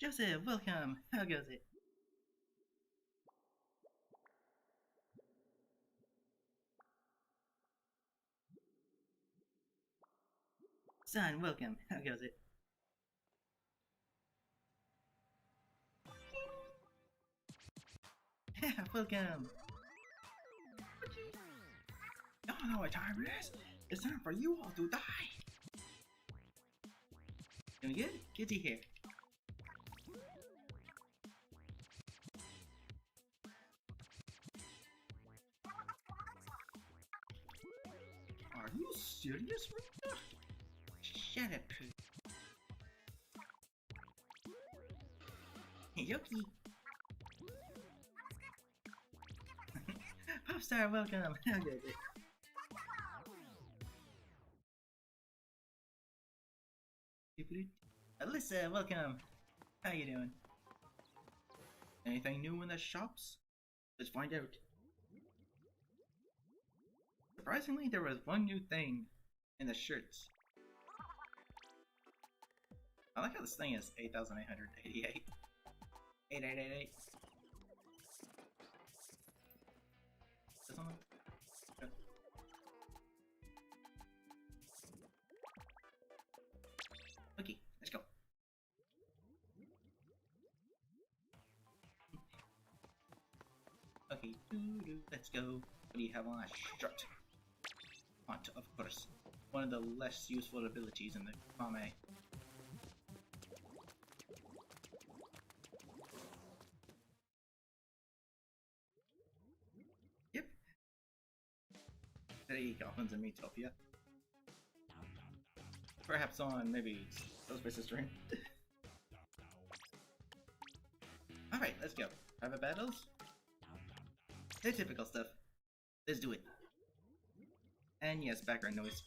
Joseph, welcome. How goes it? Son, welcome. How goes it? Yeah, welcome. Y'all know what time it is. It's time for you all to die. Doing good? Good to hear. Are you serious, Rita? Shut up, Pooh. Hey, Yoki. Popstar, welcome. How goes it? Alyssa, welcome. How you doing? Anything new in the shops? Let's find out. Surprisingly, there was one new thing in the shirts. I like how this thing is 8,888. 8888. This one? Okay. Okay, let's go. Okay, let's go. What do you have on that shirt? Hunt, of course. One of the less useful abilities in the Kame. Yep. 3 goblins in Metopia. Perhaps on maybe Ghostface's stream. Alright, let's go. Private battles? The typical stuff. Let's do it. And yes, background noise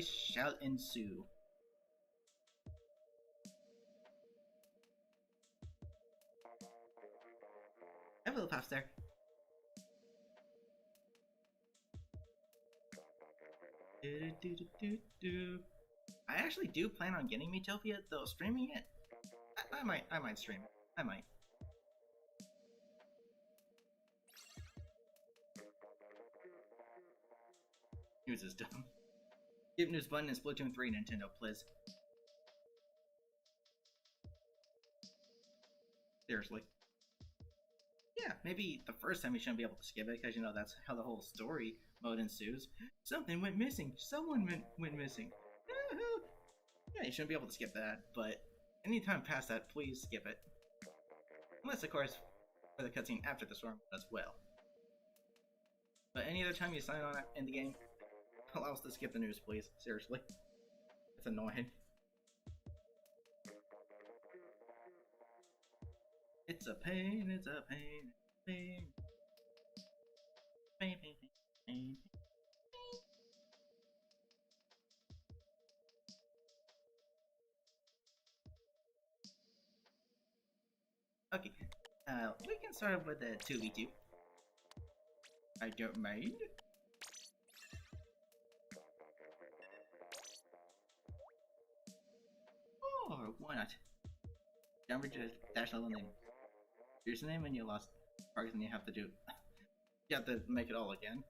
shall ensue. Hello, Popstar. I actually do plan on getting Metopia, though streaming it. I might stream it. I might. News is dumb. Give news button in Splatoon 3, Nintendo, please. Seriously. Yeah, maybe the first time you shouldn't be able to skip it, because you know that's how the whole story mode ensues. Something went missing. Someone went missing. Yeah, you shouldn't be able to skip that, but anytime past that, please skip it. Unless, of course, for the cutscene after the storm as well. But any other time you sign on in the game, allow us to skip the news, please. Seriously. It's annoying. It's a pain, it's a pain, pain. Pain, pain, pain, pain. Okay, we can start with the 2v2. I don't mind. Or why not? Don't reach a dash level name. Username and you lost progress and you have to do. You have to make it all again.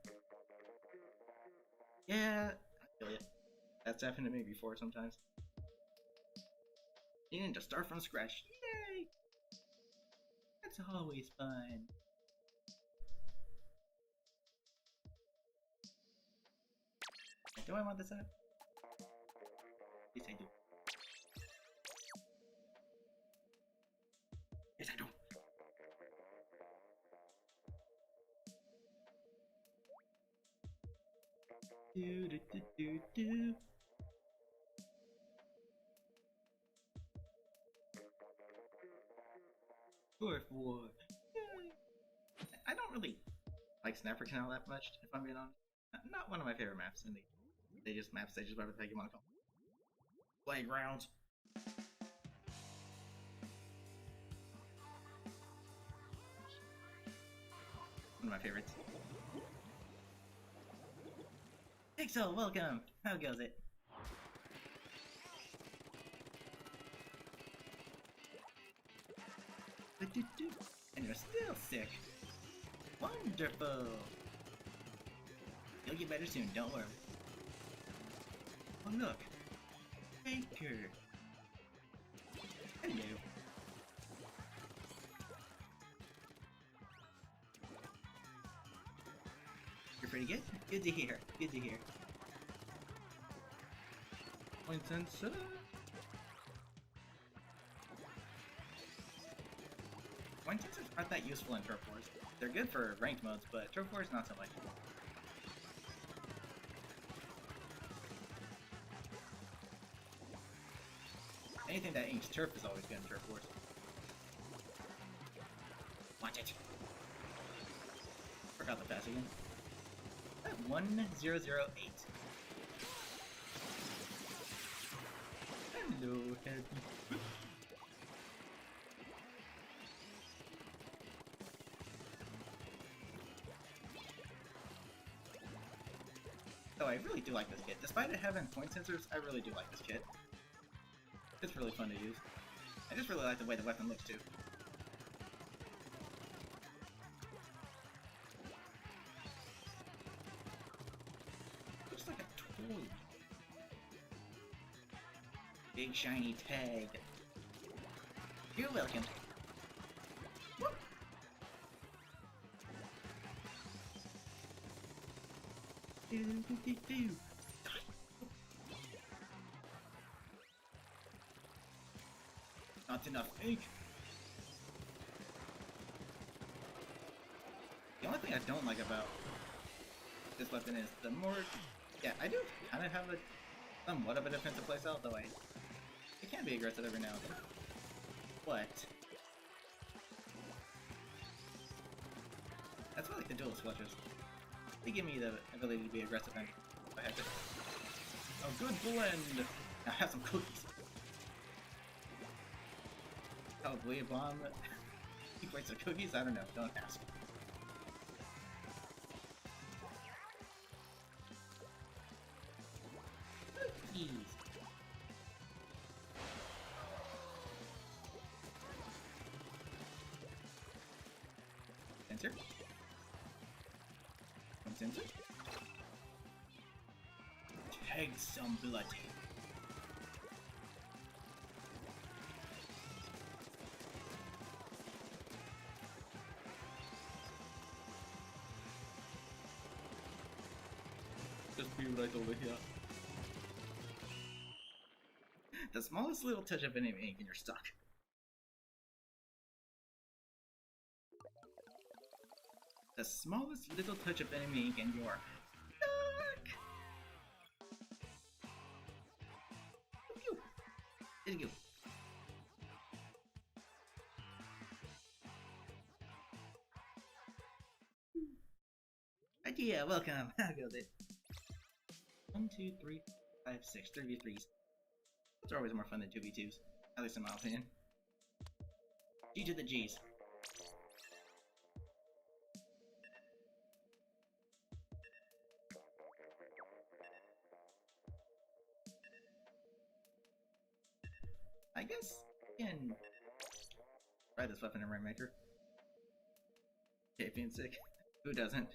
Yeah, I feel ya. That's happened to me before sometimes. You need to start from scratch. Yay! That's always fun. Do I want this app? Yes, I do. Yes, I do. Do do do do do. Fourth war. I don't really like Snapper Canal that much, if I'm being honest. Not one of my favorite maps in the stages, whatever the heck you want to call them. Playgrounds. One of my favorites. Pixel, welcome! How goes it? And you're still sick. Wonderful! You'll get better soon, don't worry. Oh look! Baker! Hello! You're pretty good? Good to hear, good to hear. Point sensor! Point sensors aren't that useful in Turf Wars. They're good for ranked modes, but Turf Wars not so much. Anything that inks turf is always good in Turf Wars. Watch it! Forgot the pass again. 1008. Hello, Happy. Oh, I really do like this kit. Despite it having point sensors, I really do like this kit. It's really fun to use. I just really like the way the weapon looks too. Looks like a toy. Big shiny tag. You're welcome. Whoop. Do. Not enough ink. The only thing I don't like about this weapon is the more... Yeah, I do kind of have a somewhat of a defensive playstyle, though it can be aggressive every now and then. But that's why I like the dual switches. They give me the ability to be aggressive and if I have to... Oh, good blend! Now have some cookies. Probably a bomb that equates to cookies? I don't know, don't ask. Cookies! Sensor? One sensor? Tag some blood. Just be right over here. The smallest little touch of any ink and you're stuck. The smallest little touch of enemy ink and you're stuck! Phew. There you go. Idea, welcome! I'll go there. 1, 2, 3, 5, 6. 3v3s. Those are always more fun than 2v2s. At least in my opinion. G to the G's. I guess I can try this weapon in Rainmaker. Okay, being sick. Who doesn't?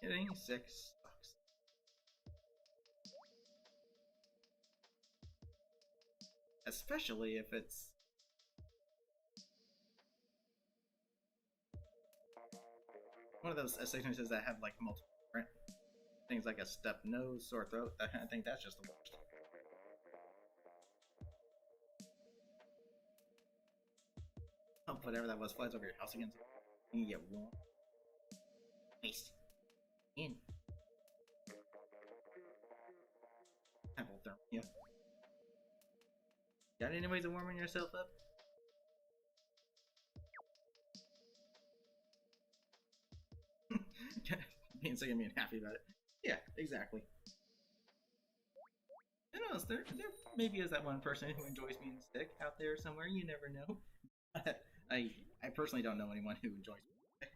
Getting 6 sucks. Especially if it's one of those sicknesses that have like multiple different things, like a stuffed nose, sore throat, that kind of thing. That's just the worst. Hope whatever that was flies over your house again. So you get warm. Nice. In. Hypothermia. Got any ways of warming yourself up? Being sick and being happy about it. Yeah, exactly. Who knows? There maybe is that one person who enjoys being sick out there somewhere. You never know. I personally don't know anyone who enjoys being sick.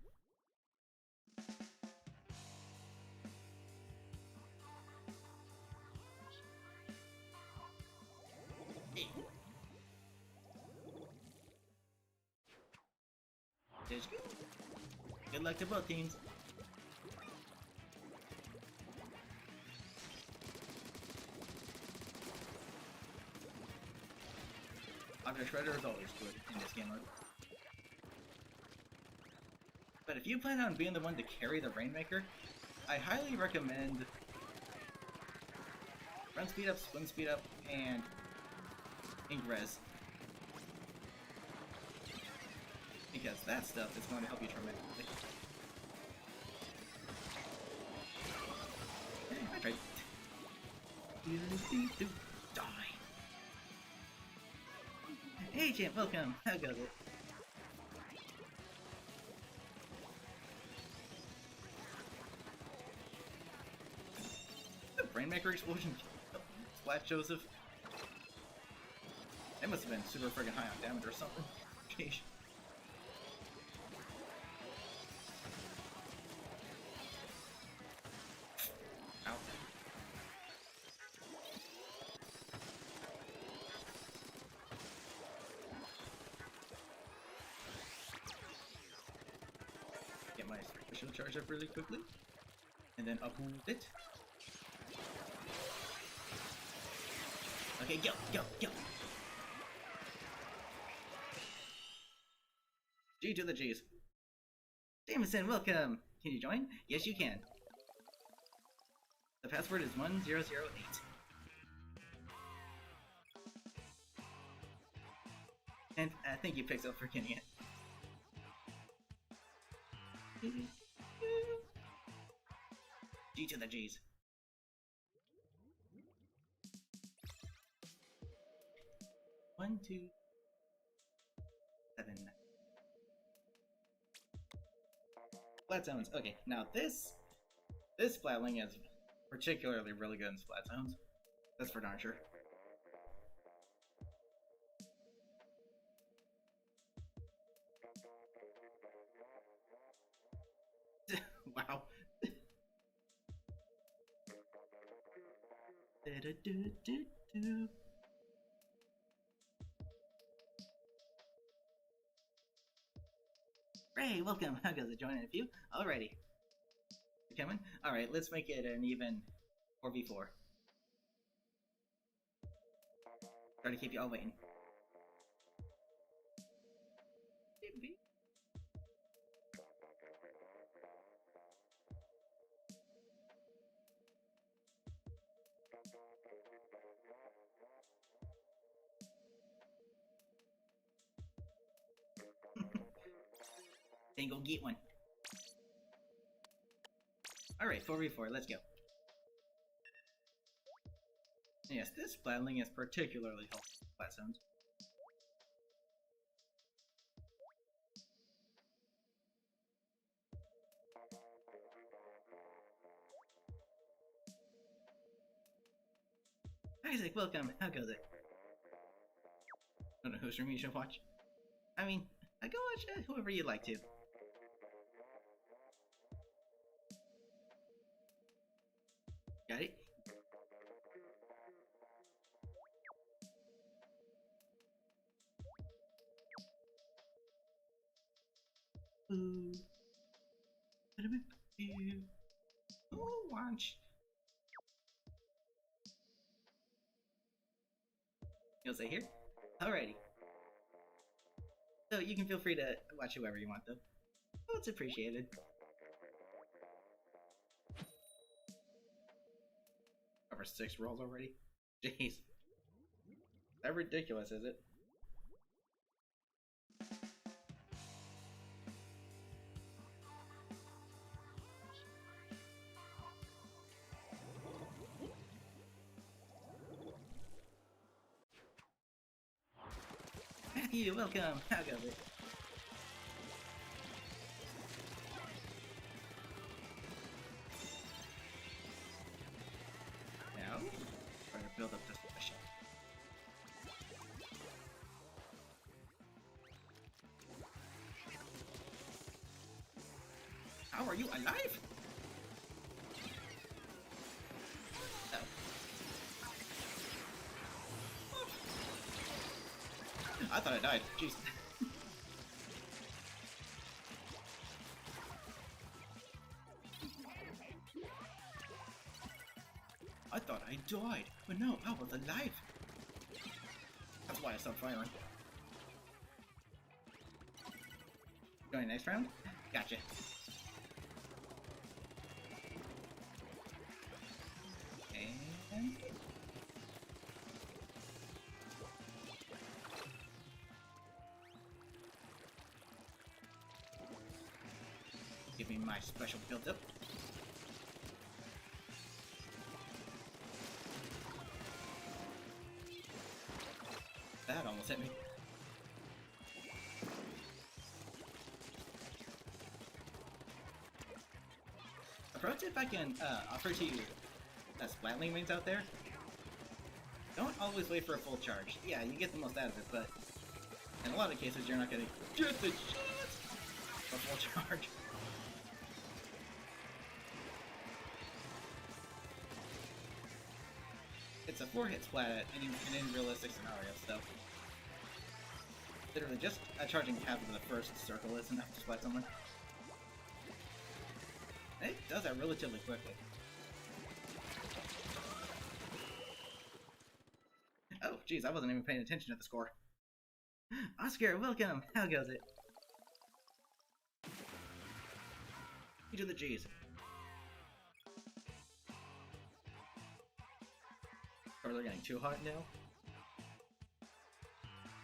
Good luck to both teams. Auto Shredder is always good in this game mode. But if you plan on being the one to carry the Rainmaker, I highly recommend run speed up, swim speed up, and Ingress. Because that stuff is going to help you tremendously. Hey, I tried. Die. Hey champ, welcome. How goes it? The Brainmaker explosion Splat Joseph. It must have been super friggin' high on damage or something. Jeez. Ow. Get my special charge up really quickly. And then uphold it. Okay, go! G to the G's. Jameson, welcome! Can you join? Yes, you can. The password is 1008. And thank you, Pixel, for getting it. G to the G's. One, two, 7. Splat zones. Okay, now this splatling is particularly really good in splat zones. That's for darn sure. Wow. Ray, welcome. How goes it? Joining a few? Alrighty. You coming? Alright, let's make it an even 4v4. Try to keep you all waiting. Then go get one. Alright, 4v4, let's go. Yes, this splatling is particularly helpful in splat zones. Isaac, welcome. How goes it? I don't know whose stream you should watch. I mean, I go watch whoever you'd like to. Got it? Ooh. Oh, watch. You'll say here? Alrighty. So you can feel free to watch whoever you want, though. Oh, it's appreciated. Over 6 rolls already? Jeez. Is that ridiculous, is it? Matthew, welcome! How goes it? Now, try to build up this mission. How are you alive? Oh. I thought I died. Jeez. died, but no, I was alive. That's why I stopped firing. Going next round? Gotcha. And... give me my special build-up. That almost hit me. A pro tip I can offer to you Splatling wings out there, don't always wait for a full charge. Yeah, you get the most out of it, but in a lot of cases you're not gonna get the chance for full charge. It's a 4-hit splat at in realistic scenarios, so literally just charging half of the first circle is enough to splat someone. And it does that relatively quickly. Oh, jeez, I wasn't even paying attention to the score. Oscar, welcome! How goes it? You do the G's. Or they're getting too hot now.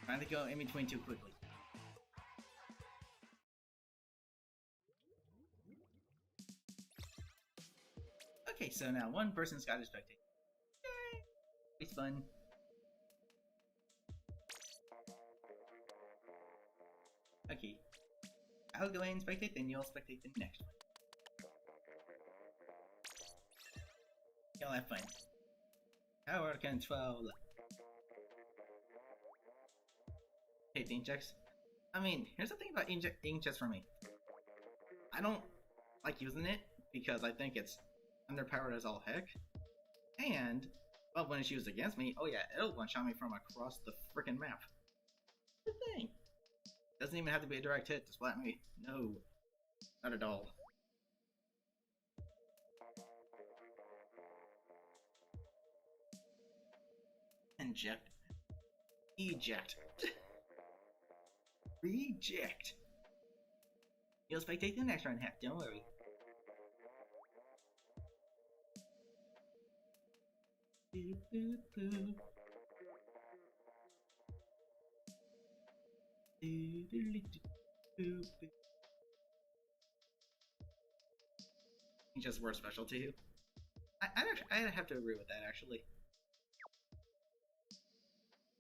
Trying to go in between too quickly. Okay, so now one person's got to spectate. Yay! It's fun. Okay. I'll go ahead and spectate, then you'll spectate the next one. You'll have fun. Power control. Hate ink checks. I mean, here's the thing about ink checks for me. I don't like using it because I think it's underpowered as all heck. And, well, when it's used against me, oh yeah, it'll one-shot me from across the frickin' map. The thing. Doesn't even have to be a direct hit to splat me. No. Not at all. Inject. Eject. Reject. You'll spectate the next round, heck, don't worry. Boop, boop, boop. Just worse special to you. I'd have to agree with that, actually.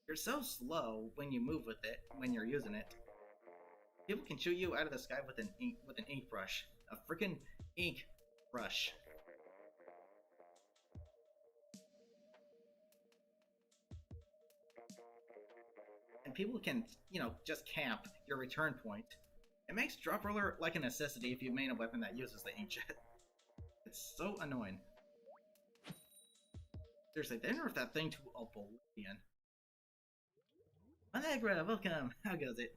You're so slow when you move with it, when you're using it. People can shoot you out of the sky with an ink brush. A freaking ink brush. And people can, you know, just camp your return point. It makes drop roller like a necessity if you main a weapon that uses the inkjet. It's so annoying. Seriously, they nerfed that thing to oblivion. Allegra, welcome! How goes it?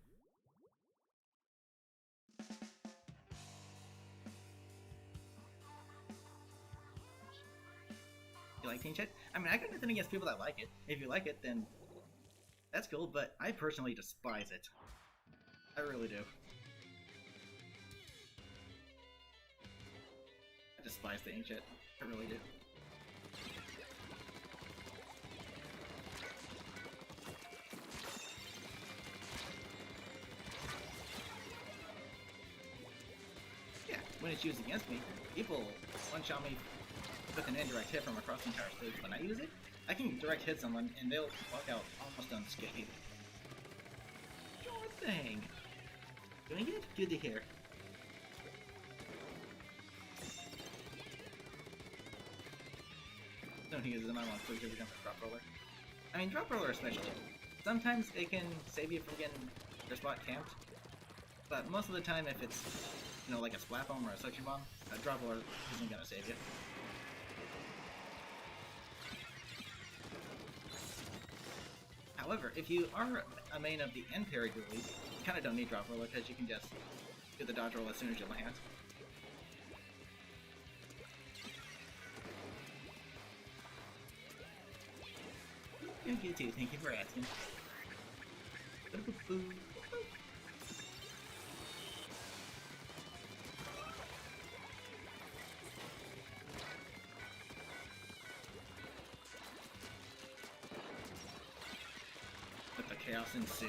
You like Teen Chat? I mean, I got nothing against people that like it. If you like it, then that's cool, but I personally despise it. I really do. I despise the Ink Chat. I really do. When it's used against me, people one-shot me with an indirect hit from across the entire stage. When I use it, I can direct hit someone and they'll walk out almost unscathed. Sure thing. Doing it? Good to hear. Don't use them, I want to every time I drop roller. I mean, drop roller especially. Sometimes it can save you from getting your spot camped, but most of the time if it's, you know, like a splat bomb or a suction bomb, a drop roller isn't gonna save you. However, if you are a main of the end parry dualies, you kinda don't need drop roller because you can just do the dodge roll as soon as you land. Doing good too, thank you for asking. Let the chaos ensue.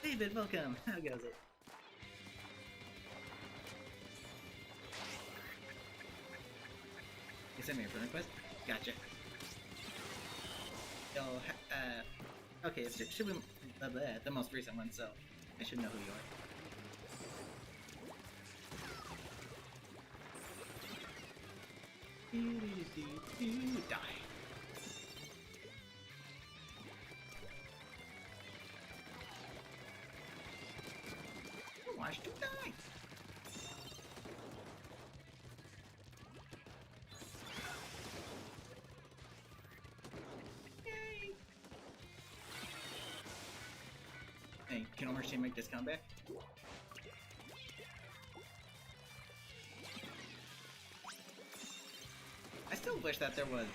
David, welcome! How goes it? You sent me a friend request? Gotcha. Yo, okay, it should be the most recent one, so I should know who you are. Die. Watch to die. Yay. Hey, can Omer's team make this comeback? I still wish that there was...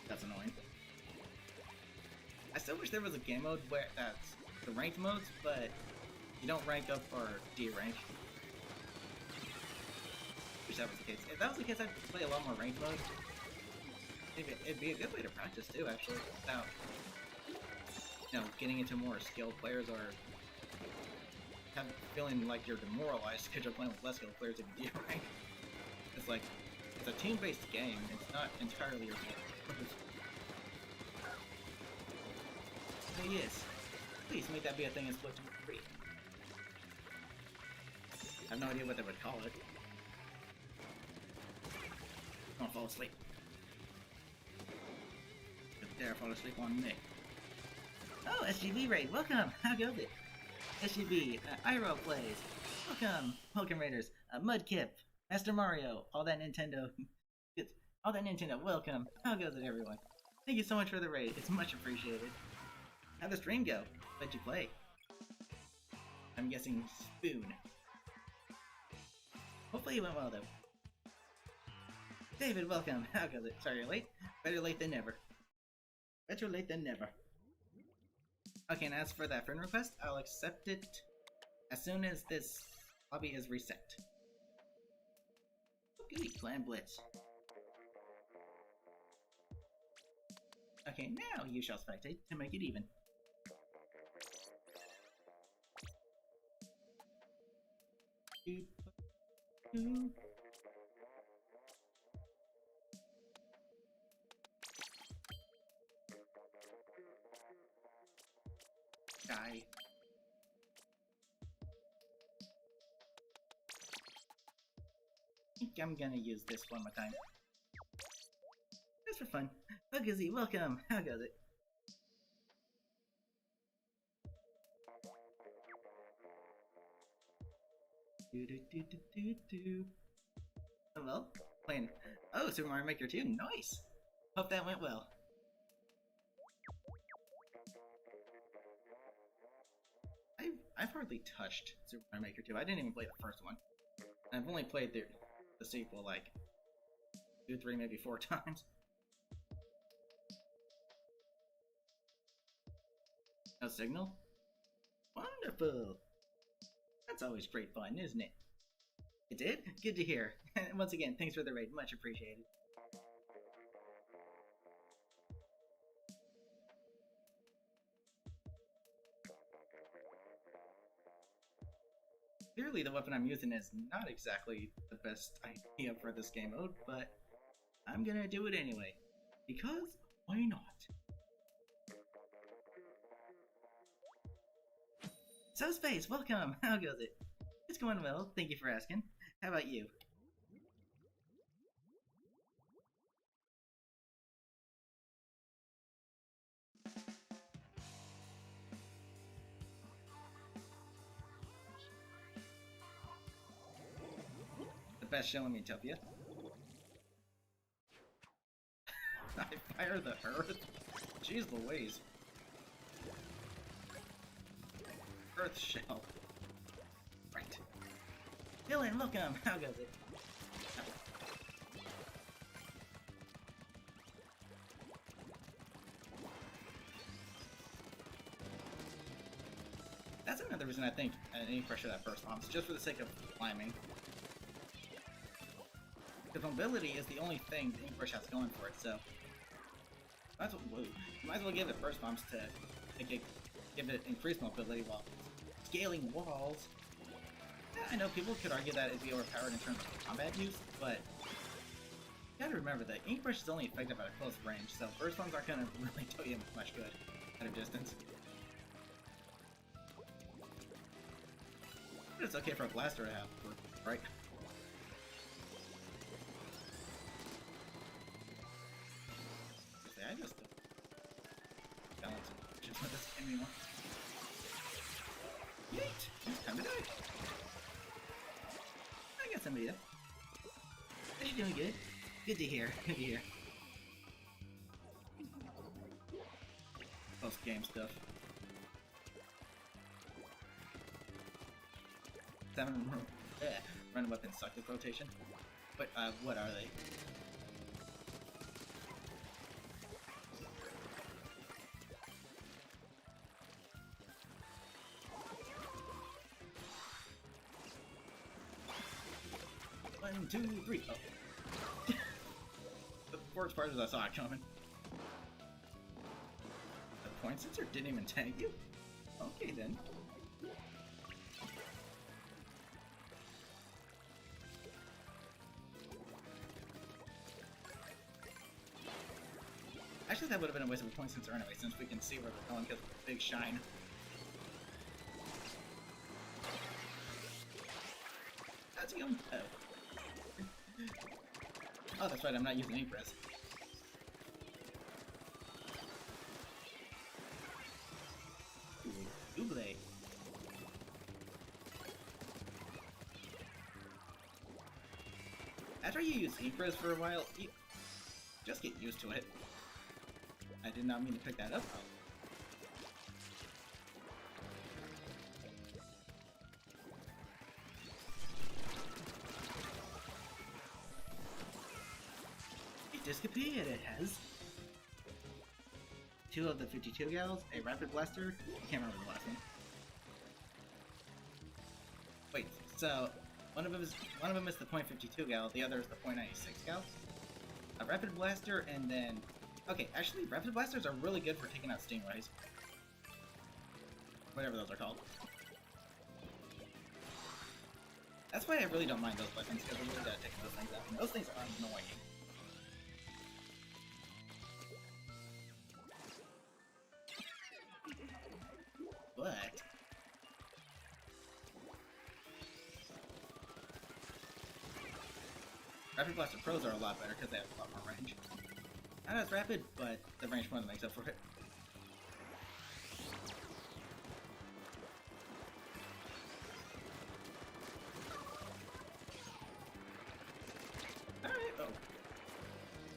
That's annoying. I still wish there was a game mode where that's the ranked modes, but you don't rank up or D-rank. Wish that was the case. If that was the case, I'd play a lot more ranked mode. It'd be a good way to practice too, actually, without, you know, getting into more skilled players or feeling like you're demoralized because you're playing with less skilled players if you D-rank. It's like, it's a team-based game, it's not entirely your fault. Oh yes, please make that be a thing in Splatoon 3. I have no idea what they would call it. Don't fall asleep. Don't dare fall asleep on me. Oh, SGB Raid, welcome! How goes it? SGB, Iroh plays. Welcome, Pokemon Raiders, Mudkip, Master Mario, all that Nintendo. All that Nintendo, welcome. How goes it, everyone? Thank you so much for the raid, it's much appreciated. How'd the stream go? What'd you play? I'm guessing Spoon. Hopefully it went well, though. David, welcome. How goes it? Sorry you're late? Better late than never. Better late than never. Okay, and as for that friend request, I'll accept it as soon as this lobby is reset. Okay, Clan Blitz. Okay, now you shall spectate to make it even. Die. I think I'm gonna use this one more time. Just for fun. Bugazzy, welcome! How goes it? Hello? Playing. Oh, Super Mario Maker 2, nice! Hope that went well. I've hardly touched Super Mario Maker 2. I didn't even play the first one. And I've only played the sequel like 2, 3, maybe 4 times. No signal? Wonderful! That's always great fun, isn't it? It did? Good to hear. Once again, thanks for the raid. Much appreciated. Clearly the weapon I'm using is not exactly the best idea for this game mode, but I'm gonna do it anyway. Because, why not? So Space, welcome! How goes it? It's going well, thank you for asking. How about you? The best show in Utopia. I fire the earth? Jeez Louise. Earth shell. Right. Dylan, welcome! How goes it? That's another reason I think any pressure that burst bombs, just for the sake of climbing. Because mobility is the only thing the ink brush has going for it, so might as well give it burst bombs to give it increased mobility while scaling walls. Yeah, I know people could argue that it'd be overpowered in terms of combat use, but you gotta remember that ink brush is only effective at a close range, so burst bombs aren't gonna really do you much good at a distance. But it's okay for a blaster to have, right? I just don't balance just with this game anymore. Yeet! Time to die! I got somebody up. Are you doing good? Good to hear. Good to hear. Post game stuff. 7 random weapons suck this rotation. But what are they? One, two, three. Oh. The worst part is I saw it coming. The point sensor didn't even tag you? Okay then. Actually, that would have been a waste of a point sensor anyway, since we can see where they're going because of the big shine. How's it going? Oh. Oh, that's right, I'm not using ink press. Double. After you use ink press for a while, you just get used to it. I did not mean to pick that up. It disappeared, it has. 2 of the 52 gals, a rapid blaster. I can't remember the last one. Wait, so one of them is the .52 gal, the other is the .96 gal. A rapid blaster, and then okay, actually, rapid blasters are really good for taking out stingrays. Whatever those are called. That's why I really don't mind those weapons, because I really gotta take those things out. And those things are annoying. But Rapid Blaster Pros are a lot better because they have a lot more range. Not as rapid, but the range more than makes up for it. Alright, oh.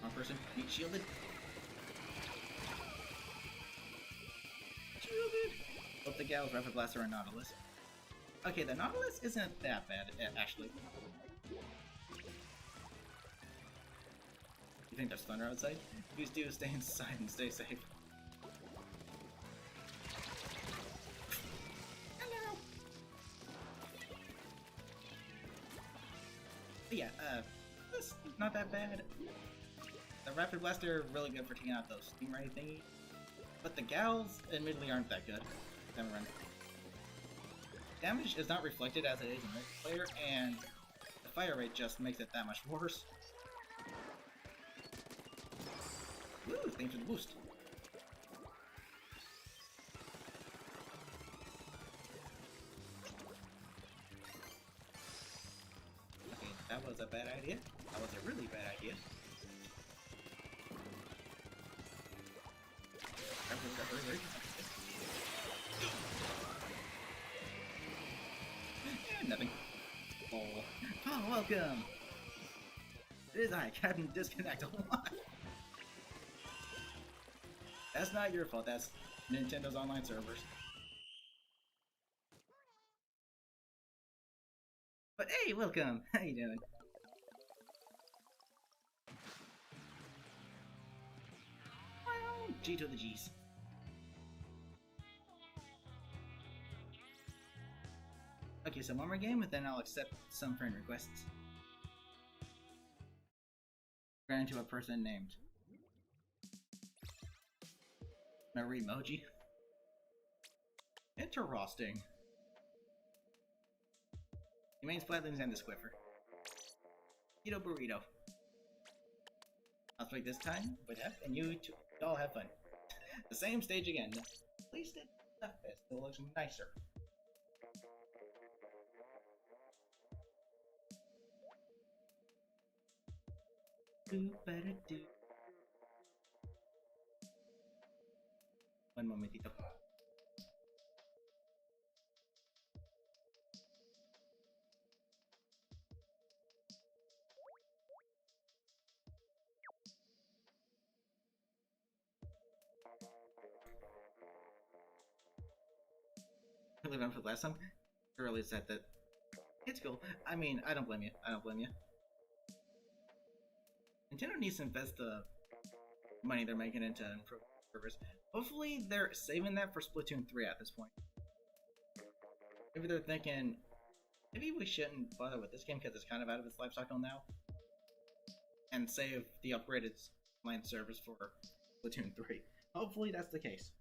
Wrong person. Need shielded. Shielded! Both the Gals, Rapid Blaster, and Nautilus. Okay, the Nautilus isn't that bad, actually. You think there's thunder outside? Please do stay inside and stay safe. Hello! But yeah, this is not that bad. The Rapid Blaster really good for taking out those stingray thingy. But the Gals, admittedly, aren't that good. Never mind. Damage is not reflected as it is in multiplayer, and the fire rate just makes it that much worse. Woo, thanks for the boost. Okay, that was a bad idea. That was a really bad idea. Nothing. Oh, welcome! It is I, Captain Disconnect. That's not your fault, that's Nintendo's online servers. But hey, welcome! How you doing? Well, G to the G's. some one more game, and then I'll accept some friend requests. Ran into a person named Marie Emoji. Interesting. He means Splatoon and the Squiffer. Keto Burrito. I'll speak this time with F, and you all have fun. The same stage again. At least it's not this. It looks nicer. Do better do. One momentito. Really went for the last time. Early said that it's cool. I mean, I don't blame you. I don't blame you. Nintendo needs to invest the money they're making into improving servers. Hopefully, they're saving that for Splatoon 3 at this point. Maybe they're thinking, maybe we shouldn't bother with this game because it's kind of out of its life cycle now, and save the upgraded line servers for Splatoon 3. Hopefully, that's the case.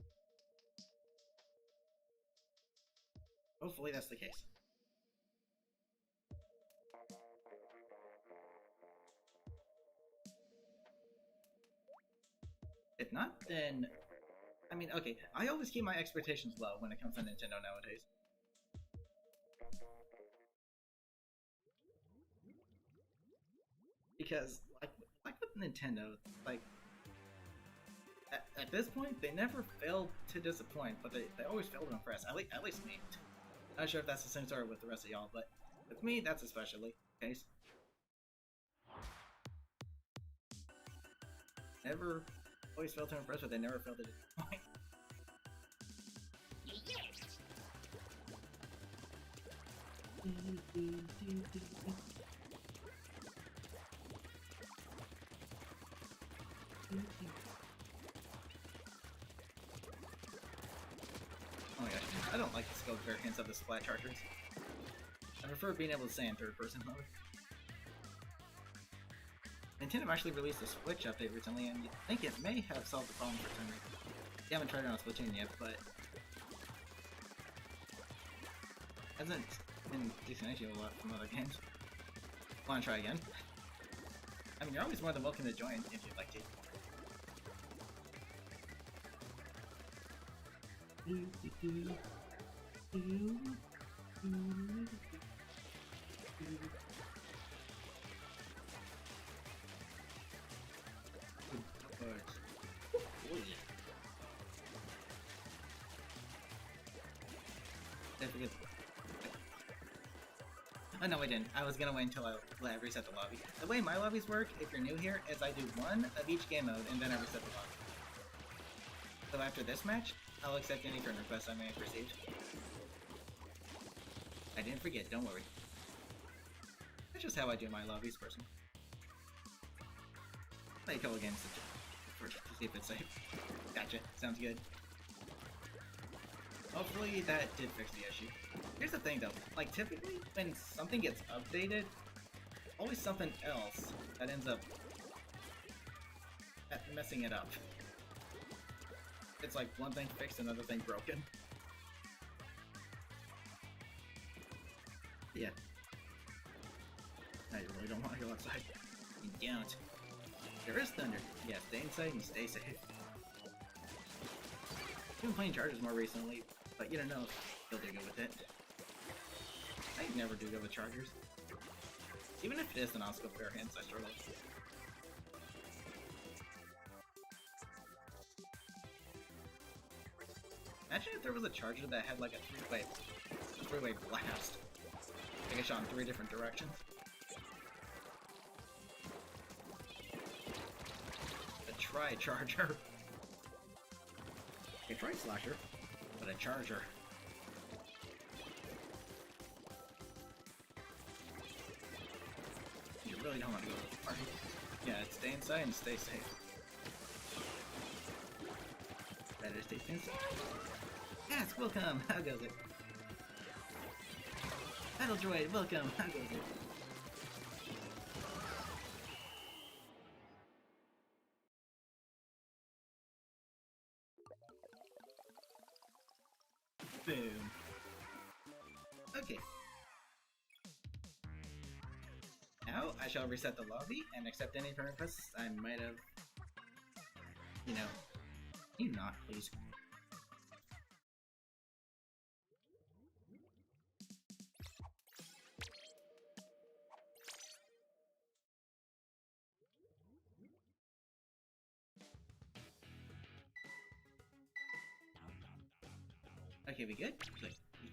Hopefully, that's the case. If not, then... I mean, okay, I always keep my expectations low when it comes to Nintendo nowadays. Because, like with Nintendo, like... At this point, they never failed to disappoint, but they always failed to impress. At least me. Not sure if that's the same story with the rest of y'all, but with me, that's especially the case. Never... always failed to impress, but they never failed to disappoint. Oh my gosh, I don't like the scope variants of the Splat Chargers. I prefer being able to say in third-person mode. Nintendo actually released a Switch update recently, and I think it may have solved the problem for some reason. You haven't tried it on Splatoon yet, but hasn't been disconnected a lot from other games. Want to try again? I mean, you're always more than welcome to join if you'd like to. Oh no, I didn't. I was gonna wait until I reset the lobby. The way my lobbies work, if you're new here, is I do one of each game mode and then I reset the lobby. So after this match, I'll accept any friend requests I may have received. I didn't forget, don't worry. That's just how I do my lobbies, personally. Play a couple games to see if it's safe. Gotcha, sounds good. Hopefully that did fix the issue. Here's the thing though, like typically when something gets updated, always something else that ends up messing it up. It's like one thing fixed, another thing broken. Yeah. Now you really don't want to go outside. You don't. There is thunder. Yeah, stay inside and stay safe. I've been playing Chargers more recently, but you don't know if you'll do good with it. I never do good with Chargers. Even if it is an Oscar fair hands, I struggle. Imagine if there was a Charger that had like a three-way blast. Take a shot in 3 different directions. A Tri-Charger. A Tri-Slasher, but a Charger. You really don't want to go to the party. Yeah, stay inside and stay safe. Better stay inside. Yes, welcome! How goes it? Battle Droid, welcome! How goes it? Boom. Okay. Now, I shall reset the lobby and accept any friend requests I might have... You know... Can you not, please? Okay, we good? Good.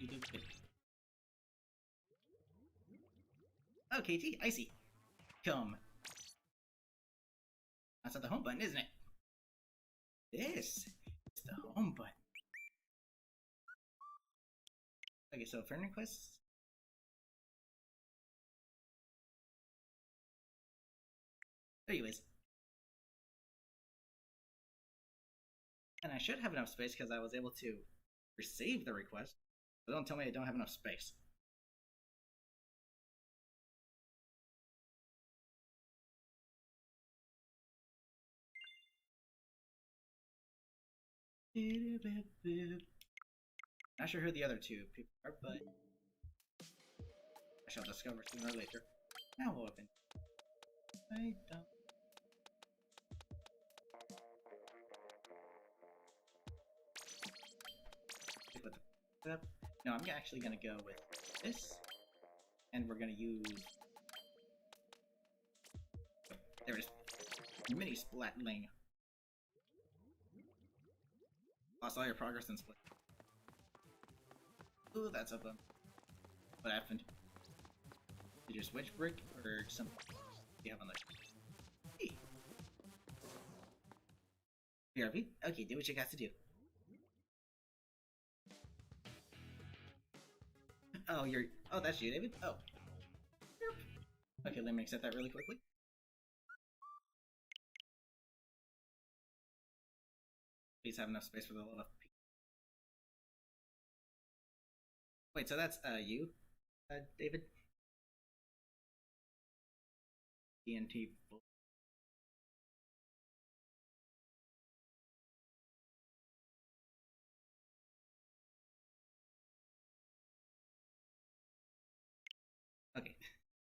Good. Okay, T, I see. Come. That's not the home button, isn't it? This is the home button. Okay, so friend requests. Anyways. And I should have enough space because I was able to receive the request. But don't tell me I don't have enough space. Not sure who the other two people are, but I shall discover sooner or later. Now we'll open. I don't. No, I'm actually gonna go with this, and we're gonna use. Oh, there it is. Mini Splatling. Lost all your progress in Split. Ooh, that's a bum. What happened? Did you switch brick or something? You have on there. Hey. BRB? Okay, do what you got to do. Oh, you're. Oh, that's you, David? Oh. Okay, let me accept that really quickly. Please have enough space for the little. Wait, so that's you, David? TNT. Okay,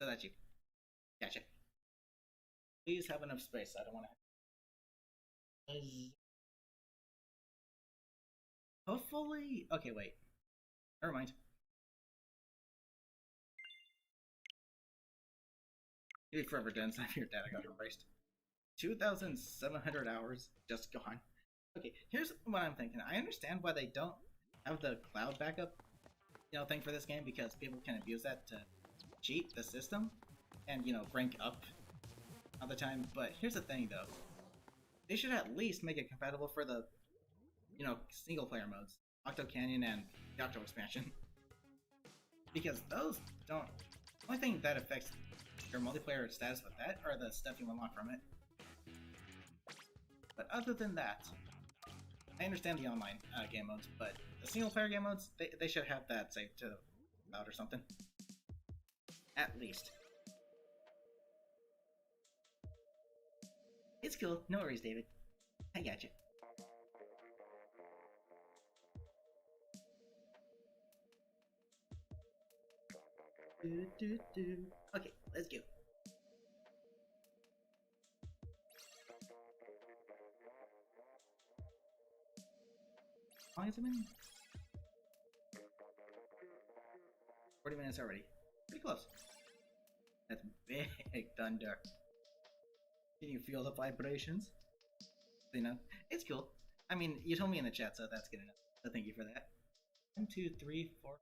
so that's you. Gotcha. Please have enough space. I don't want to. Hopefully. Okay, wait. Never mind. You'll be forever done. Some of your data got erased. 2,700 hours just gone. Okay, here's what I'm thinking. I understand why they don't have the cloud backup, thing for this game, because people can abuse that to cheat the system and, rank up all the time. But here's the thing, though. They should at least make it compatible for the, single-player modes. Octo Canyon and the Octo expansion. Because those don't... The only thing that affects your multiplayer status with that are the stuff you unlock from it. But other than that, I understand the online game modes, but the single-player game modes, they should have that saved to cloud or something. At least. It's cool. No worries, David. I got you. Okay, let's go. How long has it been? 40 minutes already. Pretty close. That's big thunder. Can you feel the vibrations? It's cool. I mean, you told me in the chat, so that's good enough. So thank you for that. 1, 2, 3, 4.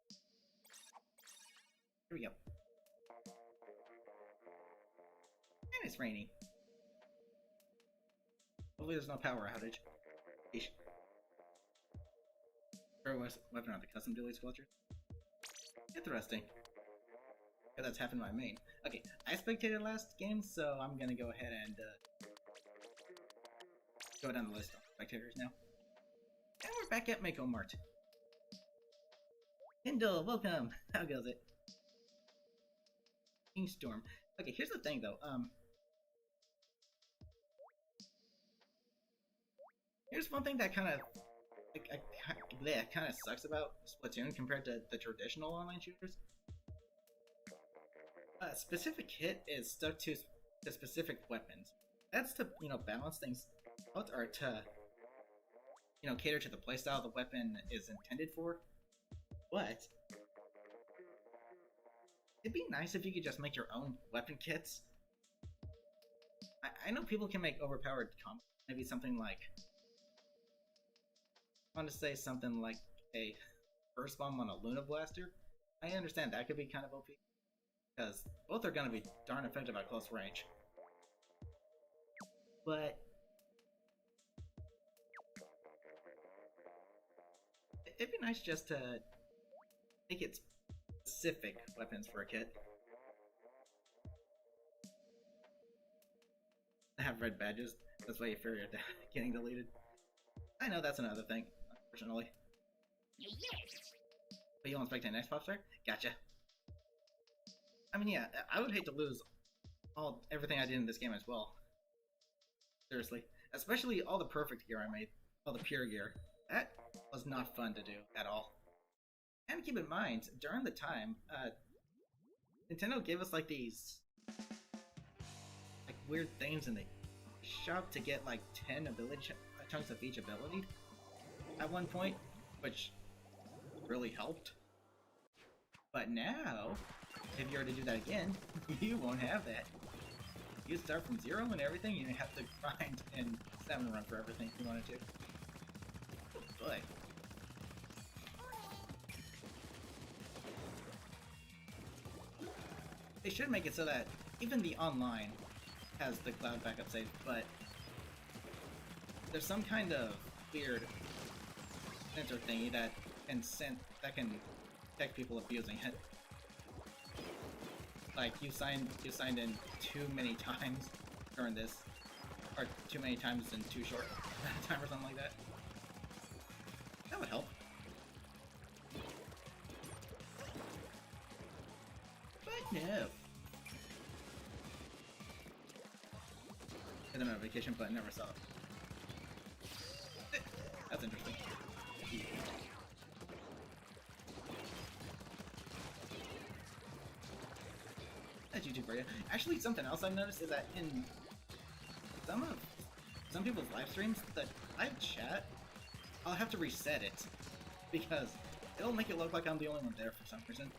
Here we go. And it's raining. Hopefully there's no power outage. Eesh. Weapon on the custom dually sculpture. Interesting. Yeah, that's happened to my main. Okay, I spectated last game, so I'm gonna go ahead and go down the list of spectators now. And we're back at Mako Mart. Kindle, welcome! How goes it? Storm. Okay, here's the thing though. Here's one thing that kind of kind of sucks about Splatoon compared to the traditional online shooters. A specific hit is stuck to specific weapons. That's to balance things out, or to cater to the playstyle the weapon is intended for. But it'd be nice if you could just make your own weapon kits. I know people can make overpowered combos. Maybe something like, I want to say something like a burst bomb on a Luna Blaster. I understand that could be kind of OP, because both are going to be darn effective at close range. But it'd be nice just to make it specific weapons for a kit. I have red badges, that's why you fear you're getting deleted. I know that's another thing, unfortunately. But you want to spectate next pop star? Gotcha. I mean, yeah, I would hate to lose everything I did in this game as well. Seriously. Especially all the perfect gear I made. All the pure gear. That was not fun to do at all. And keep in mind, during the time, Nintendo gave us like these weird things in the shop to get like 10 ability chunks of each ability at one point, which really helped. But now, if you were to do that again, you won't have that. You start from 0 and everything, and you have to grind and stamina run for everything if you wanted to. Oh boy. They should make it so that even the online has the cloud backup save, but there's some kind of weird sensor thingy that can detect people abusing it. Like you signed in too many times during this, or too many times in too short a time or something like that. That would help. But no. Hit the notification button, never saw it. That's interesting. That's YouTube for you. Actually, something else I've noticed is that in some people's live streams, the live chat, I'll have to reset it because it'll make it look like I'm the only one there for some reason.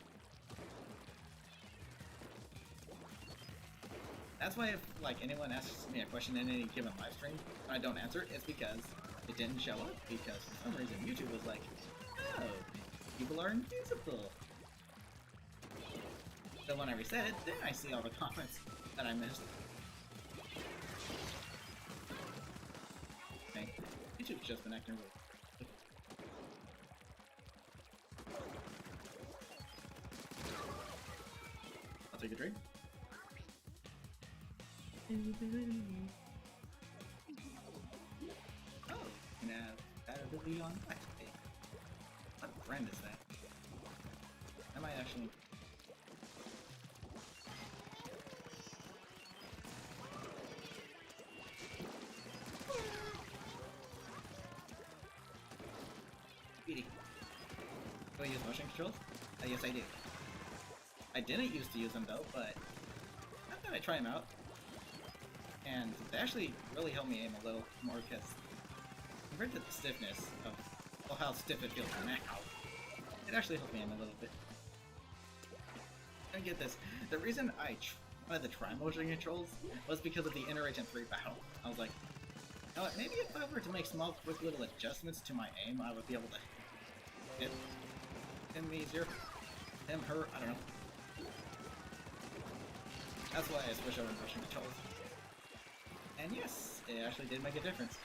That's why if anyone asks me a question in any given live stream and I don't answer it, it's because it didn't show up, because for some reason YouTube was like, oh, people are invisible. So when I reset it, then I see all the comments that I missed. Okay, YouTube's just been acting weird. I'll take a drink. Oh, you can have that ability on Black. What friend is that? I might actually. Speedy. Do I use motion controls? Yes, I do. I didn't used to use them though, but I thought I'd try them out. And they actually really help me aim a little more, because compared to the stiffness of, well, how stiff it feels now, it actually helped me aim a little bit. And get this, the reason I wanted to try motion controls was because of the Inner Agent 3 battle. I was like, you know what, maybe if I were to make small, quick little adjustments to my aim, I would be able to hit him easier. Him, her, I don't know. That's why I switched over to motion controls. And yes, it actually did make a difference.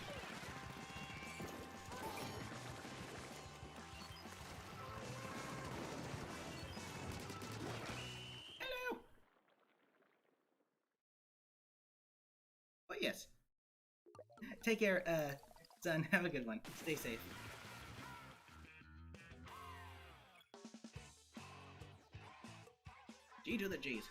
Hello! But yes. Take care, son. Have a good one. Stay safe. G to the G's.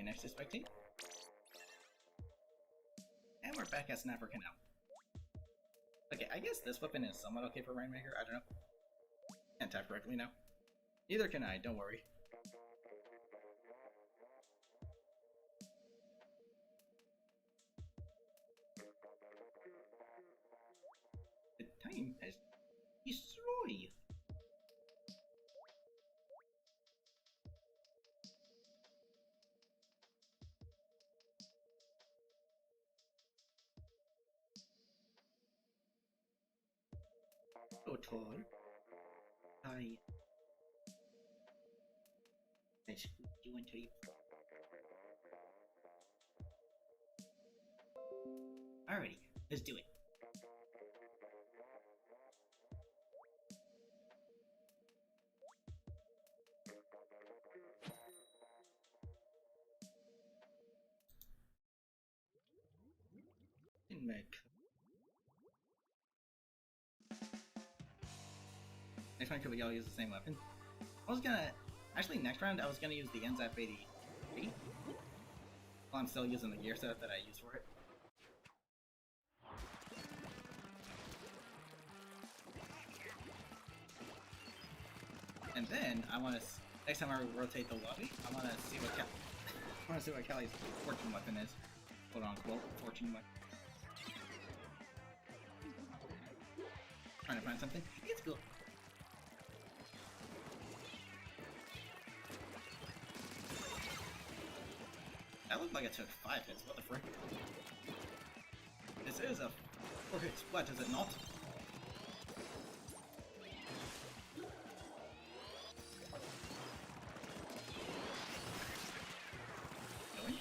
Okay, next to spectate. And we're back at Snapper Canal. Okay, I guess this weapon is somewhat okay for Rainmaker, I don't know. Can't tap correctly now. Neither can I, don't worry. The time has destroyed. So tall. I squeeze you until you. Alrighty, let's do it. Next round, could we all use the same weapon? I was gonna... Actually, next round, I was gonna use the NZAP 83. Well, I'm still using the gear set that I used for it. And then, I wanna... Next time I rotate the lobby, I wanna see what Callie's fortune weapon is. Quote unquote, fortune weapon. Trying to find something. It's cool. That looked like it took 5 hits, what the frick? This is a 4-hit split, is it not? Really?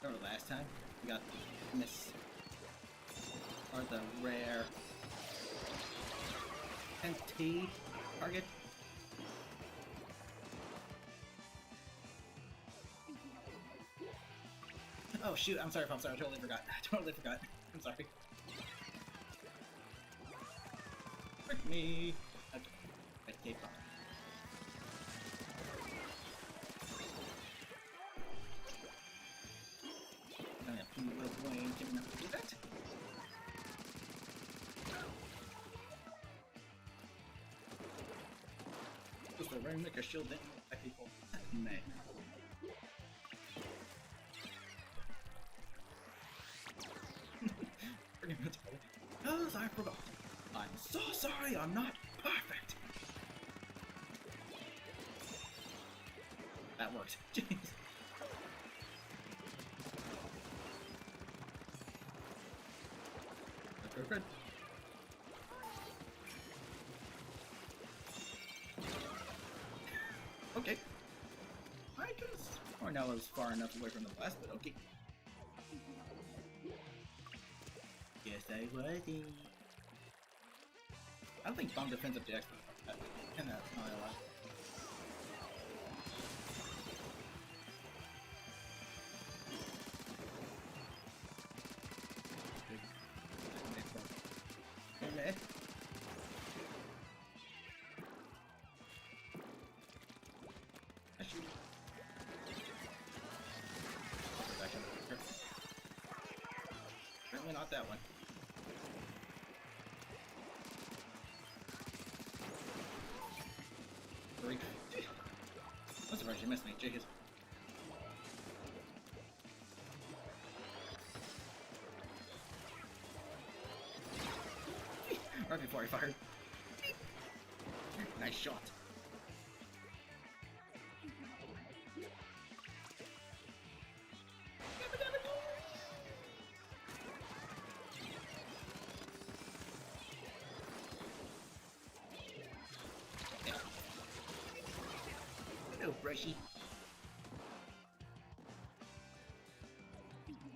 Remember last time? We got Miss... or the rare... NT target. Oh shoot, I'm sorry, I totally forgot. I'm sorry. Frick me! Okay, escape on. I don't have people playing, giving up to do that. The Rainmaker shield didn't affect people. May. Oh, I forgot. I'm so sorry, I'm not perfect. That worked. Jeez. Good. Okay. I guess Cornella's far enough away from the blast, but okay. Yes, I was. I don't think bomb defensive decks and that's not a lot. Okay. Certainly not that one. Freak. I'm surprised you missed me, jeez. Right before I fired. Nice shot. Hello, Brushy.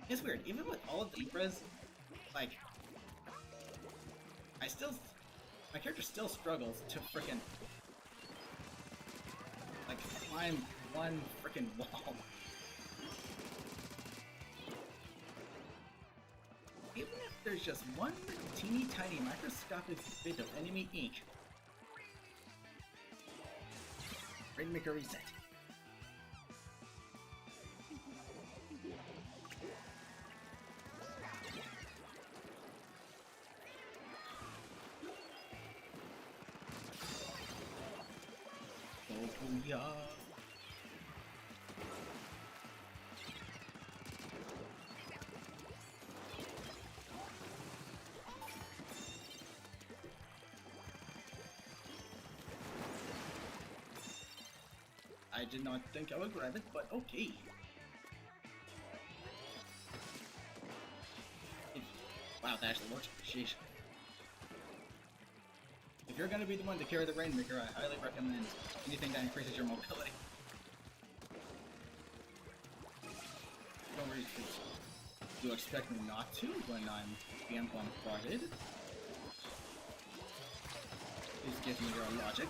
It's weird, even with all of the Libras, like, my character still struggles to frickin', like, climb one frickin' wall. Even if there's just one teeny tiny microscopic bit of enemy ink. Rainmaker reset. Oh yeah. I did not think I would grab it, but okay. Wow, that actually works. Sheesh. If you're gonna be the one to carry the Rainmaker, I highly recommend anything that increases your mobility. Don't worry, you expect me not to when I'm being bombarded? Please give me your logic.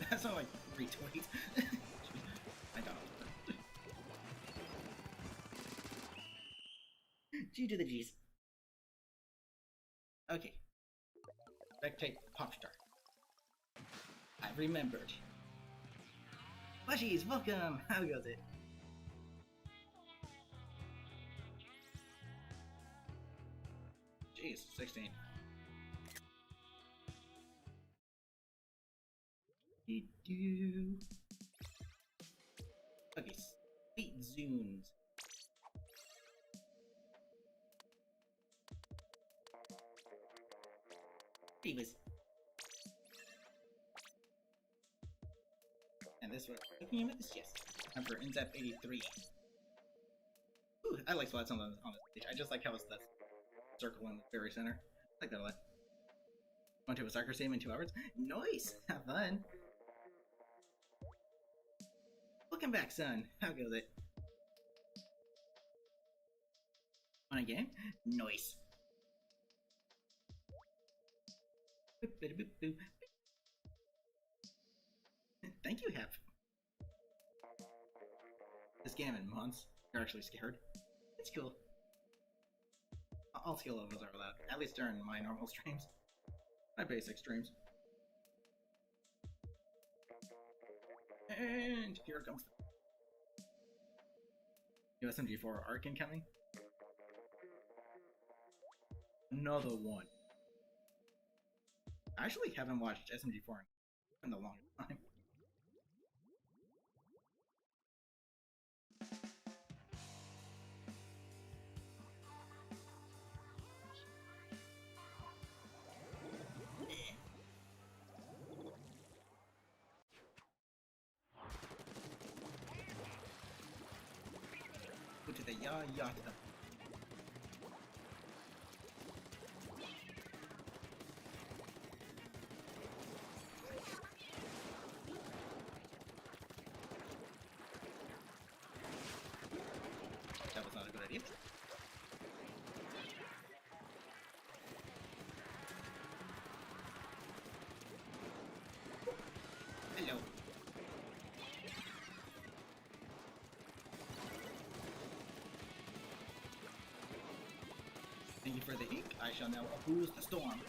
That's not like retweet. I don't know. G to the G's. Okay. Spectate pop star. I remembered. Plushies, welcome! How goes it? Jeez, 16. Okay, sweet Zunes. Divas. And this one, looking at this, yes. And for NZAP 83. Ooh, I like spots on the stage. I just like how it's the circle in the very center. I like that a lot. Want to have a soccer stadium in 2 hours? Nice! Have fun! Welcome back, son. How goes it? Want a game? Nice. Thank you, Hep. This game in months. You're actually scared. It's cool. All skill levels are allowed, at least during my normal streams. My basic streams. And here comes the SMG4 arc incoming. Another one. I actually haven't watched SMG4 in a long time. Go to the to the That was not a good idea. Hello. Thank you for the ink. I shall now oppose the storm.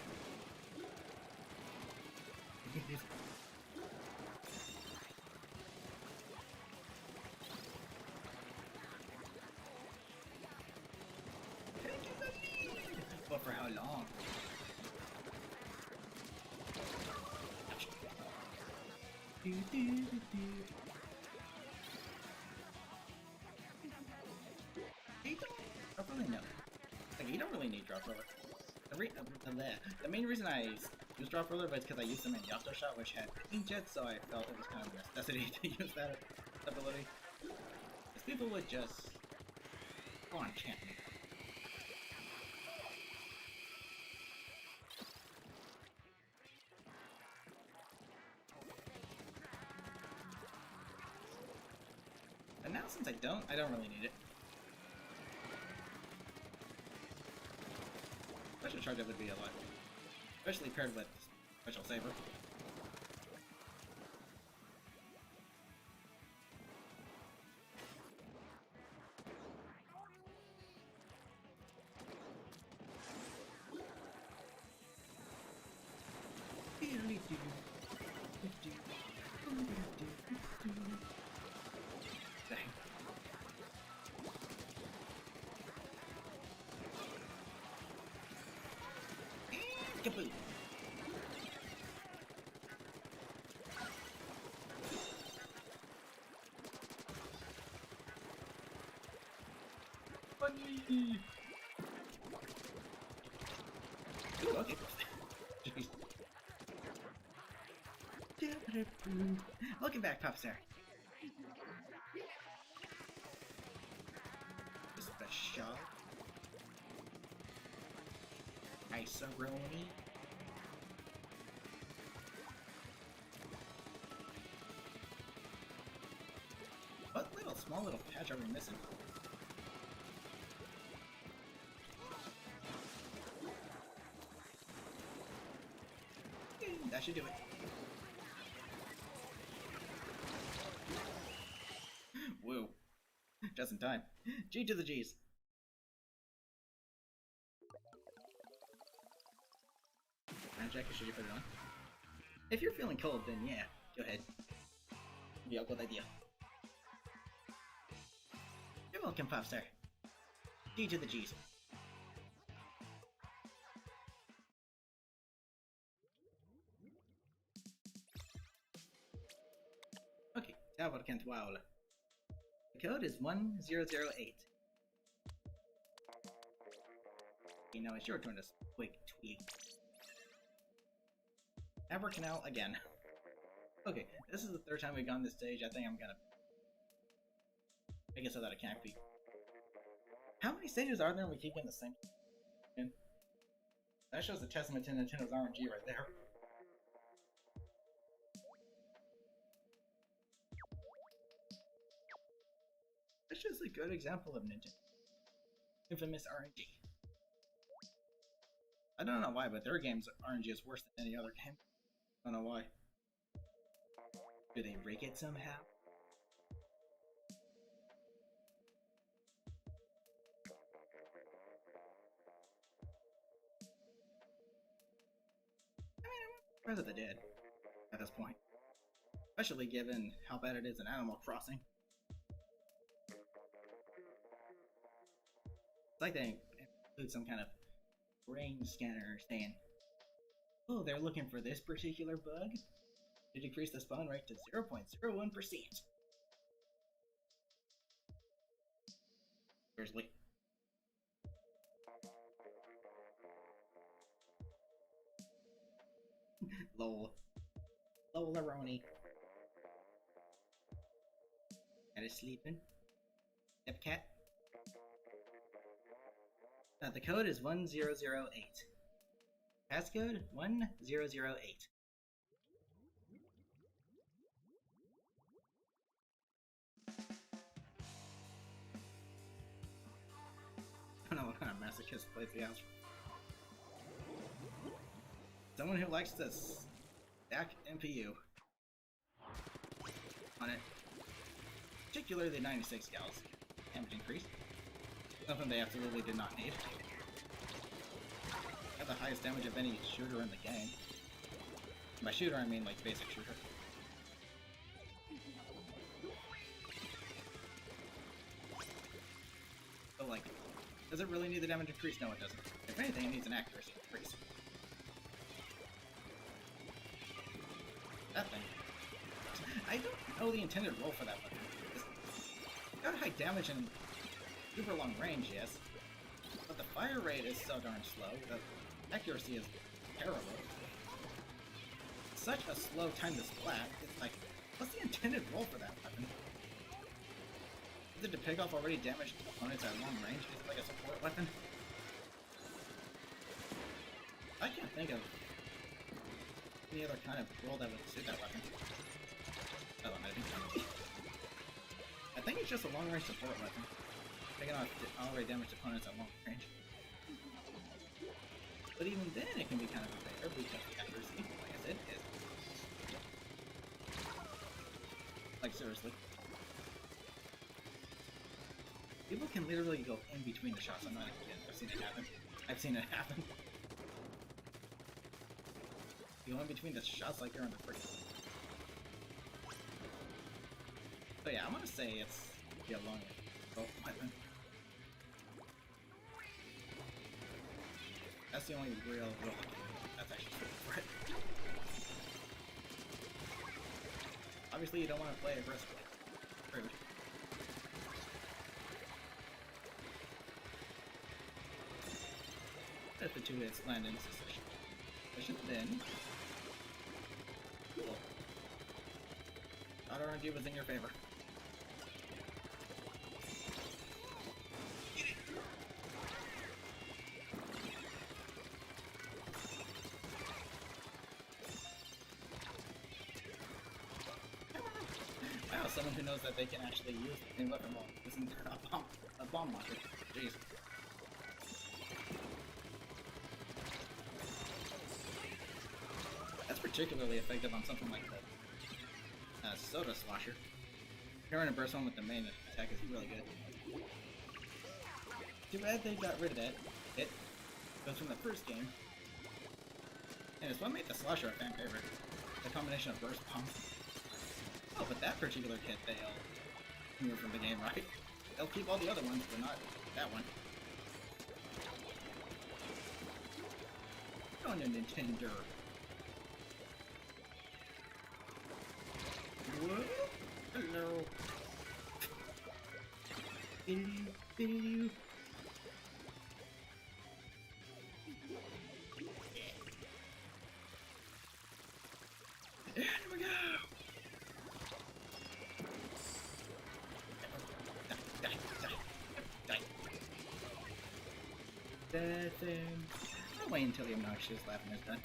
But for how long? Drop roller? No. Like, you don't really need drop roller. The main reason I use drop roller was because I used them in Yato Shot, which had inkjet, so I felt it was kind of a necessity to use that ability. Because people would just go on camping. And now since I don't really need it. Special charge up would be a lot. Especially paired with Special saber. Dang. And kaboom! Funny! Ooh, okay. Jeez. Welcome back, Popstar. Special. Ice-a-roni. What small little patch are we missing? That should do it. Woo. Just in time. G to the G's. And jacket, should you put it on? If you're feeling cold, then yeah, go ahead. Be a good idea. You're welcome, Popstar. G to the G's. Okay, Tower Kent Wow. The code is 1008. You know, it's your turn to quick tweak. Ever Canal again. Okay, this is the third time we've gone this stage. I think I'm gonna make it so that it can't be. How many stages are there and we keep getting the same? That shows a testament to Nintendo's RNG right there. That's just a good example of Nintendo. Infamous RNG. I don't know why, but their game's RNG is worse than any other game. I don't know why. Do they rig it somehow? I mean, I'm Rise of the Dead at this point. Especially given how bad it is in Animal Crossing. It's like they include some kind of brain scanner saying, oh, they're looking for this particular bug to decrease the spawn rate to 0.01%. Seriously. Lol. Lol-a-roni. Cat is sleeping. Yep, cat. The code is 1008. Passcode 1008. I don't know what kind of masochist plays the house. Someone who likes to stack MPU on it. Particularly the 96 gals. Damage increase. Something they absolutely did not need. Got the highest damage of any shooter in the game. By shooter, I mean like basic shooter. But like, does it really need the damage increase? No, it doesn't. If anything, it needs an accuracy increase. That thing. I don't know the intended role for that weapon. It's got high damage and super long range, yes. But the fire rate is so darn slow. The accuracy is terrible. Such a slow time to splat. It's like, what's the intended role for that weapon? Is it to pick off already damaged opponents at long range? Is it like a support weapon? I can't think of any other kind of role that would suit that weapon. Oh, maybe. I think it's just a long range support weapon. Picking off already damaged opponents at long range. But even then it can be kind of a bear because the accuracy, like I acid is... Like, seriously. People can literally go in between the shots. I'm not even kidding. I've seen it happen. I've seen it happen. You go in between the shots like you're on the freaking... So yeah, I'm gonna say it's the long both weapon. That's the only real that's actually true for it. Obviously, you don't want to play aggressively. Rude. If the 2 hits land in succession, then cool. Auto RNG was in your favor. Wow, someone who knows that they can actually use the weapon while using a bomb launcher. Jeez. That's particularly effective on something like the soda slosher. Hearing a burst one with the main attack is really good. Too bad they got rid of that. It goes from the first game. And it's what made the slosher a fan favorite. The combination of burst pump. Oh, but that particular kit they'll remove from the game, right? They'll keep all the other ones, but not that one. On a Nintendo. Whoa! Hello. Biddy. Here we go. Die. That thing. I'll wait until the obnoxious laughing is done.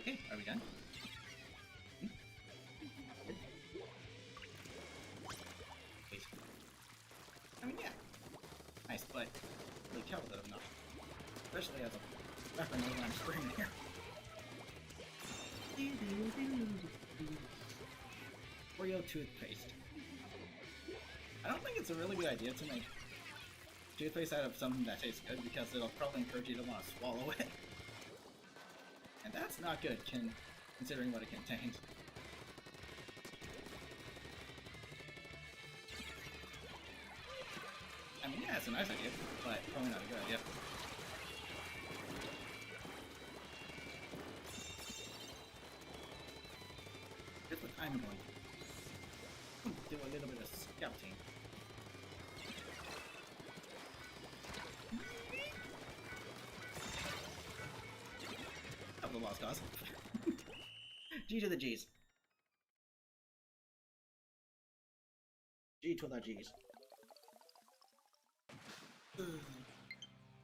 Okay, are we done? Please. I mean, yeah. Nice, but really tell that I'm not. Especially as a weapon when I'm screaming here. Oreo toothpaste. I don't think it's a really good idea to make toothpaste out of something that tastes good because it'll probably encourage you to want to swallow it. And that's not good, considering what it contains. I mean, yeah, it's a nice idea, but probably not a good idea. Here's what I'm going to do a little bit of scouting. Of the lost cause. G to the G's. G to the G's.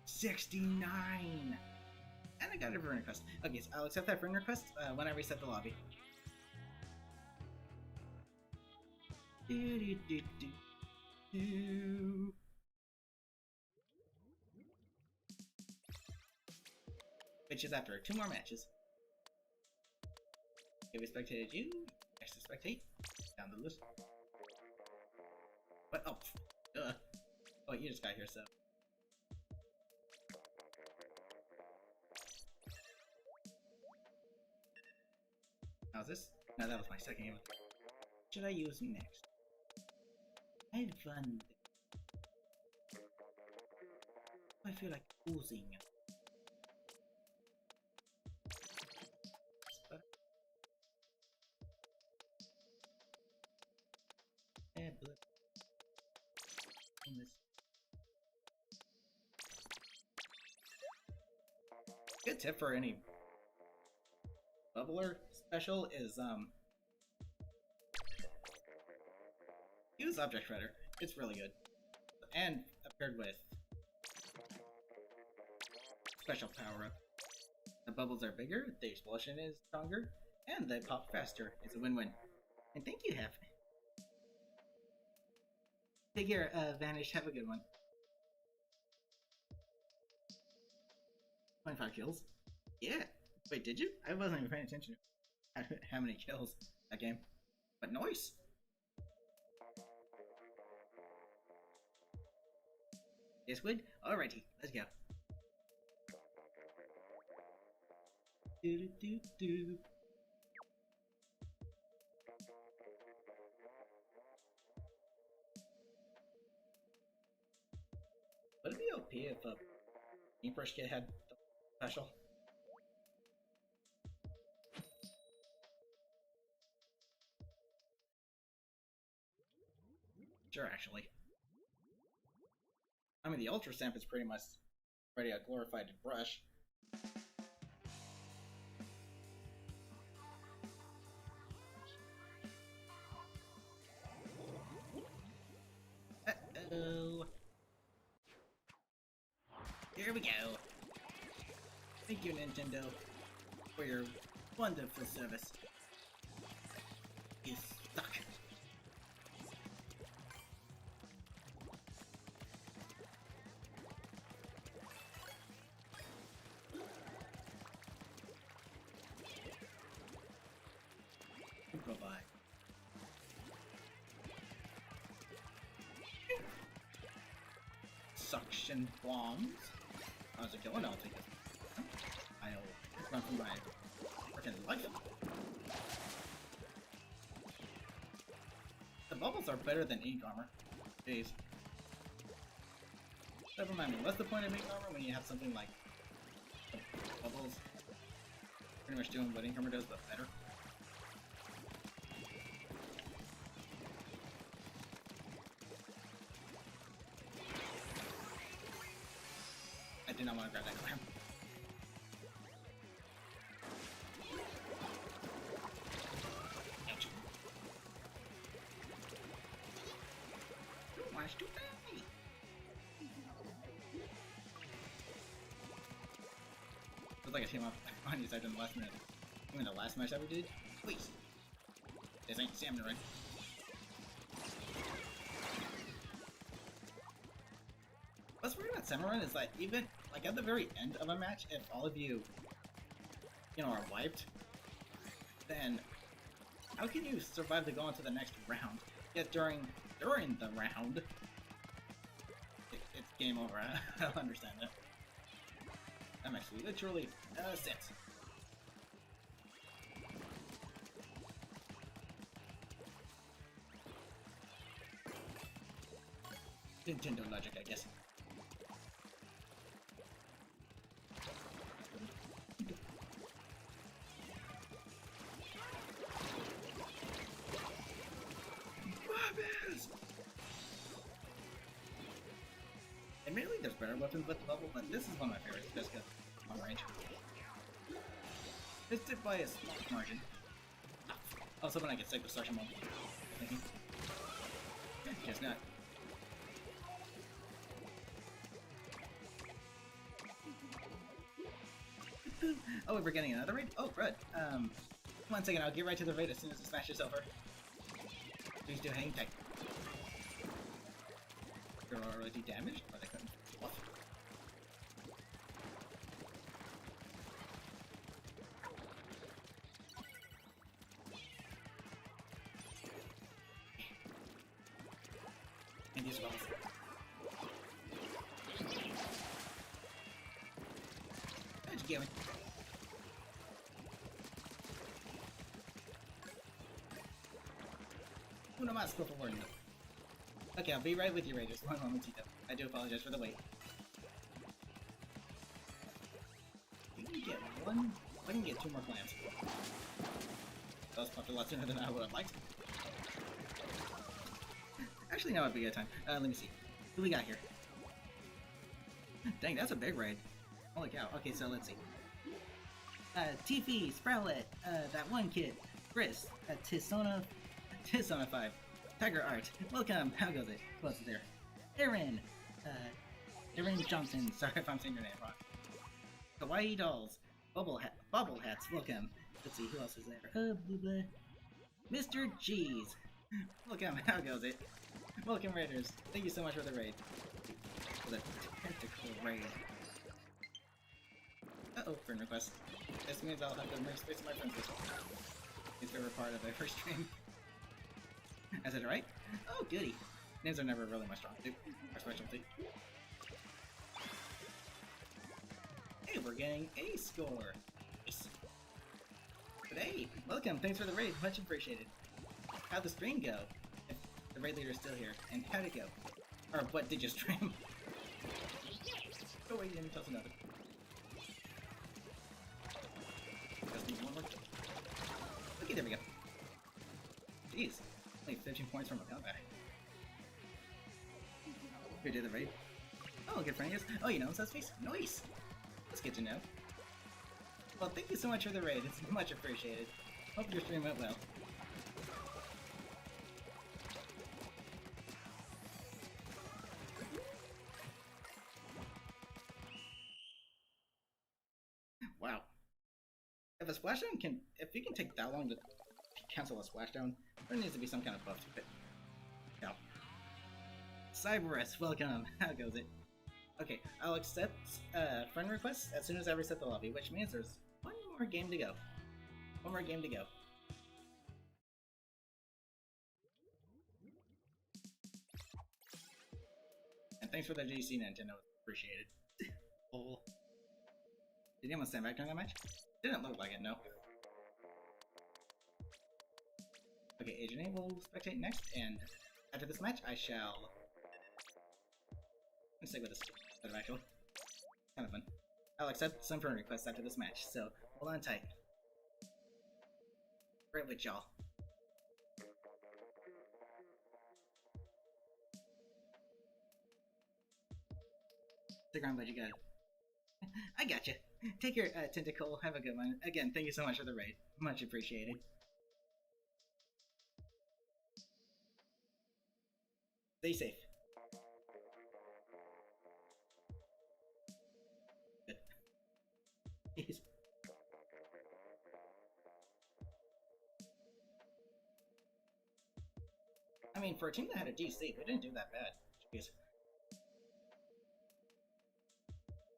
69! And I got a friend request. Okay, so I'll accept that friend request when I reset the lobby. Which is after 2 more matches. Okay, we spectated you. Next to spectate. Down the list. What? Oh, duh. Oh, you just got here, so. How's this? No, that was my second game. What should I use next? I wonder. I feel like oozing. Good tip for any bubbler special is use Object Shredder. It's really good. And paired with special power-up. The bubbles are bigger, the explosion is stronger, and they pop faster. It's a win-win. And thank you, Hef. Take care, Vanish. Have a good one. 25 kills? Yeah. Wait, did you? I wasn't even paying attention to how many kills that game. But nice! Yes, Wood? Alrighty, let's go. Do. Would it be OP if a Paintbrush Kid had the special? Sure, actually. I mean, the Ultra Stamp is pretty much already a glorified brush. Uh-oh. Here we go. Thank you, Nintendo, for your wonderful service. You suck. Bye-bye. Suction bombs. How's it going? I'll take it. I'll run for my freaking life. The bubbles are better than ink armor. Jeez. Never mind me. What's the point of ink armor when you have something like bubbles pretty much doing what ink armor does, but better? I did not want to grab that clam. Ouch. Too much to pay. Feels like I came up on you side in the last minute. Even the last match I ever did? Please. This ain't salmon right. What's weird about Salmon Run is that even, like, at the very end of a match, if all of you, are wiped, then how can you survive to go on to the next round? Yet during the round, it's game over. I don't understand that. That makes me literally sense. Nintendo logic, I guess. Admittedly, there's better weapons with the level, but this is one of my favorites just because on range. Missed it by a small margin. Also, when I get sick with such a moment. Guess not. Oh, we're getting another raid? Oh, good. 1 second, I'll get right to the raid as soon as this match is over. Please do hang tight. They're already damaged? Or they couldn't? What? And these balls. How'd you get me? Uno más, por favor. Okay, I'll be right with you, Raiders. One momentito. I do apologize for the wait. You can get one. I can get 2 more clams. That was popped a lot sooner than I would have liked. Actually, now would be a good time. Let me see. Who do we got here? Dang, that's a big raid. Holy cow. Okay, so let's see. Tiffy, Sproutlet, that one kid, Chris, Tisona 5, Tiger Art, welcome, how goes it? Who else is there? Aaron, Aaron Johnson, sorry if I'm saying your name wrong. Kawaii Dolls, Bubble Hats, welcome. Let's see, who else is there? Blah, blah. Mr. Cheese, welcome, how goes it? Welcome Raiders, thank you so much for the raid. For the tentacle raid. Uh-oh, friend request. This means I'll have to make space in my friends list. His favorite part of every stream. I said it right? Oh, goody. Names are never really my strong suit. Our specialty. Hey, we're getting a score. Nice. But hey, welcome. Thanks for the raid. Much appreciated. How'd the stream go? If the raid leader's still here. And how'd it go? Or what did you stream? Oh wait, let me tell us another. Just need one more. Okay, there we go. Jeez, only 15 points from a combat. Who did the raid? Oh, good friend, yes. Oh, you know him, Subspace? Nice! That's good to know. Well, thank you so much for the raid. It's much appreciated. Hope your stream went well. Wow. If a splashdown if you can take that long to cancel a splashdown, there needs to be some kind of buff to it. Yeah. Cyberus, welcome. How goes it? Okay, I'll accept friend requests as soon as I reset the lobby, which means there's one more game to go. One more game to go. And thanks for the GC, Nintendo. Appreciated. Oh. Did anyone stand back during that match? Didn't look like it, no. Okay, Agent A will spectate next, and after this match, I shall... Let's stick with this instead of actual. Kind of fun. I'll accept some friend requests after this match, so hold on tight. Right with y'all. Stick around, but you got it. I gotcha. Take care, Tentacle. Have a good one. Again, thank you so much for the raid. Much appreciated. Stay safe. Good. Jeez. I mean, for a team that had a DC, we didn't do that bad. Jeez.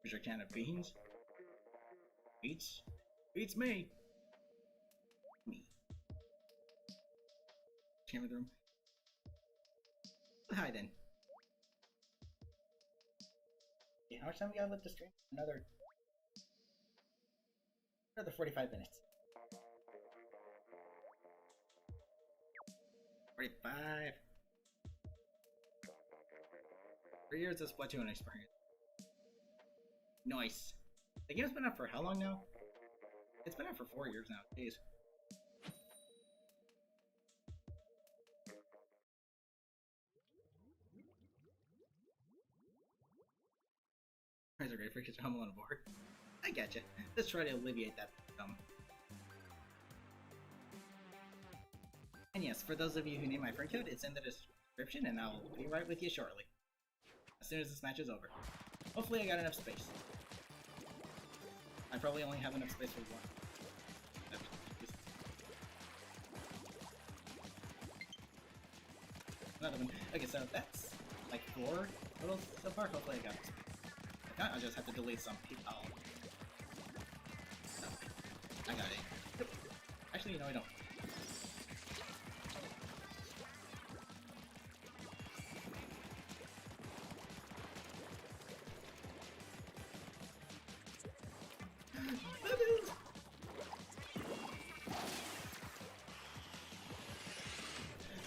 Here's your can of beans. Beats me. Camera room. Hi then. Okay, how much time we got left to stream? Another 45 minutes. 45. 3 years of Splatoon experience. Nice. The game's been out for how long now? It's been out for 4 years now. Jeez. Guys are great for kids humble on board. I gotcha. Let's try to alleviate that. And yes, for those of you who need my friend code, it's in the description, and I'll be right with you shortly. As soon as this match is over. Hopefully I got enough space. I probably only have enough space for one. Another one. Okay, so that's like 4 total so far. Hopefully I got this. If not, I'll just have to delete some people. Oh, I got it. Actually, no, I don't.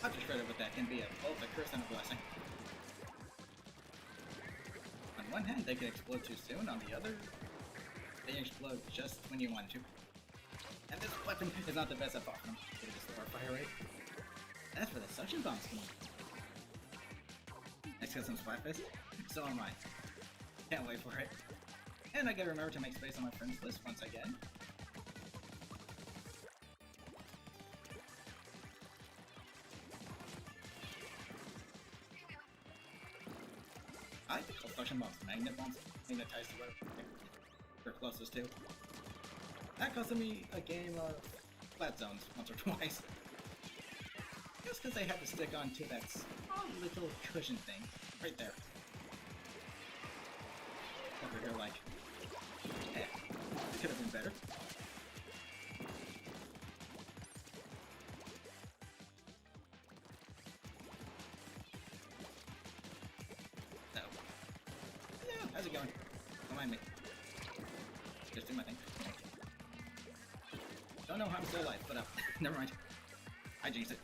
Object credit with that can be both a curse and a blessing. On one hand, they can explode too soon. On the other, they explode just when you want to. And this weapon is not the best at boss them. It is the fire rate. That's where the suction bombs come in. Next got some Splatfest. So am I. Can't wait for it. And I gotta remember to make space on my friends list once again. I like the construction bombs, magnet bombs, magnetized to whatever they're closest to. That costed me a game of flat zones once or twice. Just because I had to stick onto that small little cushion thing right there. Over here, like, eh, it could have been better. So, hello, how's it going? Don't mind me. Just do my thing. Don't know how I'm still alive, but never mind. I jinxed it.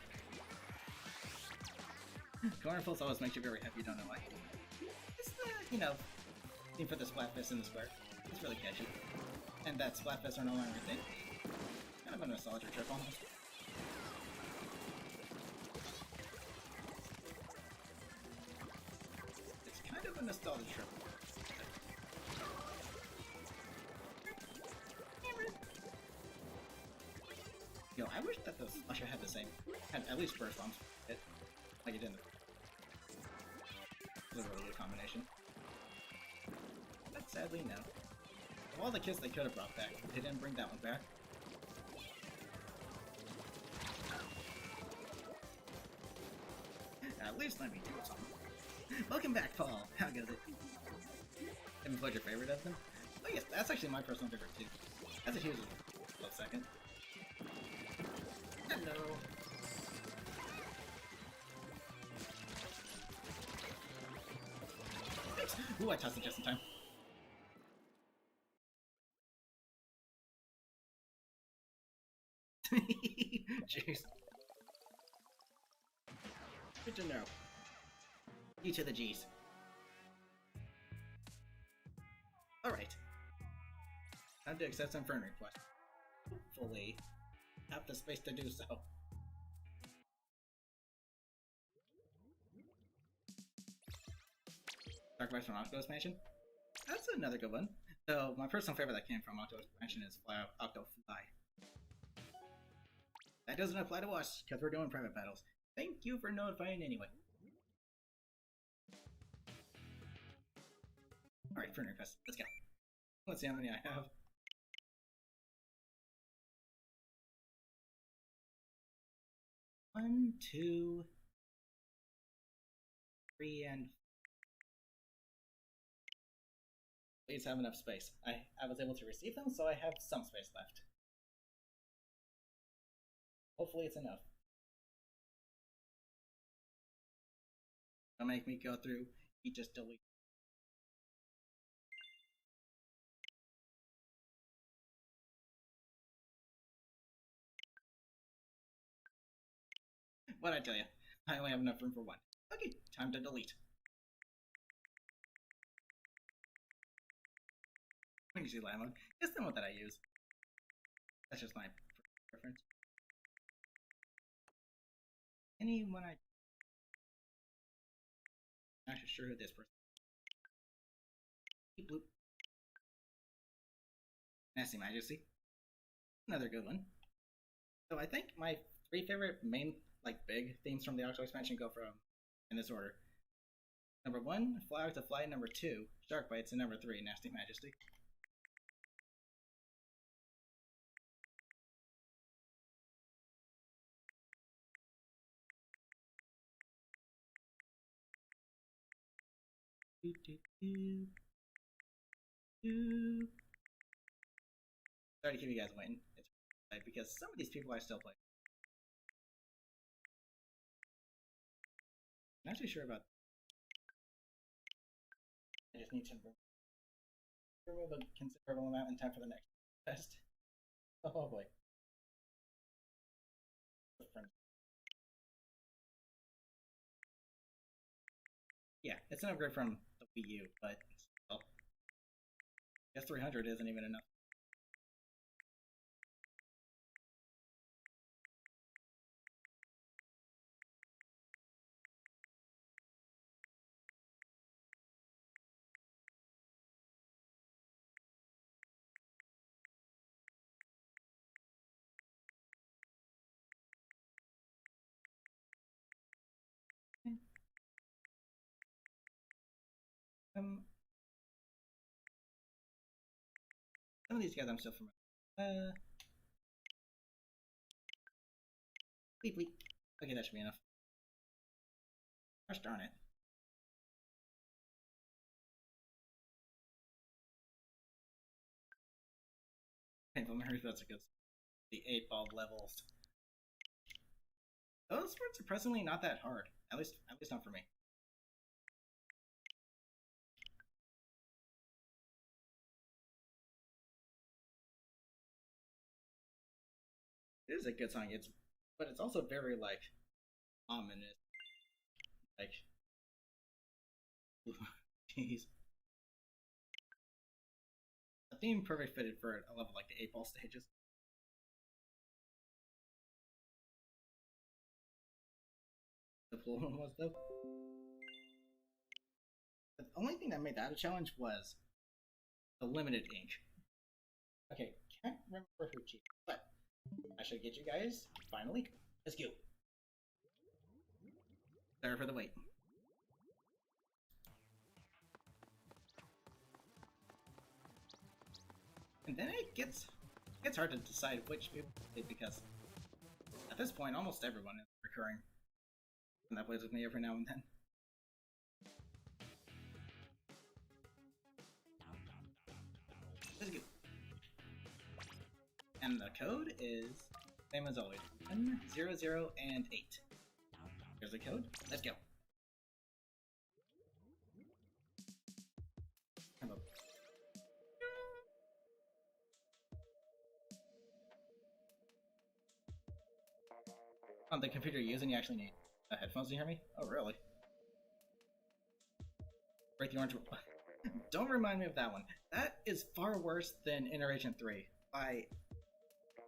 Cornerfuls always makes you very happy, you don't know why. It's the, you know, theme for the Splatfest in the square. It's really catchy. And that Splatfests are no longer a thing. Kind of a nostalgia trip almost. It's kind of a nostalgia trip. Yo, I wish that the slusher had the same, had at least burst bombs, like it did in the. It was a really good combination. But sadly, no. Of all the kits they could have brought back, they didn't bring that one back. At least let me do something. Welcome back, Paul. How goes it? Haven't played your favorite of them? Oh yes, that's actually my personal favorite too. That's a huge close second. Hello. Ooh, I tossed it just in time. Jeez. Good to know. You to the G's. Alright. Time to accept some friend requests. Hopefully, have the space to do so. Dark Rise from Octo Expansion? That's another good one. So, my personal favorite that came from Octo Expansion is Octo Fly. That doesn't apply to us, because we're doing private battles. Thank you for notifying anyway. Alright, friend request. Let's go. Let's see how many I have. 1, 2, 3, and please have enough space. I was able to receive them, so I have some space left. Hopefully it's enough. Don't make me go through, you just delete. What'd I tell you? I only have enough room for one. Okay, time to delete. Wingzy Lama. It's the one that I use. That's just my preference. Anyone I'm not sure who this person is. Bloop. Nasty Majesty. Another good one. So I think my 3 favorite main, like, big themes from the Octo expansion go from, in this order. Number 1, Fly to Fly. Number 2, Shark Bites. And number 3, Nasty Majesty. Sorry to keep you guys waiting. It's because some of these people I still play. I'm not too sure about. I just need to remove a considerable amount in time for the next test. Oh boy. Yeah, it's an upgrade from the Wii U, but still. I guess 300 isn't even enough. Some of these guys I'm still familiar. Bleep bleep. Okay, that should be enough. Gosh darn it. Painful memories, that's a good. The 8-ball levels. Those were surprisingly not that hard. At least not for me. It is a good song. But it's also very like ominous. Like, jeez. A theme perfect fitted for a level like the 8-ball stages. The pool one was though. The only thing that made that a challenge was the limited ink. Okay, can't remember who cheated, but I should get you guys finally. Let's go. Sorry for the wait. And then it gets hard to decide which people because at this point almost everyone is recurring. And that plays with me every now and then. Let's go. And the code is same as always. 1, 0, 0, and 8. Here's the code. Let's go. On the computer you're using, you actually need headphones to hear me? Oh, really? Break the orange. Don't remind me of that one. That is far worse than Interagent 3.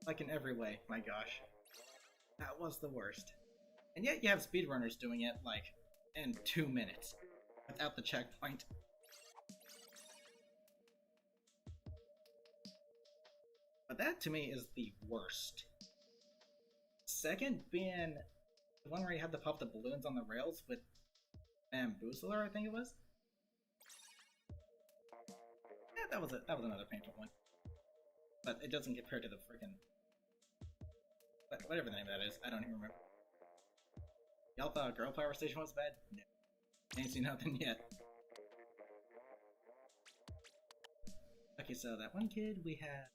Like in every way, my gosh. That was the worst. And yet you have speedrunners doing it, like, in 2 minutes. Without the checkpoint. But that, to me, is the worst. Second being the one where you had to pop the balloons on the rails with Bamboozler, I think it was. Yeah, that was another painful one. But it doesn't compare to the freaking whatever the name of that is. I don't even remember. Y'all thought Girl Power Station was bad? No. Ain't seen nothing yet. Okay, so that one kid, we had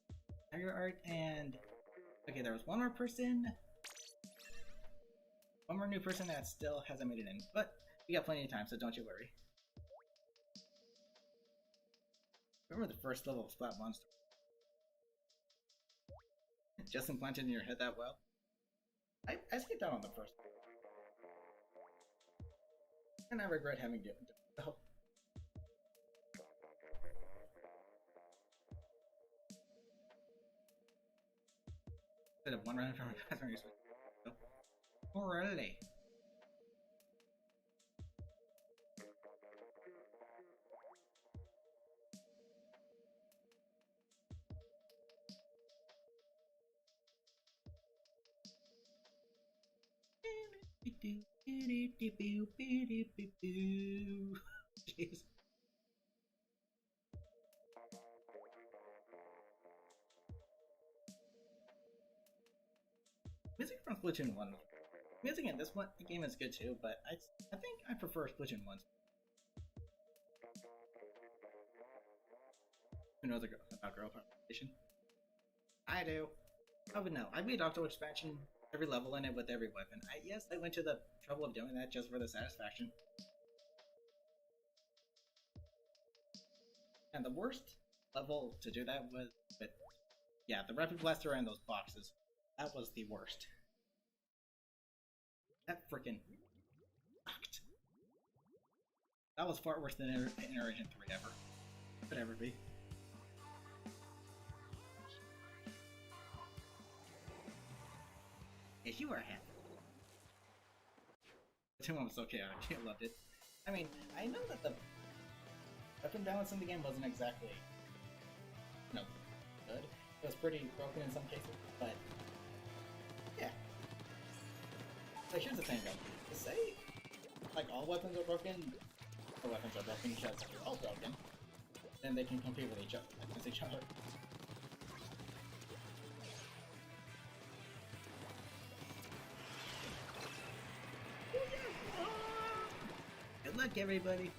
Tiger Art and okay, there was one more person. One more new person that still hasn't made it in, but we got plenty of time, so don't you worry. Remember the first level of Splat Monster? Just implanted in your head that well? I skipped out on the first one. And I regret having done so. Instead of one round from a fast race. Alrighty. Jeez. Music from Splatoon 1. Music in this game is good too, but I think I prefer Splatoon 1. Who knows about Girl Power Station? I do. I would know. I beat Octo Expansion every level in it with every weapon. Yes, I went to the trouble of doing that just for the satisfaction. And the worst level to do that was with, yeah, the Rapid Blaster and those boxes. That was the worst. That frickin' sucked. That was far worse than Interagent 3 ever. Could ever be. Yes, you are happy. The 2 was okay, I loved it. I mean, I know that the weapon balance in the game wasn't exactly, good. It was pretty broken in some cases, but yeah. So here's the thing though, to say like all weapons are broken the weapons are broken because they're all broken, then they can compete with each other against each other. Good luck, everybody.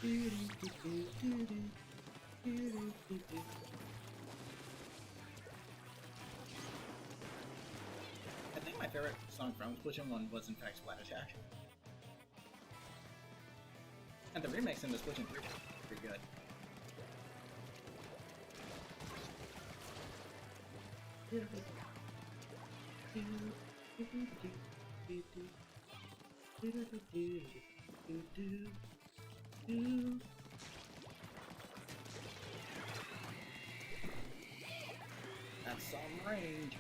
I think my favorite song from Splatoon 1 was in fact Splat Attack. And the remakes in the Splatoon 3 are pretty good. That's some range.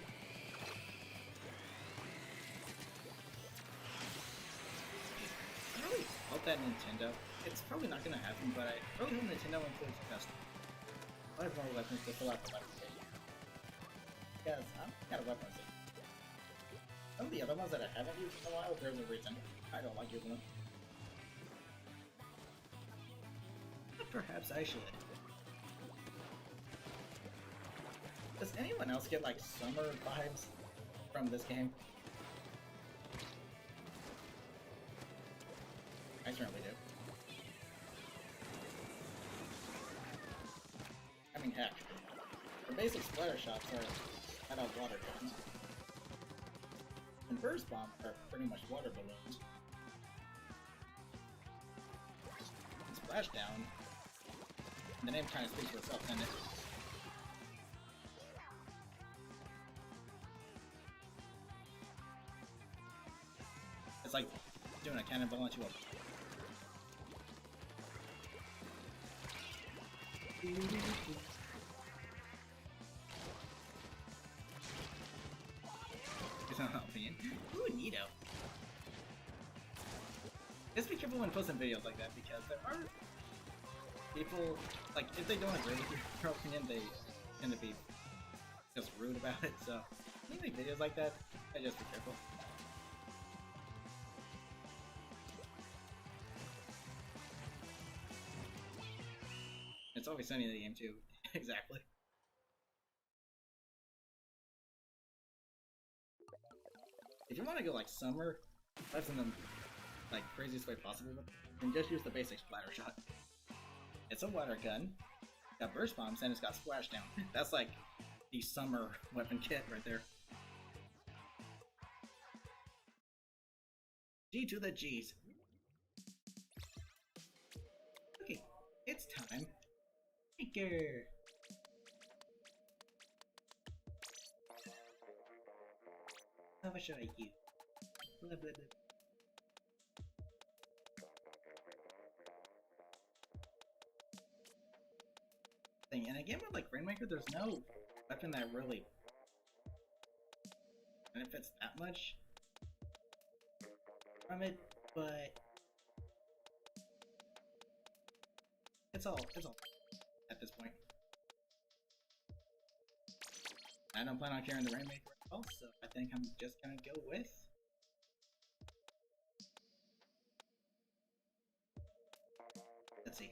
I really hope that Nintendo. It's probably not gonna happen, but I really hope Nintendo includes custom. I have more weapons to fill out the weapon page. Because I'm out of weapons. Some of the other ones that I haven't used in a while, there's a reason. I don't like using them. But perhaps I should. Does anyone else get like summer vibes from this game? I certainly do. I mean, heck, the basic splatter shots are out of water guns. And burst bombs are pretty much water balloons. And splashdown, the name kind of speaks for itself, doesn't it? It's like doing a cannonball into a... Ooh, neato. Just be careful when posting videos like that, because there are people, like, if they don't agree with your opinion, they tend to be just rude about it, so when you make videos like that, I just be careful. It's always sunny in the game too. Exactly. If you want to go like summer, that's in the like craziest way possible, then just use the basic splatter shot. It's a water gun, got burst bombs, and it's got splashdown. That's like the summer weapon kit right there. G to the G's. Okay, it's time. Maker. How should I use? Blah blah blah. Thing. And again with like Rainmaker, there's no weapon that really benefits that much from it, but it's all at this point. I don't plan on carrying the Rainmaker at all, so I think I'm just gonna go with let's see.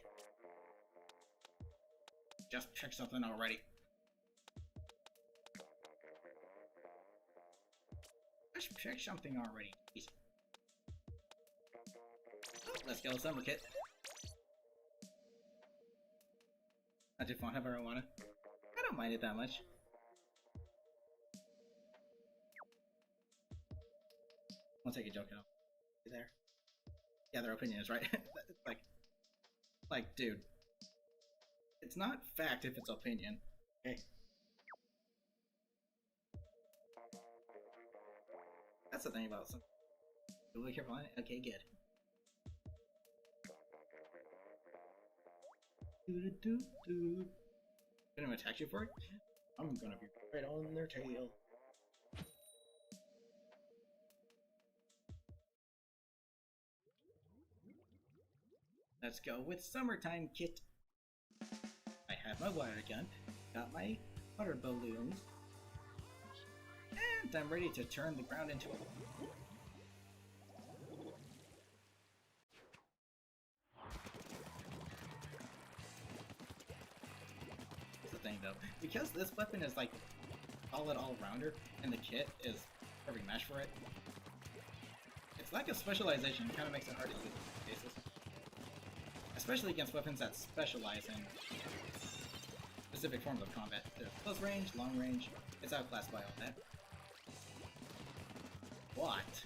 Just check something already. Just check something already. Easy. Oh, let's go, summer kit. Not too fun of marijuana. I don't mind it that much. I'll take a joke out. There. Yeah, their opinion is right. like, dude. It's not fact if it's opinion. Okay. That's the thing about some. Be really careful on it. Okay, good. Gonna attack you for it? I'm gonna be right on their tail. Let's go with summertime kit. I have my water gun, got my water balloons, and I'm ready to turn the ground into a... Here's the thing though, because this weapon is like solid all-rounder, and the kit is perfect match for it, its lack of specialization kind of makes it hard to use in some cases. Especially against weapons that specialize in specific forms of combat. They're close range, long range, it's outclassed by all that. What?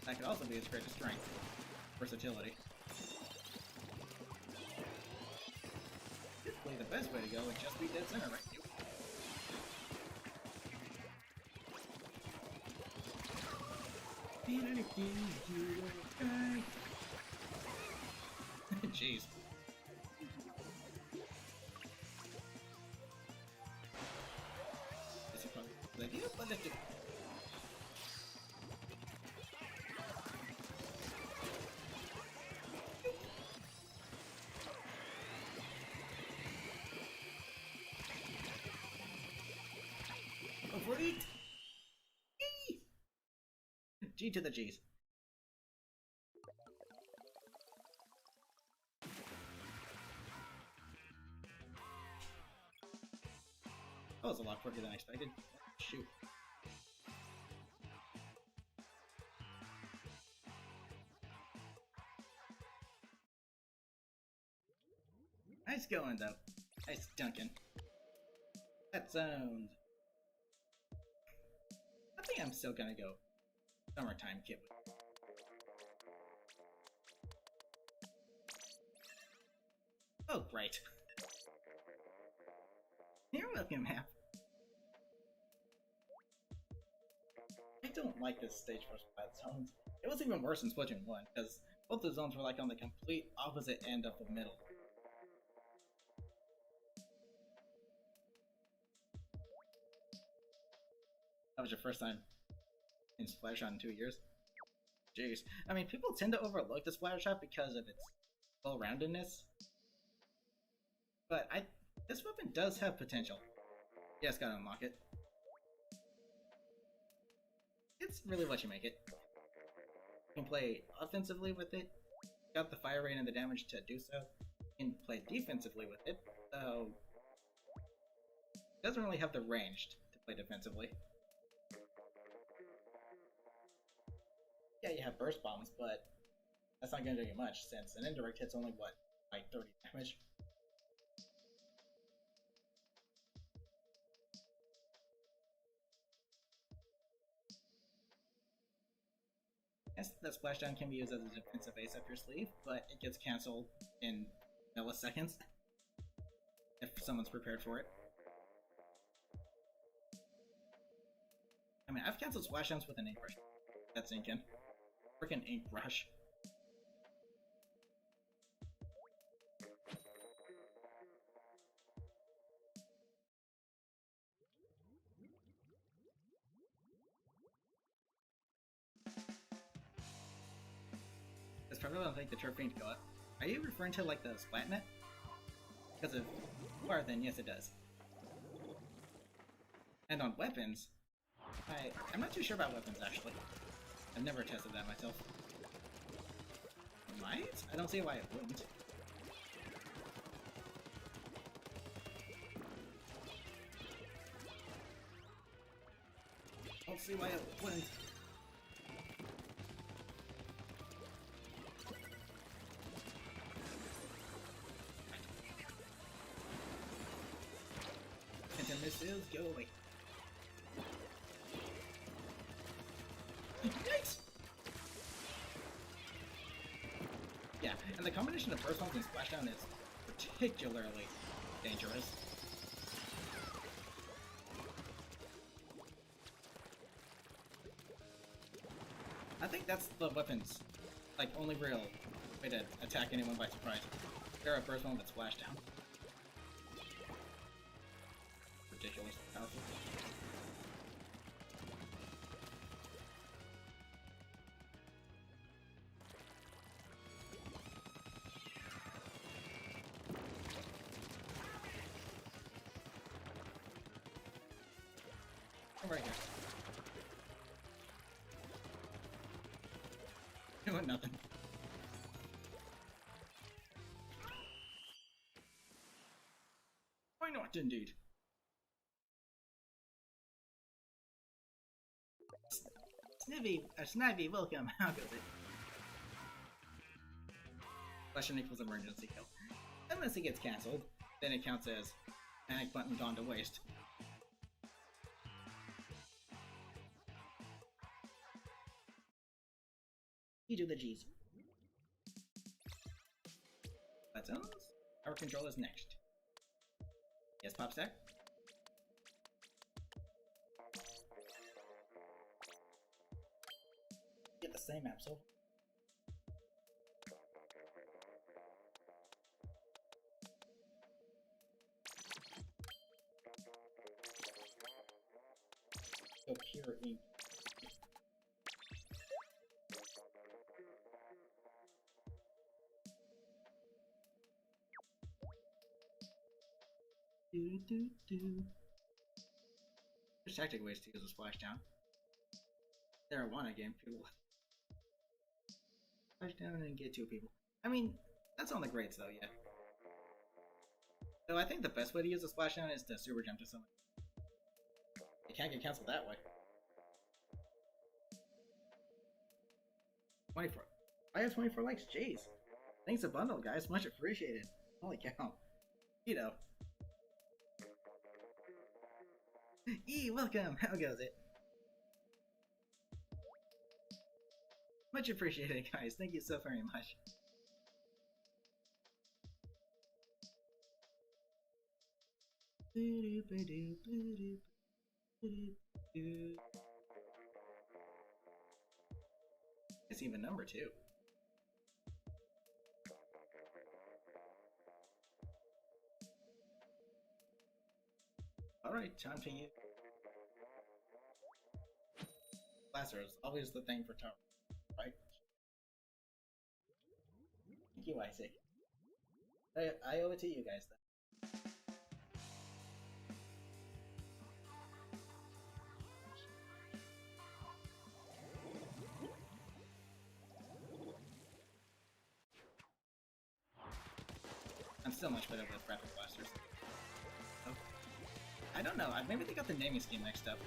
That could also be its greatest strength. Versatility. Typically the best way to go would just be dead center right here. Jeez. This is probably like, yeah, but lift it. Go for it! G to the G's. That was a lot quicker than I expected. Shoot. Nice going though. Nice dunking. That sounds... I think I'm still gonna go summertime kit. Oh, great. You're welcome, Hap. I don't like this stage for splat zones. It was even worse in Splatoon 1, because both the zones were like on the complete opposite end of the middle. That was your first time in Splattershot in 2 years? Jeez. I mean, people tend to overlook the Splattershot because of its well-roundedness. But this weapon does have potential. You just gotta unlock it. It's really what you make it. You can play offensively with it. Got the fire rate and the damage to do so. You can play defensively with it, though it doesn't really have the range to play defensively. Yeah, you have burst bombs, but that's not gonna do you much since an indirect hit's only what, like 30 damage. Yes, that splashdown can be used as a defensive ace up your sleeve, but it gets cancelled in milliseconds if someone's prepared for it. I mean, I've cancelled splashdowns with an ink brush. That's inkin'. Frickin' ink brush. That's probably what I think the trophy to go up. Are you referring to like the Splatnet? Because if you are, then yes it does. And on weapons, I'm not too sure about weapons actually. I've never tested that myself. It might? I don't see why it wouldn't. I don't see why it wouldn't. Missiles, go away. Yikes! Yeah, and the combination of burst bombs and splashdown is particularly dangerous. I think that's the weapon's like only real way to attack anyone by surprise. They're a burst bomb with splashdown. Ridiculous powerful. Right here. Doing nothing. Why not, indeed? Snivy, welcome. How goes it? Question equals emergency kill. Unless it gets cancelled, then it counts as panic button gone to waste. You do the G's. That's us. Our control is next. Yes, Popstack? Get the same Absol. So pure ink. There's tactic ways to use a splashdown. There are one game people splash down and get 2 people. I mean, that's on the greats though, yeah. So I think the best way to use a splashdown is to super jump to someone. It can't get cancelled that way. 24. I have 24 likes, jeez. Thanks a bundle, guys, much appreciated. Holy cow. You know. Welcome! How goes it? Much appreciated, guys. Thank you so very much. It's even number 2. Alright, time to use. Blaster is always the thing for tower, right? Thank you, Isaac. I owe it to you guys then. I'm still much better with rapid blasters. Oh. I don't know, maybe they got the naming scheme mixed up.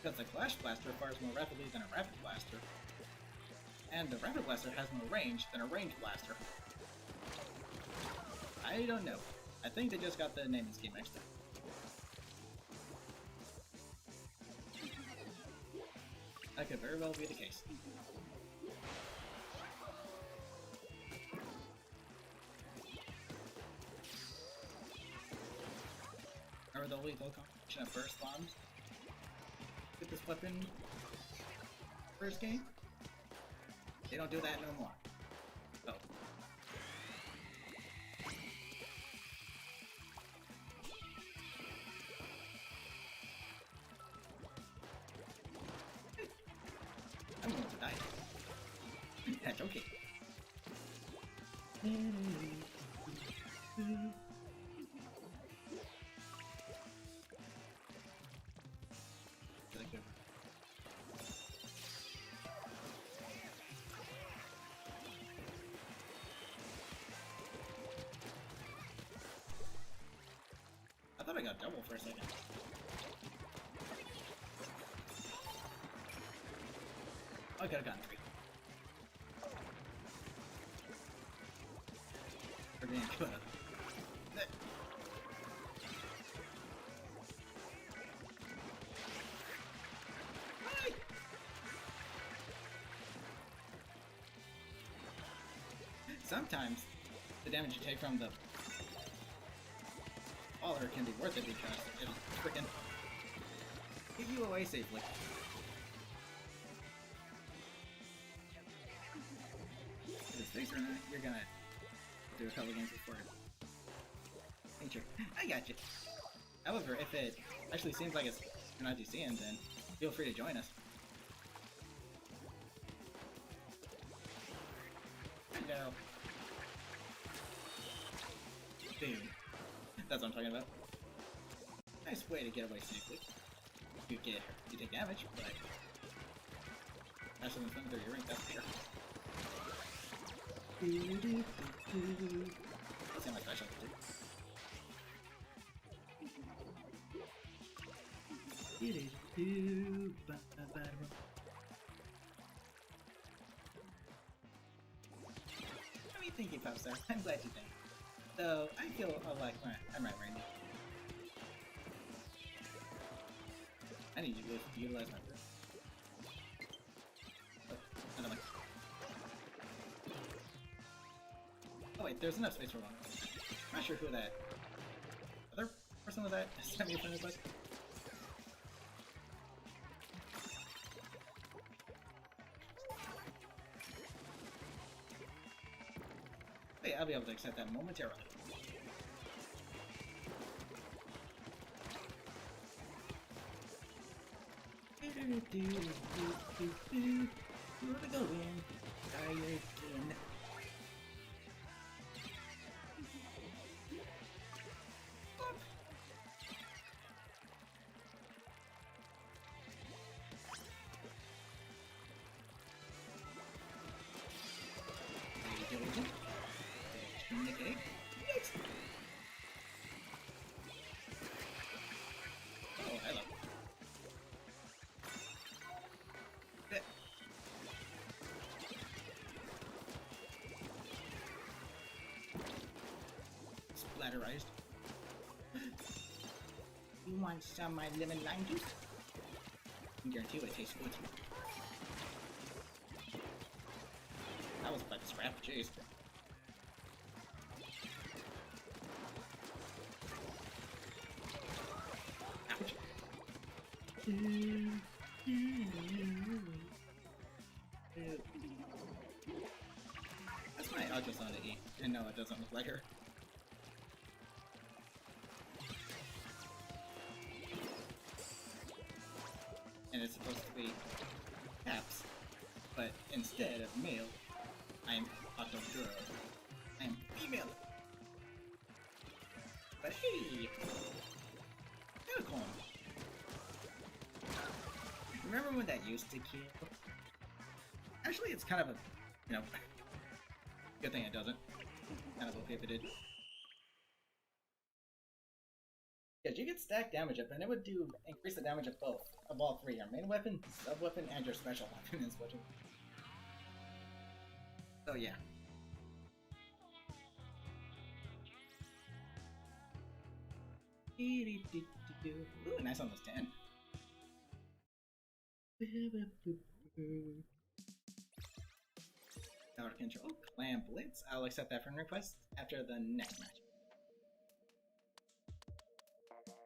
Because the Flash Blaster fires more rapidly than a Rapid Blaster. And the Rapid Blaster has more range than a Ranged Blaster. I don't know. I think they just got the naming scheme mixed up. That could very well be the case. Remember the lethal combination of burst bombs? With this weapon first game? They don't do that no more. Oh. I'm going to die. That's okay. I thought I got double for a second. I could have gotten 3. Or being could have. Sometimes the damage you take from the baller can be worth it because it'll frickin' get you away safely. If it's face or not, you're gonna do a couple games before it. Ain't you? I got you. However, if it actually seems like it's you're not DCing, then feel free to join us. Hello. Boom. That's what I'm talking about. Nice way to get away safely. You take damage, but faster than flamethrower, you're right, that's fair. Let's see how much special I can do. What are you thinking, Popstar? I'm glad you think. Though, I feel like I'm right now. I need you to utilize my breath. Oh, another one. Oh wait, there's enough space for one. I'm not sure who that other person was that sent me a friend request. Wait, I'll be able to accept that momentarily. Where we go in? Tired again. Okay. Next. Oh, hello. Splatterized. You want some of my lemon lime juice? I guarantee you it tastes good. That was quite a scrap, jeez. Ouch. That's my ultrasonic E. And no, it doesn't look like her. And it's supposed to be caps, but instead of male, I'm auto girl. I'm female. But hey, unicorn. Remember when that used to kill? Actually, it's kind of a, you know, good thing it doesn't. Kind of okay if it did. Because you get stack damage up, and it would do increase the damage of both, of all three: your main weapon, sub weapon, and your special weapon. Is what you. So yeah. Ooh, nice on those 10. Tower control, clan blitz. I'll accept that friend request after the next match.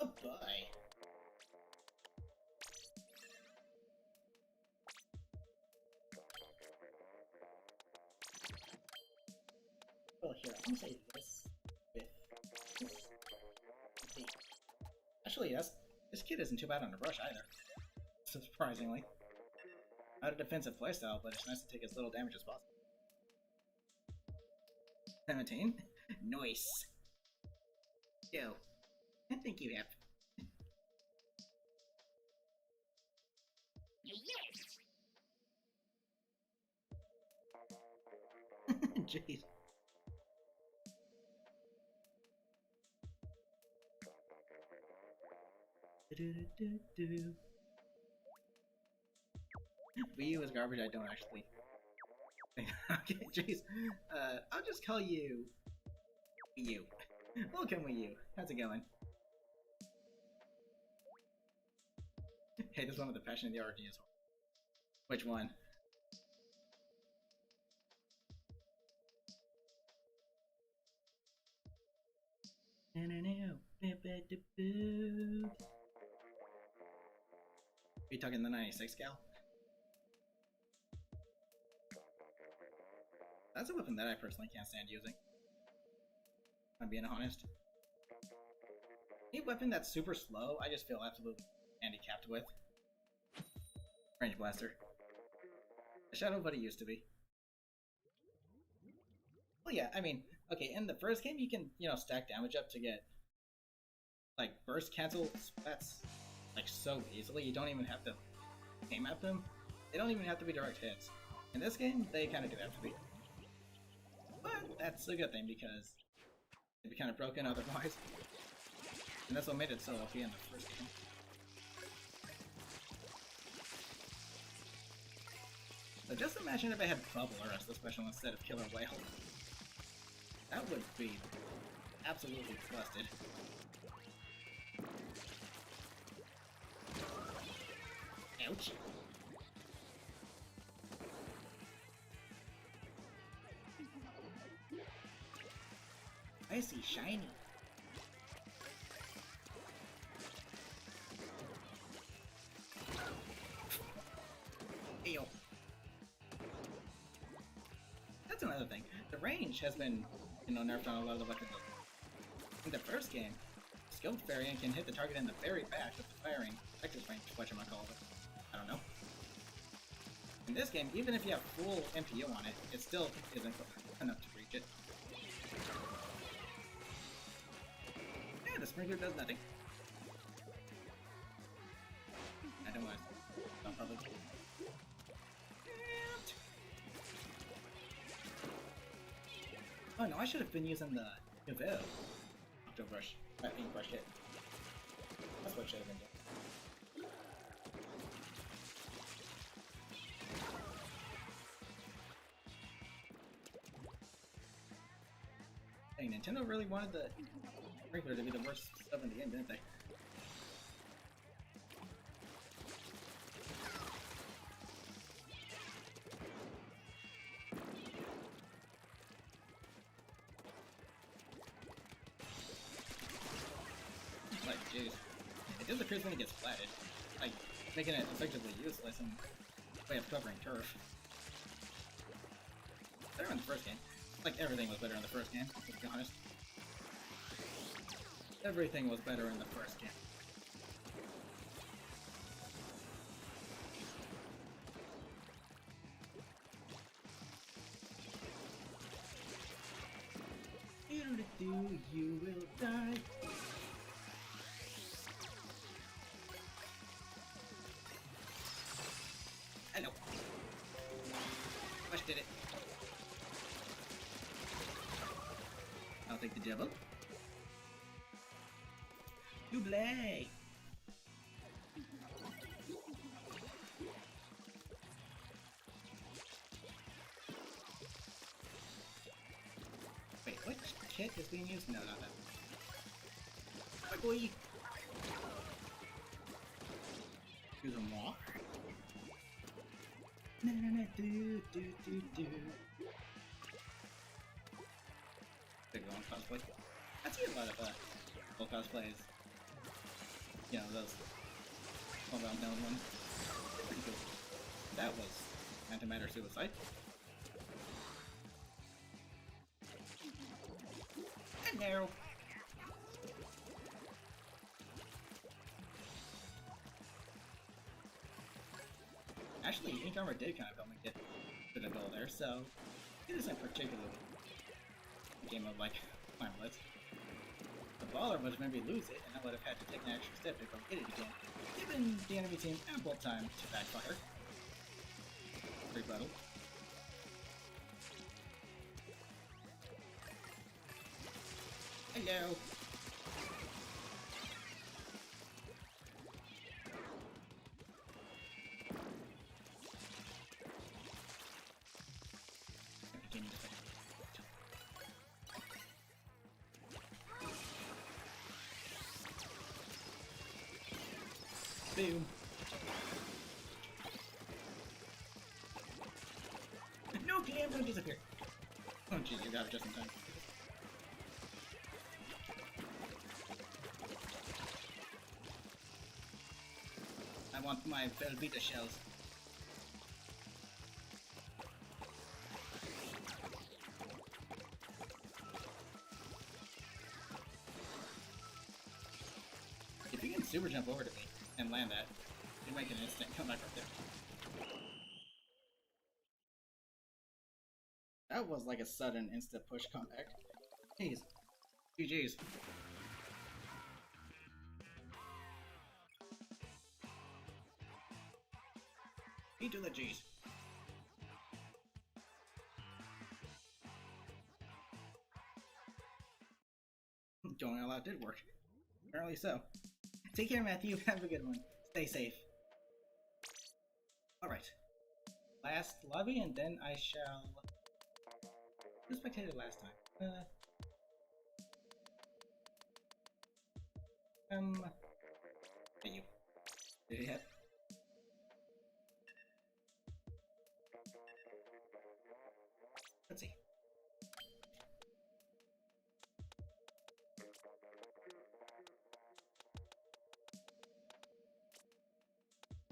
Oh boy. Well, here, I'm gonna say this with this. Actually, this kid isn't too bad on the brush either. Surprisingly. Not a defensive playstyle, but it's nice to take as little damage as possible. 17? Nice. Yo. I think you have. Jeez. Wii U is garbage, I don't actually. Okay, jeez. I'll just call you Wii U. Welcome, Wii U. How's it going? Hey, this one with the passion of the origin is. Which one? Are you talking the 96 gal? That's a weapon that I personally can't stand using. If I'm being honest. Any weapon that's super slow, I just feel absolutely handicapped with. Range blaster. A Shadow Buddy used to be. Well, yeah, I mean, okay, in the first game you can, you know, stack damage up to get, like, burst cancel splats like so easily. You don't even have to aim at them. They don't even have to be direct hits. In this game, they kind of do have to be. But that's a good thing because it'd be kind of broken otherwise. And that's what made it so OP in the first game. So just imagine if I had Bubble as the special instead of Killer Whale. That would be absolutely busted. Ouch. I see shiny. Ayo. That's another thing. The range has been, nerfed on a lot of the weapons. In the first game, Skilled Variant can hit the target in the very back with the firing effective range, whatchamacallit. I don't know. In this game, even if you have full MPU on it, it still isn't enough to reach it. Yeah, the sprinkler does nothing. I don't want to. I'll probably. Oh no, I should have been using the Nouveau Octobrush, Paintbrush kit. That's what I should have been doing. Hey, Nintendo really wanted the sprinkler to be the worst stuff in the game, didn't they? Like, jeez. It disappears when it gets flatted, like, making it effectively useless in way of covering turf. Better in the first game. Like, everything was better in the first game, let's be honest. Everything was better in the first game. You will die. Hello. Push did it. I'll take the devil. You play. Wait, which kit is being used? No, not that. My boy. Use a moth. Na na na do do do do. Big on cosplay. I see a lot of old cosplays. You know, those well-known ones. They're pretty cool. That was Antimatter Suicide. Hello. Actually, Ink Armor did kind of help me get to the goal there, so it isn't particularly a game of like Climblets. The baller would have maybe lose it, and I would have had to take an extra step to go get it again, giving the enemy team ample time to backfire. Rebuttal. Hello. Boom. No, damn, don't disappear. Oh jeez, you got it just in time. I want my Velveeta shells. If you can super jump over to me and land that, you might get an instant comeback right there. That was like a sudden instant push comeback. Jeez. GG's. E to the G's. Going all out did work. Apparently so. Take care, Matthew. Have a good one. Stay safe. Alright. Last lobby, and then I shall... Who spectated last time? Hey, you. Did he hit? Let's see.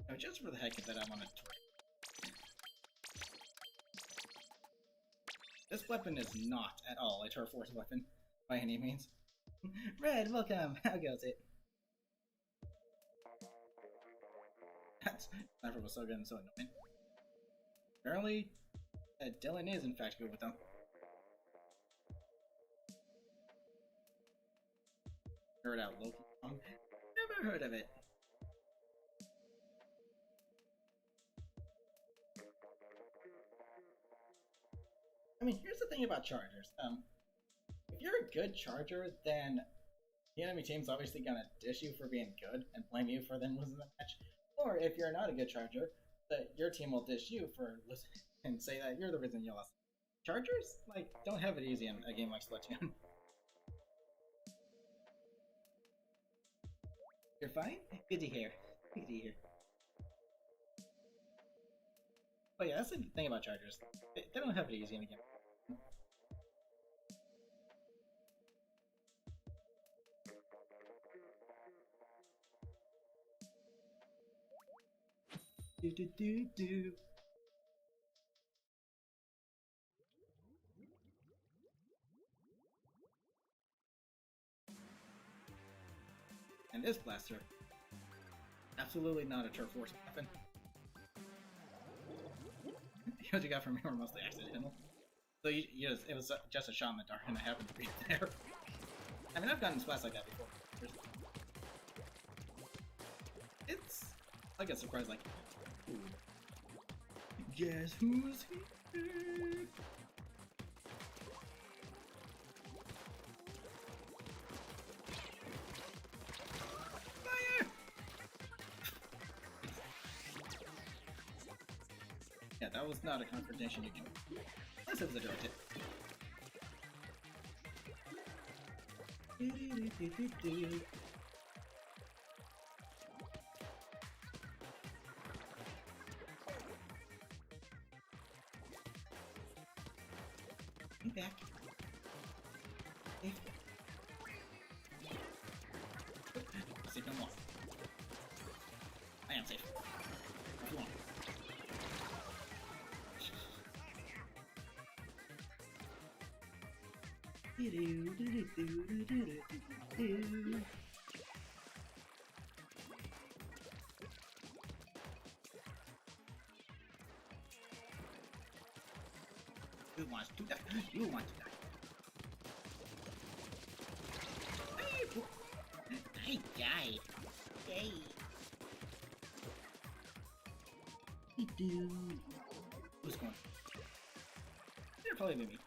Now, just for the heck of it, I want to try. This weapon is not at all a turf force weapon, by any means. Red, welcome! How goes it? That sniper was so good and so annoying. Apparently, Dylan is in fact good with them. Heard out Loki song? Never heard of it. I mean, here's the thing about chargers. If you're a good charger, then the enemy team's obviously gonna dish you for being good and blame you for them losing the match. Or if you're not a good charger, your team will dish you for losing and say that you're the reason you lost. Chargers, like, don't have it easy in a game like Splatoon. You're fine? Good to hear. Good to hear. But yeah, that's the thing about chargers. They don't have it easy in the game. Do do do do. And this blaster, absolutely not a turf force weapon. What you got from me were mostly accidental. So it was just a shot in the dark, and I happened to be there. I mean, I've gotten splats like that before. It's like a surprise, like, ooh. Guess who's here? Fire! Yeah, that was not a confrontation you can. Unless it was a direct hit. I'm back. Safe no more. I am safe. If you want. Who wants to die? You want to die. I died. Yay. Who's going? It'll probably be me.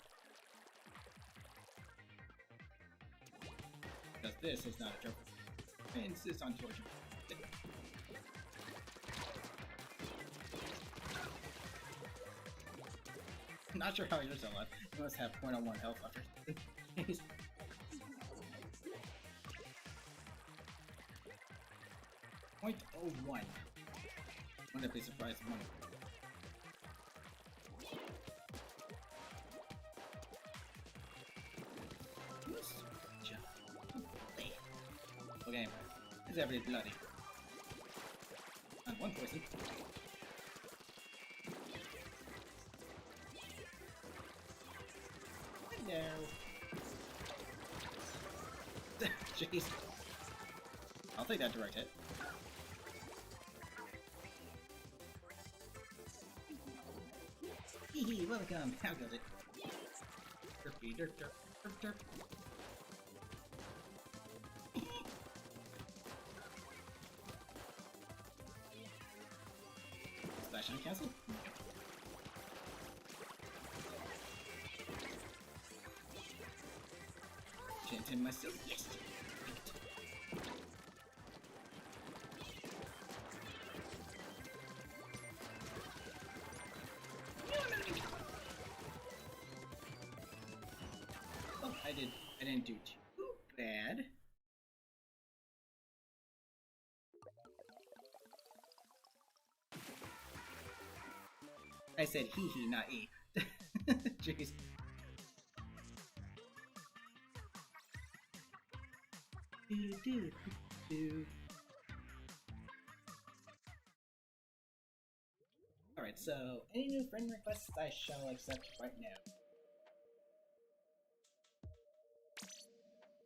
Because this is not a joke. I insist on torture. I'm not sure how you're still alive. You must have 0.01 health left or something. .01. Wouldn't be surprised if one. Okay, it's every bloody. And one poison. Hello. Jeez. I'll take that direct hit. Hee welcome. How goes it? Derpy, derp, derp, derp, derp. Can I cancel? Can't hit myself. Yes! Oh, I didn't do too bad. I said hee hee, not e. Jeez. Alright, so any new friend requests I shall accept right now.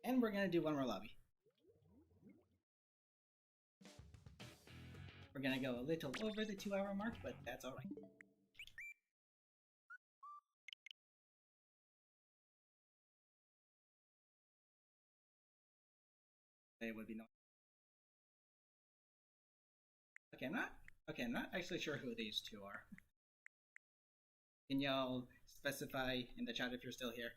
And we're gonna do one more lobby. We're gonna go a little over the 2-hour mark, but that's alright. It would be no. Okay, I'm not actually sure who these two are. Can y'all specify in the chat if you're still here?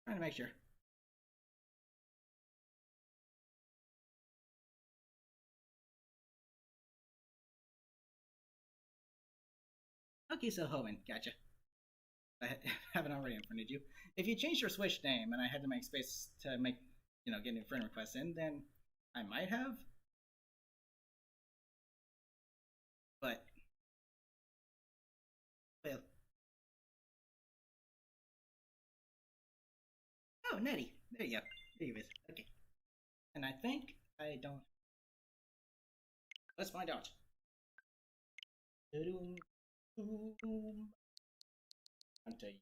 Trying to make sure. Okay, so Hoenn, gotcha. I haven't already unfriended you. If you changed your Switch name and I had to make space to make, get new friend requests in, then I might have. But, well. Oh, Nettie. There you go. There you is. Okay. And I think I don't. Let's find out. Okay.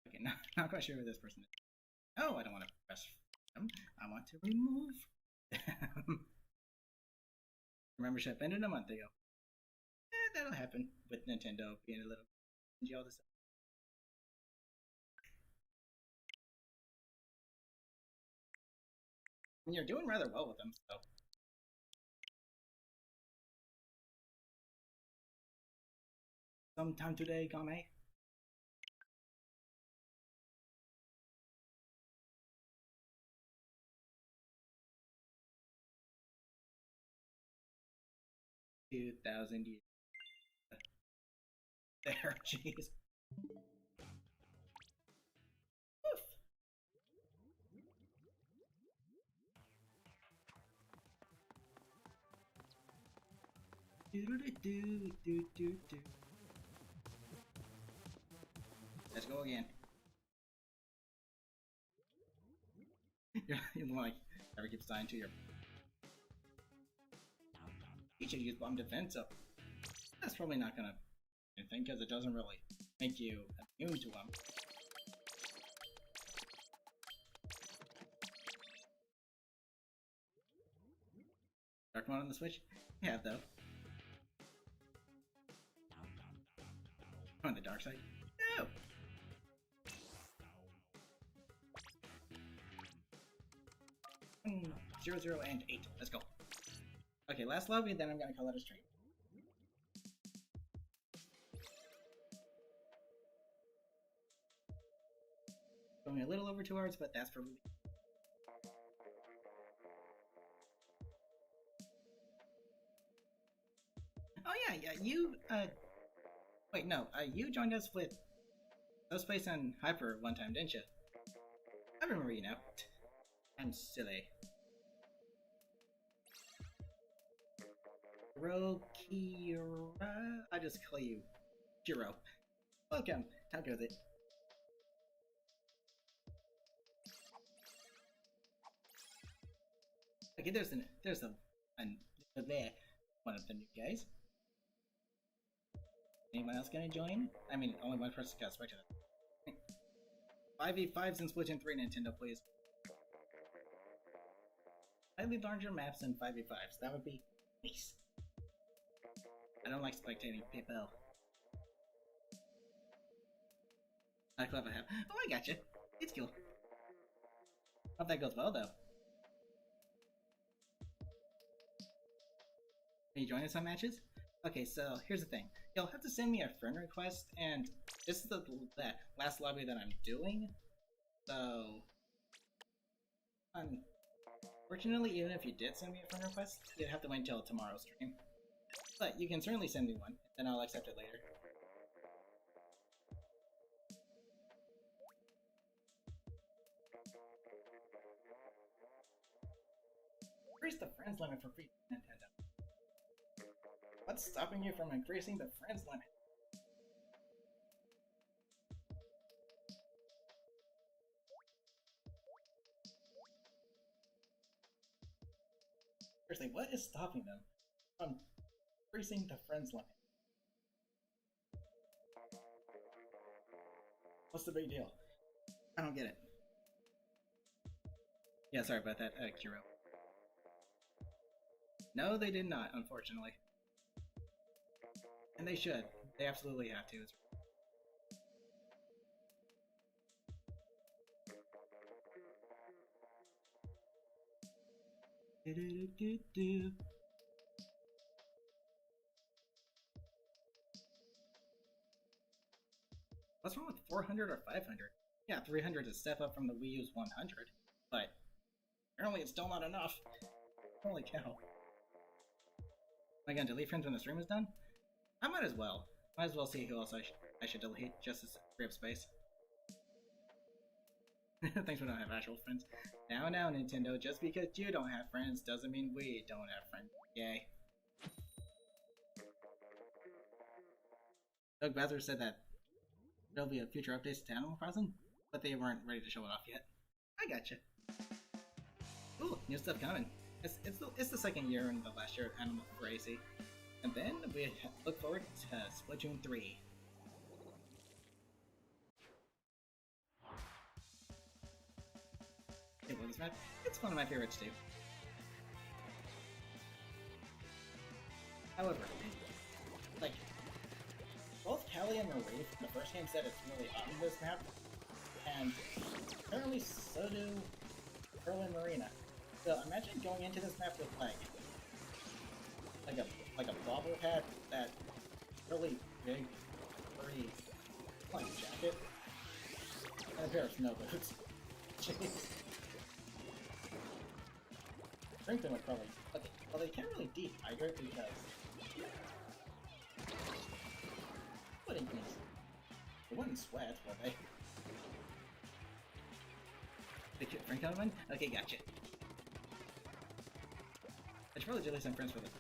Okay, not quite sure who this person is. Oh, I don't want to press them. I want to remove them. Membership ended a month ago. That'll happen with Nintendo being a little all this. And you're doing rather well with them, so. Sometime today, Game. $2,000 years. There, jeez. Let's go again. You're like, never keeps dying to your. You should use bomb defense, so that's probably not gonna do anything because it doesn't really make you immune to them. Dark mode on the Switch? Yeah, though. On the dark side? No! 0, 0, and 8. Let's go. Okay, last lobby, then I'm gonna call it a stream. Going a little over 2 hours, but that's probably. Oh yeah, you, wait, no, you joined us with those plays on Hyper one time, didn't you? I remember you now. I'm silly. Rokira. I just call you Jiro. Welcome. How goes it? Okay, there's one of the new guys. Anyone else gonna join? I mean, only one person got spectated. 5v5s in Splatoon 3, Nintendo, please. Slightly larger maps than 5v5s. That would be nice. I don't like spectating people. Not club I have. Oh, I gotcha. It's cool. Hope that goes well, though. Are you joining some matches? Okay, so here's the thing. You'll have to send me a friend request, and this is the last lobby that I'm doing. So, unfortunately, even if you did send me a friend request, you'd have to wait until tomorrow's stream. But you can certainly send me one, and I'll accept it later. Increase the friends limit for free Nintendo. What's stopping you from increasing the friends limit? Seriously, what is stopping them from increasing the friends limit? What's the big deal? I don't get it. Yeah, sorry about that, Kiro. No, they did not, unfortunately. And they should. They absolutely have to. What's wrong with 400 or 500? Yeah, 300 is a step up from the Wii U's 100, but apparently it's still not enough. Holy cow. Am I gonna delete friends when the stream is done? I might as well. Might as well see who else I should delete, just to free up space. Thanks we don't have actual friends. Now, Nintendo, just because you don't have friends doesn't mean we don't have friends. Yay. Doug Bazzer said that there'll be a future updates to Animal Crossing, but they weren't ready to show it off yet. I gotcha. Ooh, new stuff coming. It's the second year in the last year of Animal Crossing. And then we look forward to Splatoon 3. Hey, well, this map, it's one of my favorites too. However, like, both Callie and Marie from the first game said it's really on this map, and apparently so do Pearl and Marina. So imagine going into this map with like a bobble hat, that really big, furry, like jacket, and a pair of snow boots. Jeez. Drink them would probably. Okay, well they can't really dehydrate because. Pudding things. They wouldn't sweat, would they? Did you drink out of one? Okay, gotcha. I should probably delete some friends for this.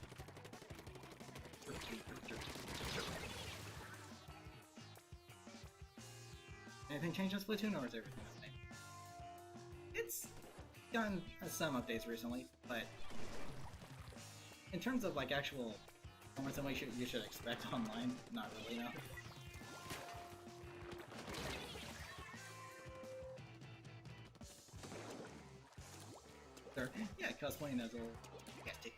Anything changed on Splatoon, or is everything the same? It's gotten some updates recently, but in terms of like actual performance and what you should expect online, not really, no. Or, yeah, cosplaying as a guesty.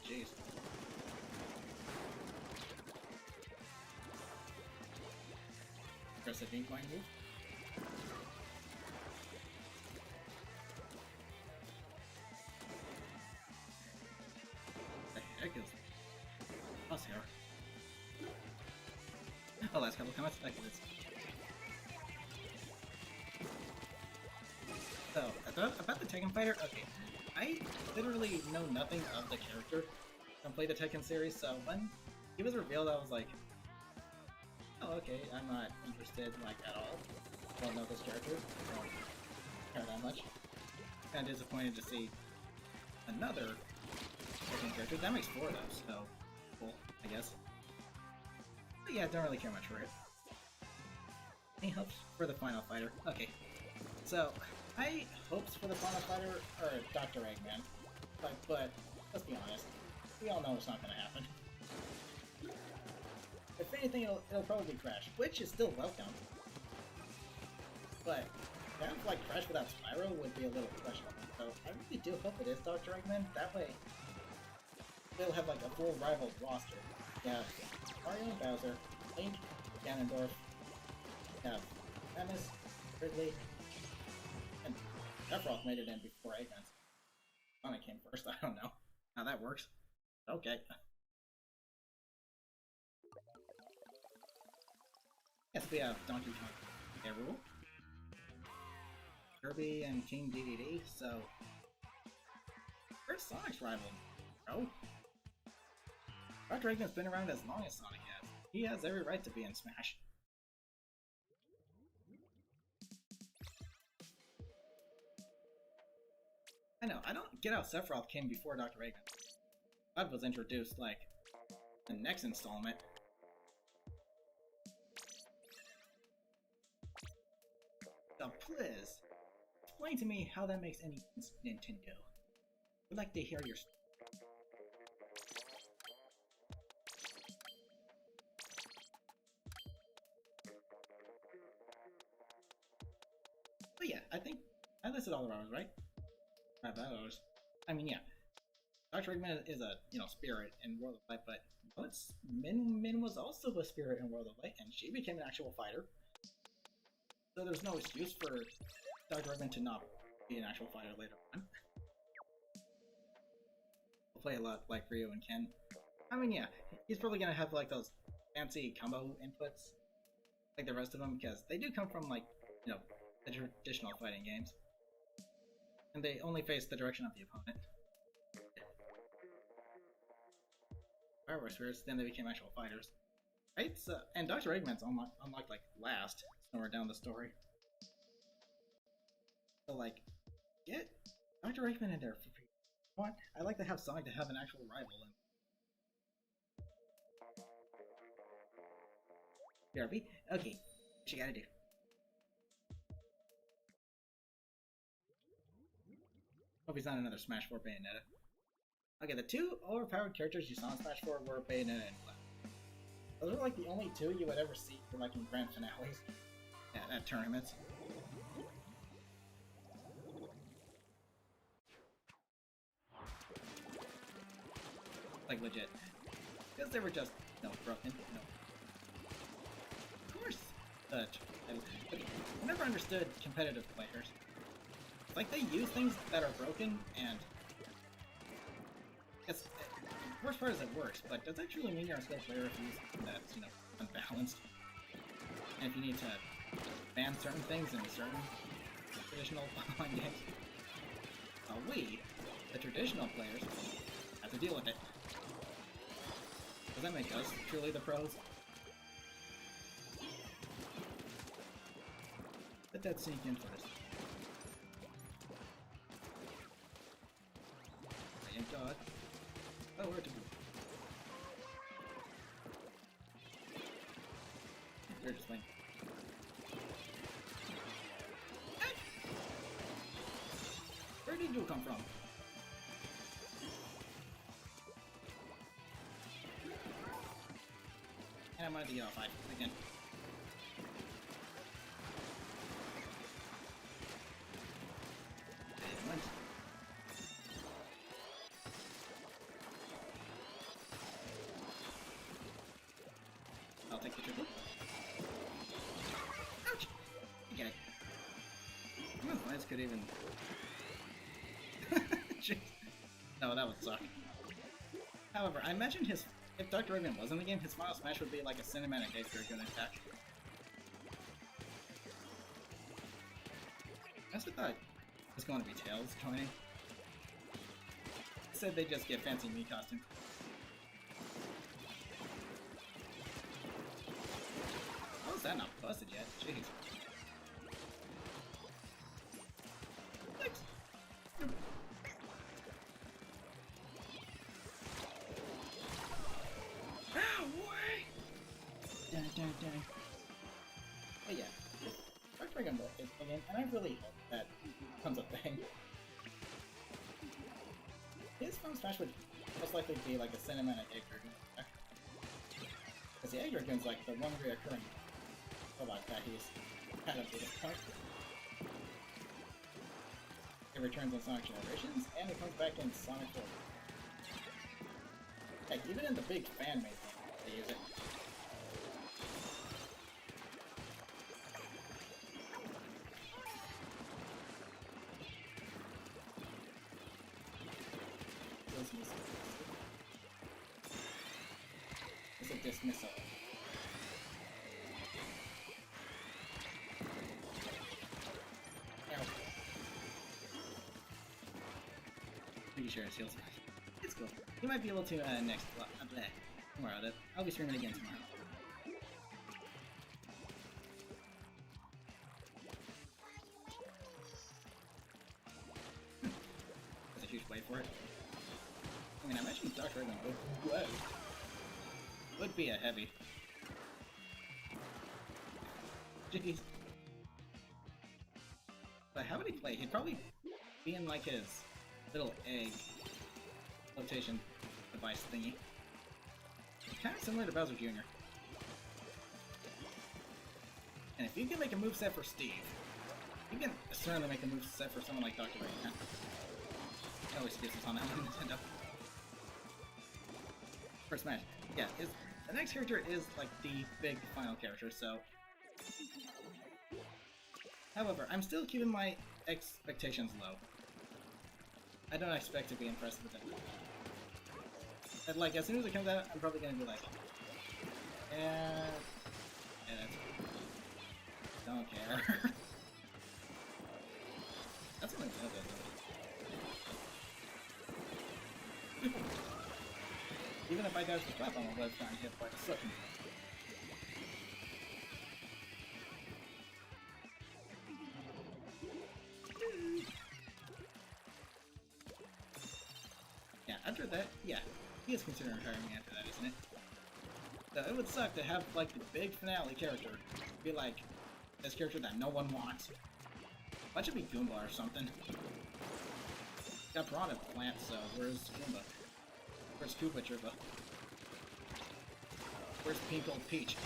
Jeez. Aggressive incline move. The heck is us here? Oh, last couple comments. Okay, let's. So, about the Tekken fighter, okay, I literally know nothing of the character and play the Tekken series, so when he was revealed, I was like, oh, okay, I'm not interested, like, at all. Don't know this character, don't care that much. Kinda disappointed to see another Tekken character. That makes 4 of those, so cool, I guess. But yeah, don't really care much for it. Any hopes for the final fighter? Okay, so my hopes for the final fighter are Dr. Eggman, but let's be honest, we all know it's not gonna happen. If anything, it'll probably crash, which is still welcome. But kind of like Crash without Spyro would be a little questionable. So I really do hope it is Dr. Eggman. That way, they'll have like a full rival roster. Yeah, Mario and Bowser, Link, Ganondorf, have Samus, Ridley, and Sephiroth made it in before Eggman. Sonic came first. I don't know how that works. Okay. Yes, we have Donkey Kong, Hyrule, Kirby, and King DDD. So, where's Sonic's rival? Oh, Dr. Eggman's been around as long as Sonic has. He has every right to be in Smash. I know, I don't get how Sephiroth came before Dr. Eggman. Bud was introduced, like, the next installment. So please, explain to me how that makes any sense, Nintendo. I'd like to hear your story. But yeah, I think I listed all the hours, right? 5 hours. I mean, yeah. Dr. Eggman is a, spirit in World of Light, but Min was also a spirit in World of Light, and she became an actual fighter. So there's no excuse for Dr. Eggman to not be an actual fighter later on. He'll play a lot like Ryu and Ken. I mean, yeah, he's probably gonna have like those fancy combo inputs, like the rest of them, because they do come from like, the traditional fighting games. And they only face the direction of the opponent. Fireworks spirits, then they became actual fighters. Right? So, and Dr. Eggman's unlocked like last, somewhere down the story. So like, get Dr. Eggman in there for free. What? I'd like to have Sonic to have an actual rival in BRB? Okay, what you gotta do? Hope he's not another Smash 4 Bayonetta. Okay, the two overpowered characters you saw in Smash 4 were Bayonetta and Cloud. Those are like the only two you would ever see for like in grand finales at tournaments. Like legit. Because they were just, broken. Of course. Okay, I never understood competitive players. It's like they use things that are broken, and the worst part is it works, but does that truly mean you're a skilled player if you use something that's, unbalanced? And if you need to ban certain things in certain traditional online games? We, the traditional players, have to deal with it. Does that make us truly the pros? Let that sink in first. Thank God. Oh, where to go? You're just playing. Where did you come from? And I'm gonna get off 5 again. I'll take the triple. Ouch! You get it. This could even... No, that would suck. However, I imagine if Dr. Eggman was in the game, his final smash would be like a cinematic extra gun attack. I also thought it was going to be Tails joining. Said they just get fancy Mii costumes. How is that not busted yet? Jeez. Thanks. Dang. But yeah, Dr. Eggman is again, and I really hope that becomes a thing. His final smash would most likely be like a cinematic extra. Because the Egg Dragoon's like the one reoccurring robot that he's kind of big part. It returns in Sonic Generations, and it comes back in Sonic 4. Like, even in the big fan-made thing, they use it. It's a dismissal. Pretty sure it's heals. It's cool. You might be able to next tomorrow. I'll be streaming again tomorrow. There's a huge wait for it. I mean, I imagine Dr. Dragon would be a heavy. Jeez. But how would he play? He'd probably be in like his little egg flotation device thingy. Kind of similar to Bowser Jr. And if you can make a moveset for Steve, you can certainly make a moveset for someone like Dr. Dragon. I always skips us on that one, Nintendo. For Smash. Yeah, the next character is like the big final character, so... However, I'm still keeping my expectations low. I don't expect to be impressed with it. And like, as soon as it comes out, I'm probably gonna be like... Yeah, don't care. That's what I'm gonna do. Even if I dodge the platform, I'll let trying to hit by a second. Yeah, after that, yeah, he is considering hiring me after that, isn't it? So it would suck to have, like, the big finale character be like this character that no one wants. Why should be Goomba or something? Got Piranha Plant, so where's Goomba? Where's Koopa Troopa? Where's Pink Old Peach?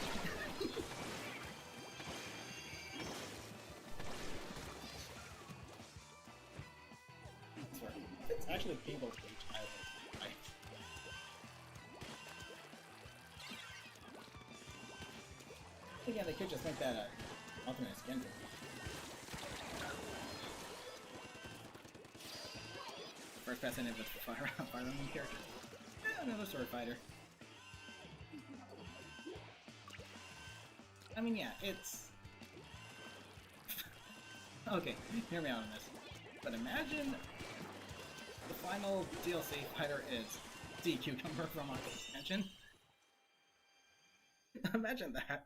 It's actually Pink Old Peach. Again, they could just make that alternate skin. First pass in it with the fire emblem character. Another sword fighter. I mean, yeah, it's... Okay, hear me out on this. But imagine the final DLC fighter is Sea Cucumber from Octo Expansion. Imagine that.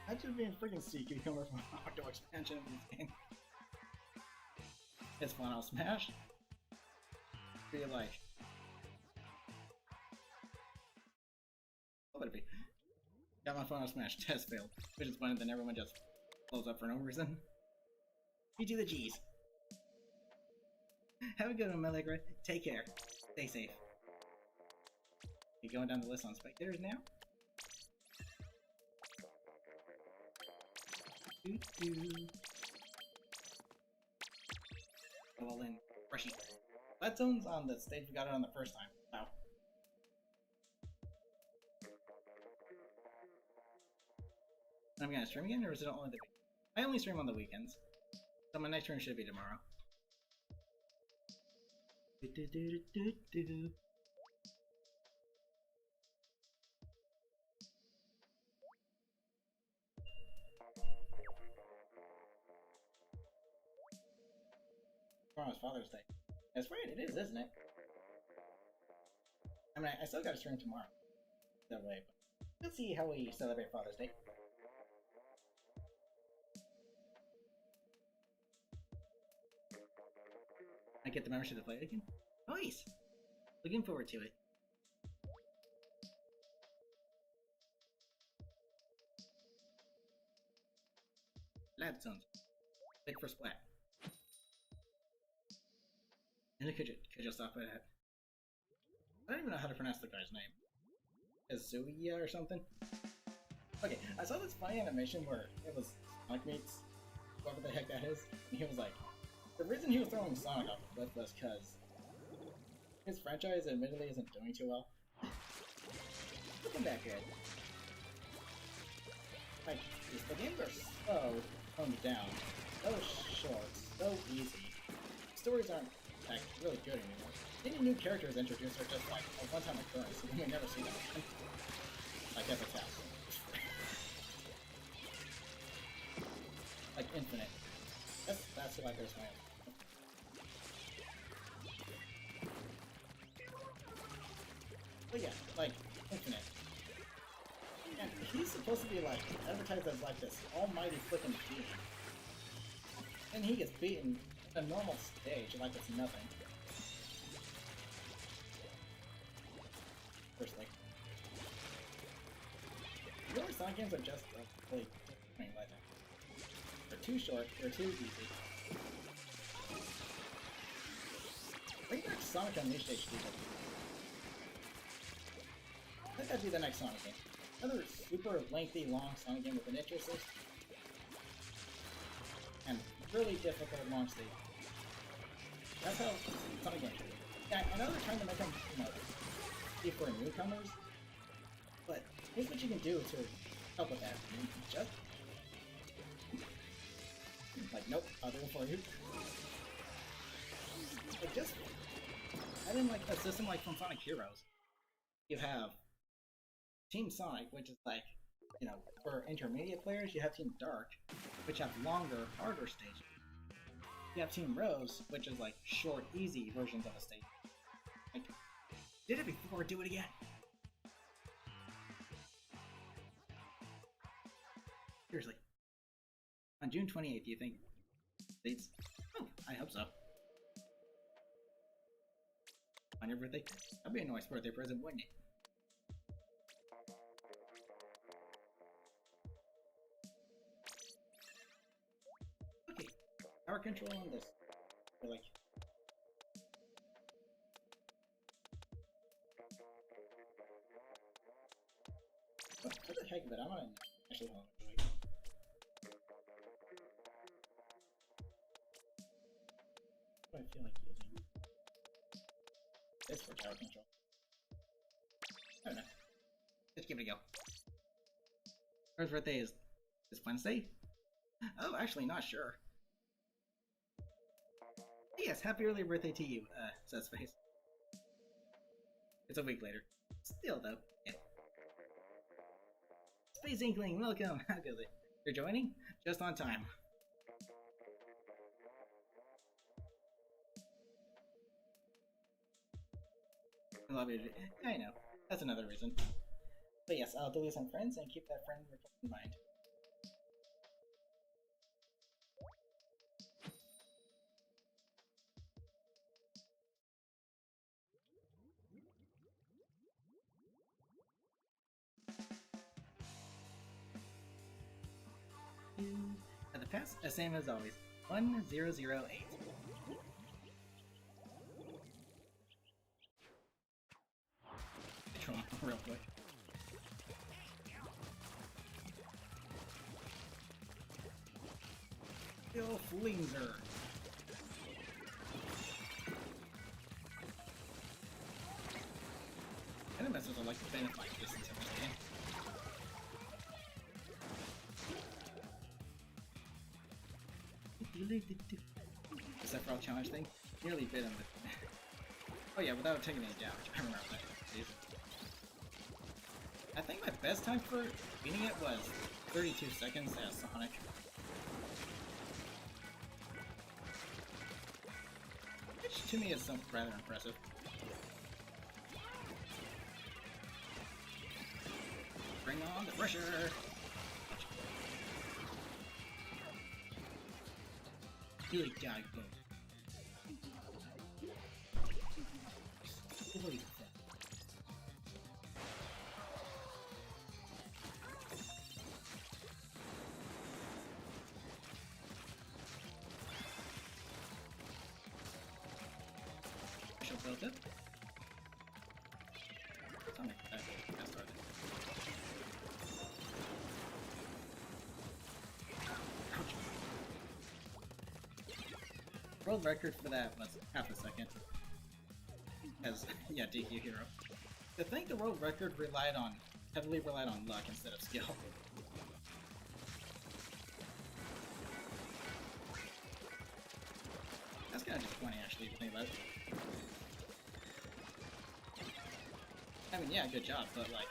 Imagine being freaking Sea Cucumber from Octo Expansion in this game. It's Final Smash. Be like, what would it be? Got my Final Smash test failed, which is funny. Then everyone just blows up for no reason. You do the G's. Have a good one, Melegra. Take care. Stay safe. You going down the list on spectators now? Go all in. Brushy. Splatoon's on the stage we got it on the first time. Wow. I'm gonna stream again, or is it only the weekends? I only stream on the weekends. So my next stream should be tomorrow. Tomorrow's Father's Day. That's right, it is, isn't it? I mean, I still gotta stream tomorrow. That way, but let's see how we celebrate Father's Day. I get the membership to play it again? Nice! Looking forward to it. Lad Zones. Click for Splat. And could you stop it at? I don't even know how to pronounce the guy's name. Kazuya or something? Okay, I saw this funny animation where it was Sonic meets whoever the heck that is, and he was like, the reason he was throwing Sonic off the cliff was because his franchise admittedly isn't doing too well. Looking that good. Like, the games are so toned down, so short, so easy. Stories aren't like really good anymore. Any new characters introduced are just like a one-time occurrence, and we never see them again. Like Epitaph. Like Infinite. That's what I goes my own. But yeah, like Infinite. And he's supposed to be like advertised as like this almighty flippin' being. And he gets beaten a normal stage like it's nothing. Firstly. Really, Sonic games are just really like that. They're too short, they're too easy. Bring back Sonic Unleashed HD. I think that'd be the next Sonic game. Another super lengthy, long Sonic game with an intro system. And really difficult launch stage. That's how Sonic games should be. Yeah, I know they're trying to make them, be for newcomers, but here's what you can do to help with that. You can just... Like, nope, I'll do it for you. Like, just... add in, like, a system like from Sonic Heroes. You have Team Sonic, which is like, for intermediate players, you have Team Dark, which have longer, harder stages. You have Team Rose, which is like short, easy versions of a stage. Like, did it before, do it again. Seriously. On June 28th, do you think dates? Oh, I hope so. On your birthday? That'd be a nice birthday present, wouldn't it? Okay, power control on this. Like, for the heck of it, I'm gonna actually hold on. What do I feel like using? This for power control. I don't know. Let's give it a go. Her birthday is this Wednesday? Oh, actually, not sure. Yes, happy early birthday to you, says Space. It's a week later. Still, though, yeah. Space Inkling, welcome! How goes it? You're joining? Just on time. I love you. I know. That's another reason. But yes, I'll delete some friends and keep that friend request in mind. At the pass, the same as always. 1008. Control real quick. Bill Flinger. Enemies are like the benefit like this in some way. The Sephiroth challenge thing nearly bit him with. Oh yeah, without taking any damage. I remember that. I think my best time for beating it was 32 seconds as Sonic. Which to me is rather impressive. Bring on the pressure! Really gotta go. Holy crap. built it. Let's make that fast started. Ouch. World record for that was half a second. As yeah, DQ hero. I think the world record heavily relied on luck instead of skill. That's kind of just funny, actually, to think about it. I mean, yeah, good job, but like,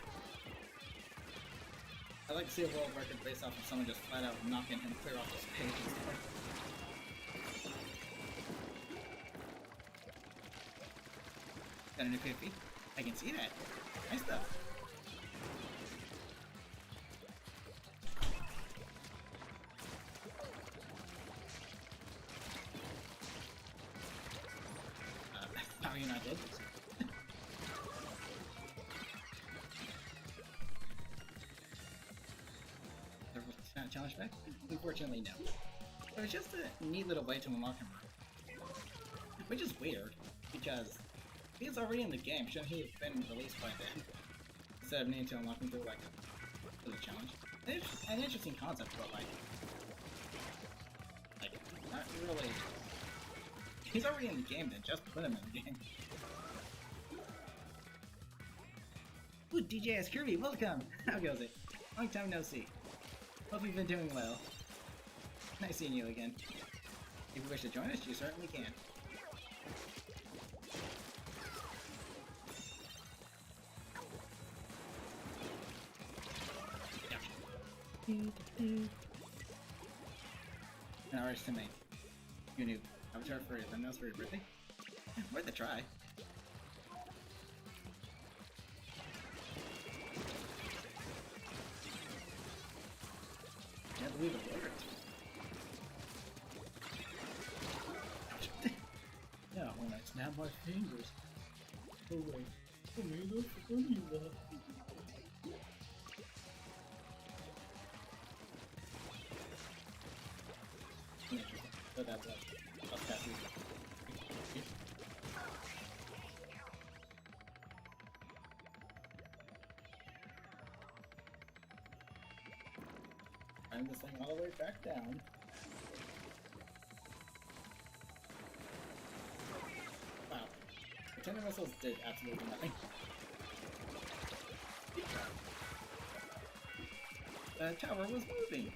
I like to see a world record based off of someone just flat out knocking him clear off this page and stuff. Got a new 50. I can see that. Nice stuff. How are you not dead? Challenge back? Unfortunately, no. So it's just a neat little way to unlock him. Which is weird, because he's already in the game. Shouldn't he have been released by then? Instead of needing to unlock him through like a challenge. It's an interesting concept, but like not really. He's already in the game, then just put him in the game. Ooh, DJ S. Kirby, welcome! How goes it? Long time no see. Hope you've been doing well. Nice seeing you again. If you wish to join us, you certainly can. An artist to make. You knew. Avatar for your thumbnails for your birthday? Worth a try. Can't believe it worked. Yeah, when I snap my fingers. Oh wait. Oh man, that's funny that. So that's Cassie. I'm this thing all the way back down. Wow. The tender missiles did absolutely nothing. The tower was moving.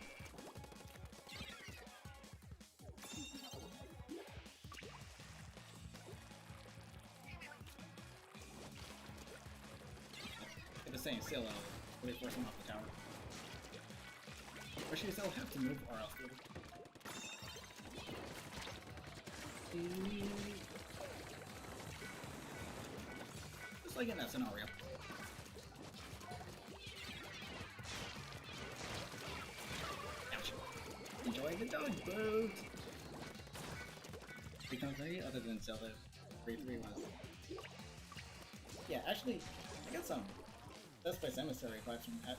Staying still, really force him off the tower. Or should we still have to move, or else just like in that scenario. Ouch. Enjoying the dog boat! Become 3 other than Zelda 3 was. Yeah, actually, I got some Death Space Emissary vibes from that.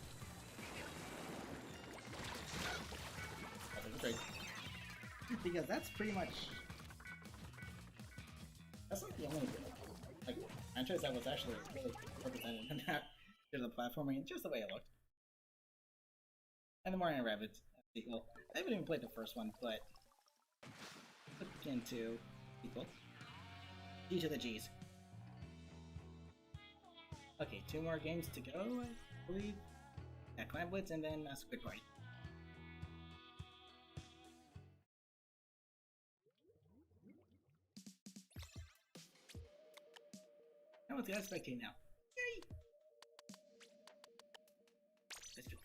That's great. Because that's pretty much... That's like the only like franchise that was actually really represented in that. There's the platforming and just the way it looked. And the Mario & Rabbids sequel. I haven't even played the first one, but look into sequel. G to the G's. Okay, 2 more games to go, I believe. Yeah, Clan Blitz and then Squid Party. Now with the spectate now. Yay! Let's go.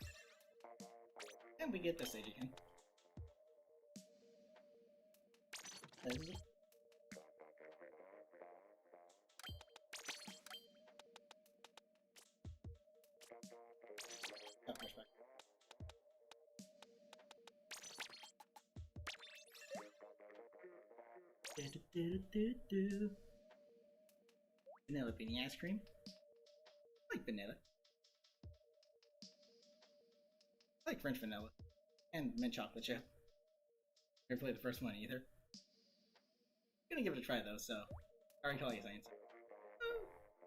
And we get the stage again. Vanilla beanie ice cream. I like vanilla. I like French vanilla. And mint chocolate chip. Never played the first one either. I'm gonna give it a try though, so I already call you Saints.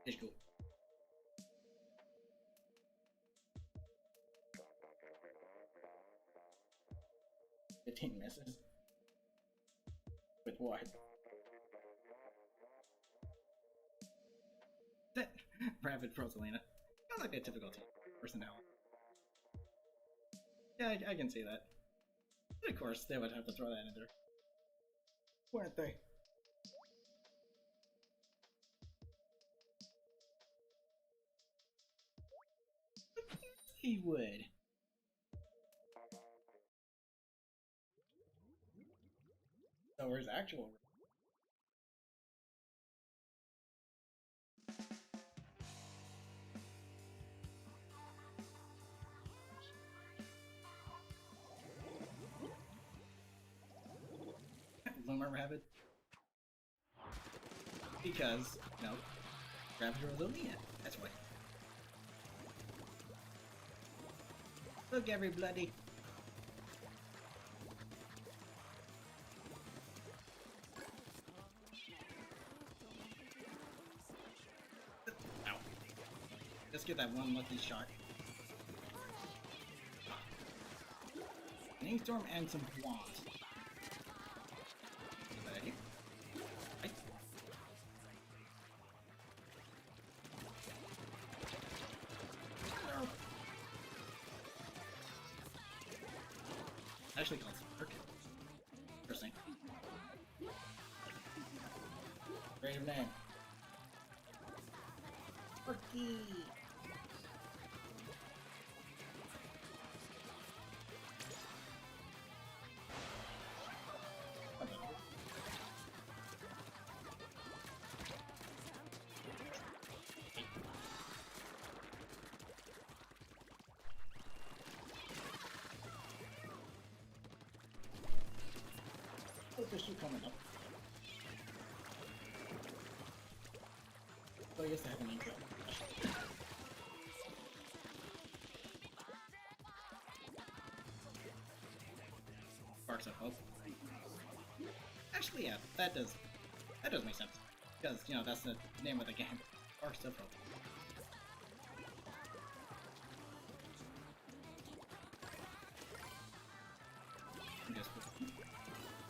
It's cool. Misses. With what? Rapid Rosalina. Not like a typical team personality. Yeah, I can see that. But of course, they would have to throw that in there. Weren't they? He would. So where's actual? Luma Rabbit? Because, no, Rabbit Rosalina. That's why. Look, everybody. Ow. Let's get that one lucky shot. An ink storm and some wands. Actually called Spark. Interesting. Creative name. Sparky! There's two coming up. So I guess I have an intro. Sparks of Hope. Actually, yeah, that does make sense. Because, you know, that's the name of the game. Sparks of Hope. Just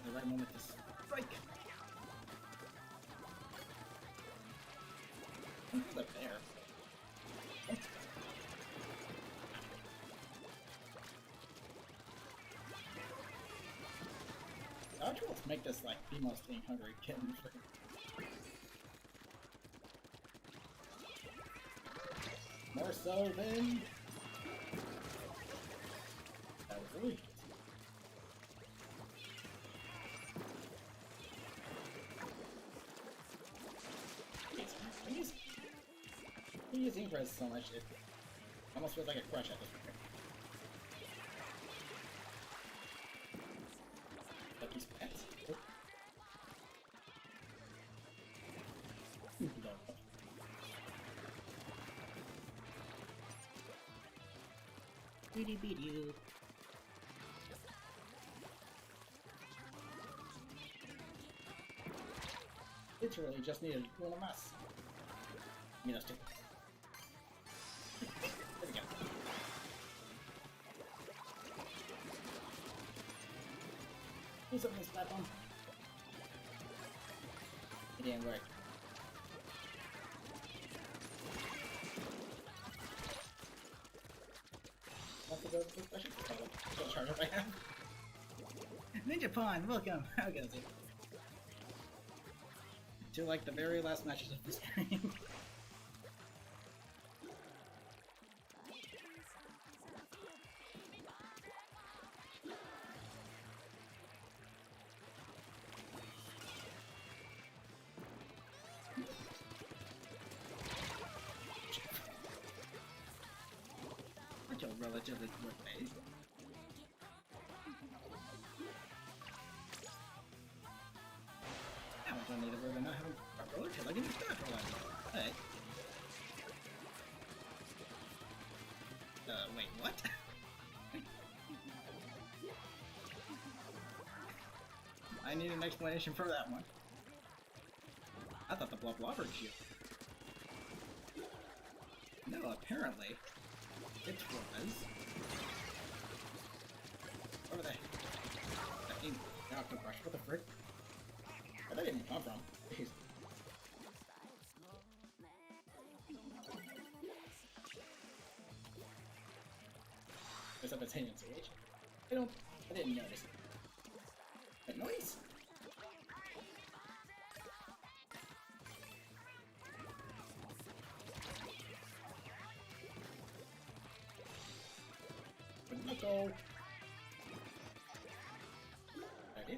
the right moment to strike. Who's up there? Let's make this like the most hungry kitten. More so than that was really. He uses Ingress so much, it almost feels like a crush at this point. Lucky's pets? Beady beady. Literally just needed one of us. I mean, us too. There we go. Do something this platform. It didn't work. Want to go to this question? Don't charge if I have. Ninja Pawn, welcome! How goes it? To like the very last matches of this game. Relatively quick pace. Now I don't need to worry about not having a roller till I get into that for that. Hey. Wait, what? I need an explanation for that one. I thought the Bloblobber shield. No, apparently it was over there. Now, quick question. What the frick? Where did that even come from? Jeez. There's up its hidden CH. I didn't notice it. That noise? Where'd that go? Ready?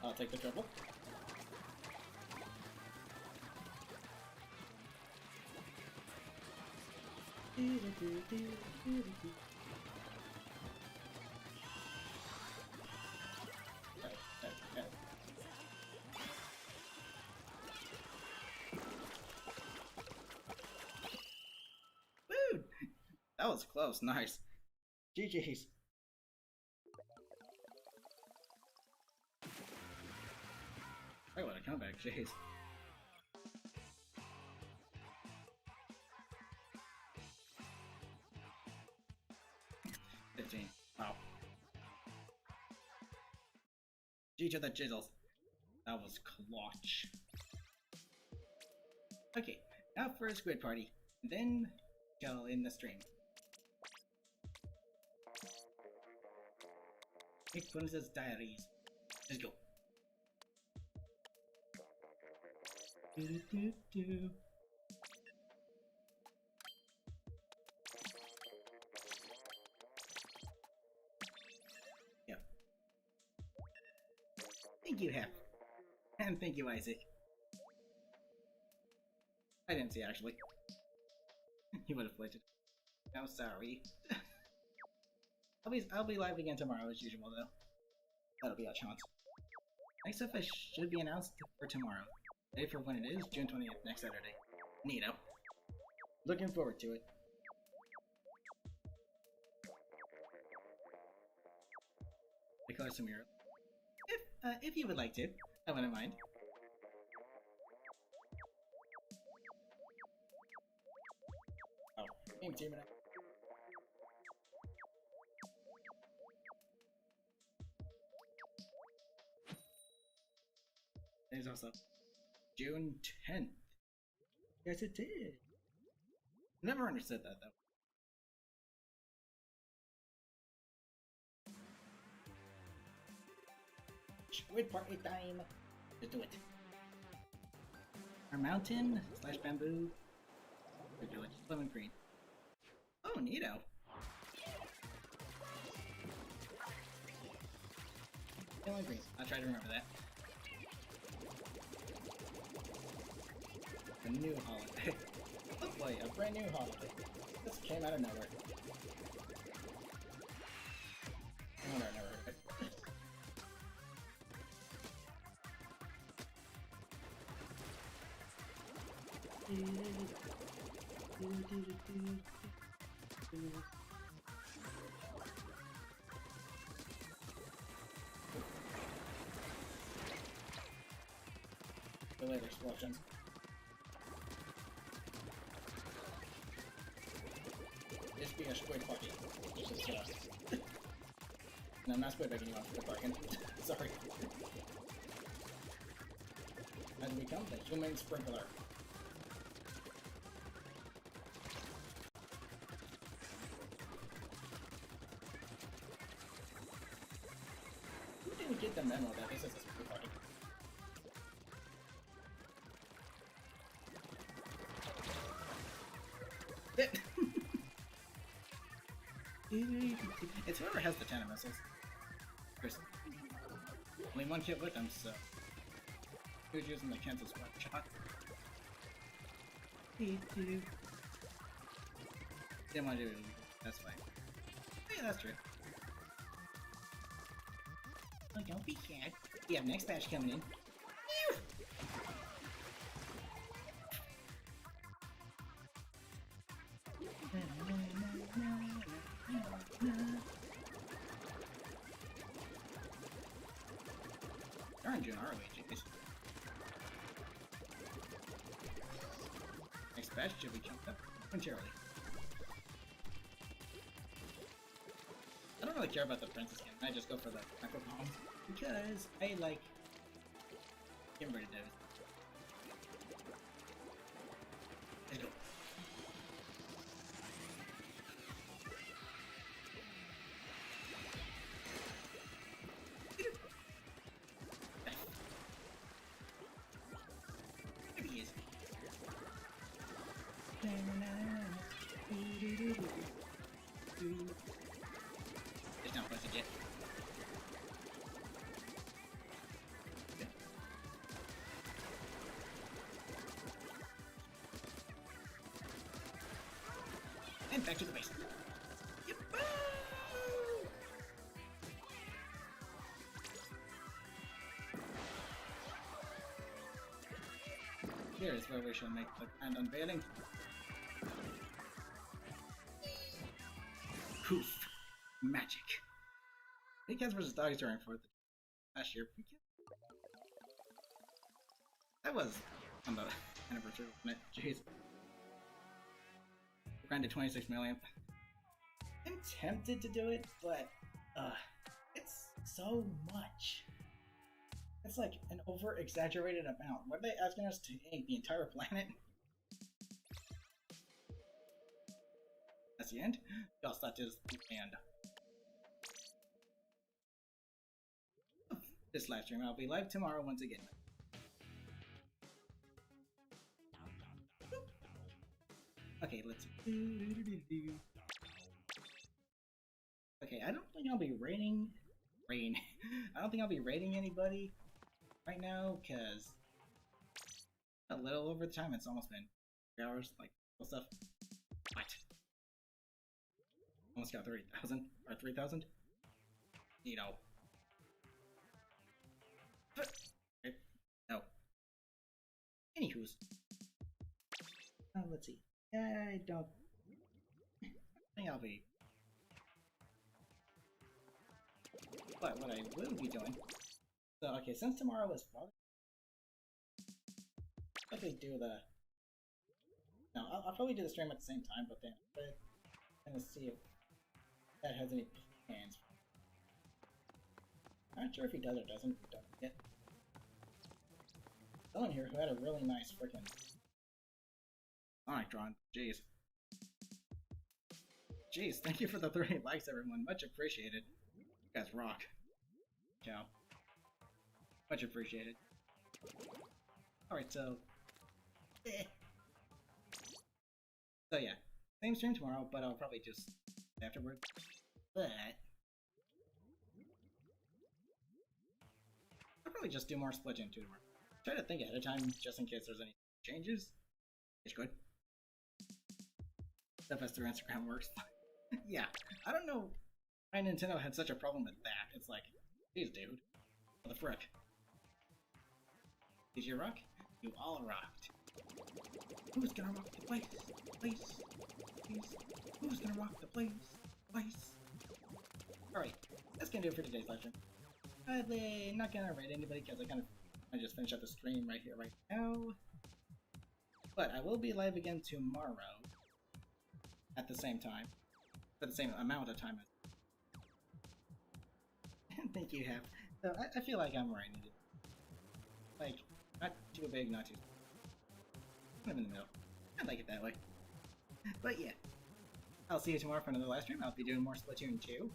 I'll take the trouble. Woo! That was close. Nice. GG's. I want a comeback. Jeez. Wow. G to the jizzles. That was clutch. Okay, now for a squid party, and then go in the stream. Nick Princess Diaries. Let's go. Do. Yeah. Thank you, Hep. And thank you, Isaac. I didn't see, actually. He would have played it. I'm sorry. I'll be live again tomorrow as usual, though. That'll be a chance. Next up, I should be announced for tomorrow. Date for when it is, June 20th, next Saturday. Neato. Looking forward to it. Declare some euro. If you would like to, I wouldn't mind. Oh, game team it up. There's also June 10th. Yes, it did. Never understood that, though. Squid party time! Let's do it. Our mountain / bamboo. Village, lemon green. Oh, neato. Lemon green. I'll try to remember that. A new holiday. Oh boy, a brand new holiday. This came out of nowhere. I wonder, I never heard of it. The later explosions. This be a squid party. No, I'm not squid begging you on squid bargain. Sorry. Has become the human sprinkler. Who didn't get the memo that this is a squid party? It's whoever has the 10 missiles. There's only one kid with them, so who's using the cancel squad shot? Didn't want to do it. That's fine. Yeah, that's true. Oh, don't be sad. We have next batch coming in. They're in June early, jeez. Crash should be jumped up momentarily. I don't really care about the princess skin. I just go for the micro bombs because I like getting rid of those. Let's go. There he is. There's not supposed to get. And back to the base. Yep. Here is where we shall make the grand unveiling. Poof. Magic. Big Cats vs. Dogs during 4th last year. That was on the anniversary, wasn't it? Jeez. We grinded 26 million. I'm tempted to do it, but it's so much. It's like an over-exaggerated amount. What are they asking us to ink the entire planet? That's the end? Y'all thought this was the end. This live stream, I'll be live tomorrow once again. Okay, let's see. Okay, I don't think I'll be rating. I don't think I'll be rating anybody right now, because a little over the time. It's almost been 3 hours, like, stuff. What? Almost got 30,000 or 3,000. You know. No. Anywho's. Let's see. I don't think I'll be. But what I will be doing. So, okay, since tomorrow is Father. I'll probably do the. No, I'll probably do the stream at the same time, but then I'm gonna see if that has any plans. I'm not sure if he does or doesn't. We don't yet. Someone here who had a really nice freaking Sonic drawing. Jeez. Jeez, thank you for the 30 likes, everyone. Much appreciated. You guys rock. Ciao. Much appreciated. Alright, so. So yeah. Same stream tomorrow, but I'll probably just afterward. But I'll probably just do more Splatoon 2 tomorrow. Try to think ahead of time just in case there's any changes. It's good. Stuff as through Instagram works. Yeah, I don't know why Nintendo had such a problem with that. It's like, geez, dude. What the frick? Did you rock? You all rocked. Who's gonna rock the place? Place? Who's gonna rock the place? Place? Alright, that's gonna do it for today's live stream. I'm not gonna rate anybody because I just finished up the stream right here, right now. But I will be live again tomorrow at the same time. For the same amount of time. Thank you, Hap. So I feel like I'm right. Like, not too big, not too small. Kind of in the middle. I like it that way. But yeah. I'll see you tomorrow for another live stream. I'll be doing more Splatoon 2.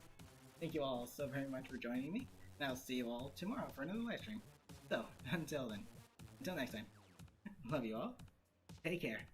Thank you all so very much for joining me. And I'll see you all tomorrow for another live stream. So, until then. Until next time. Love you all. Take care.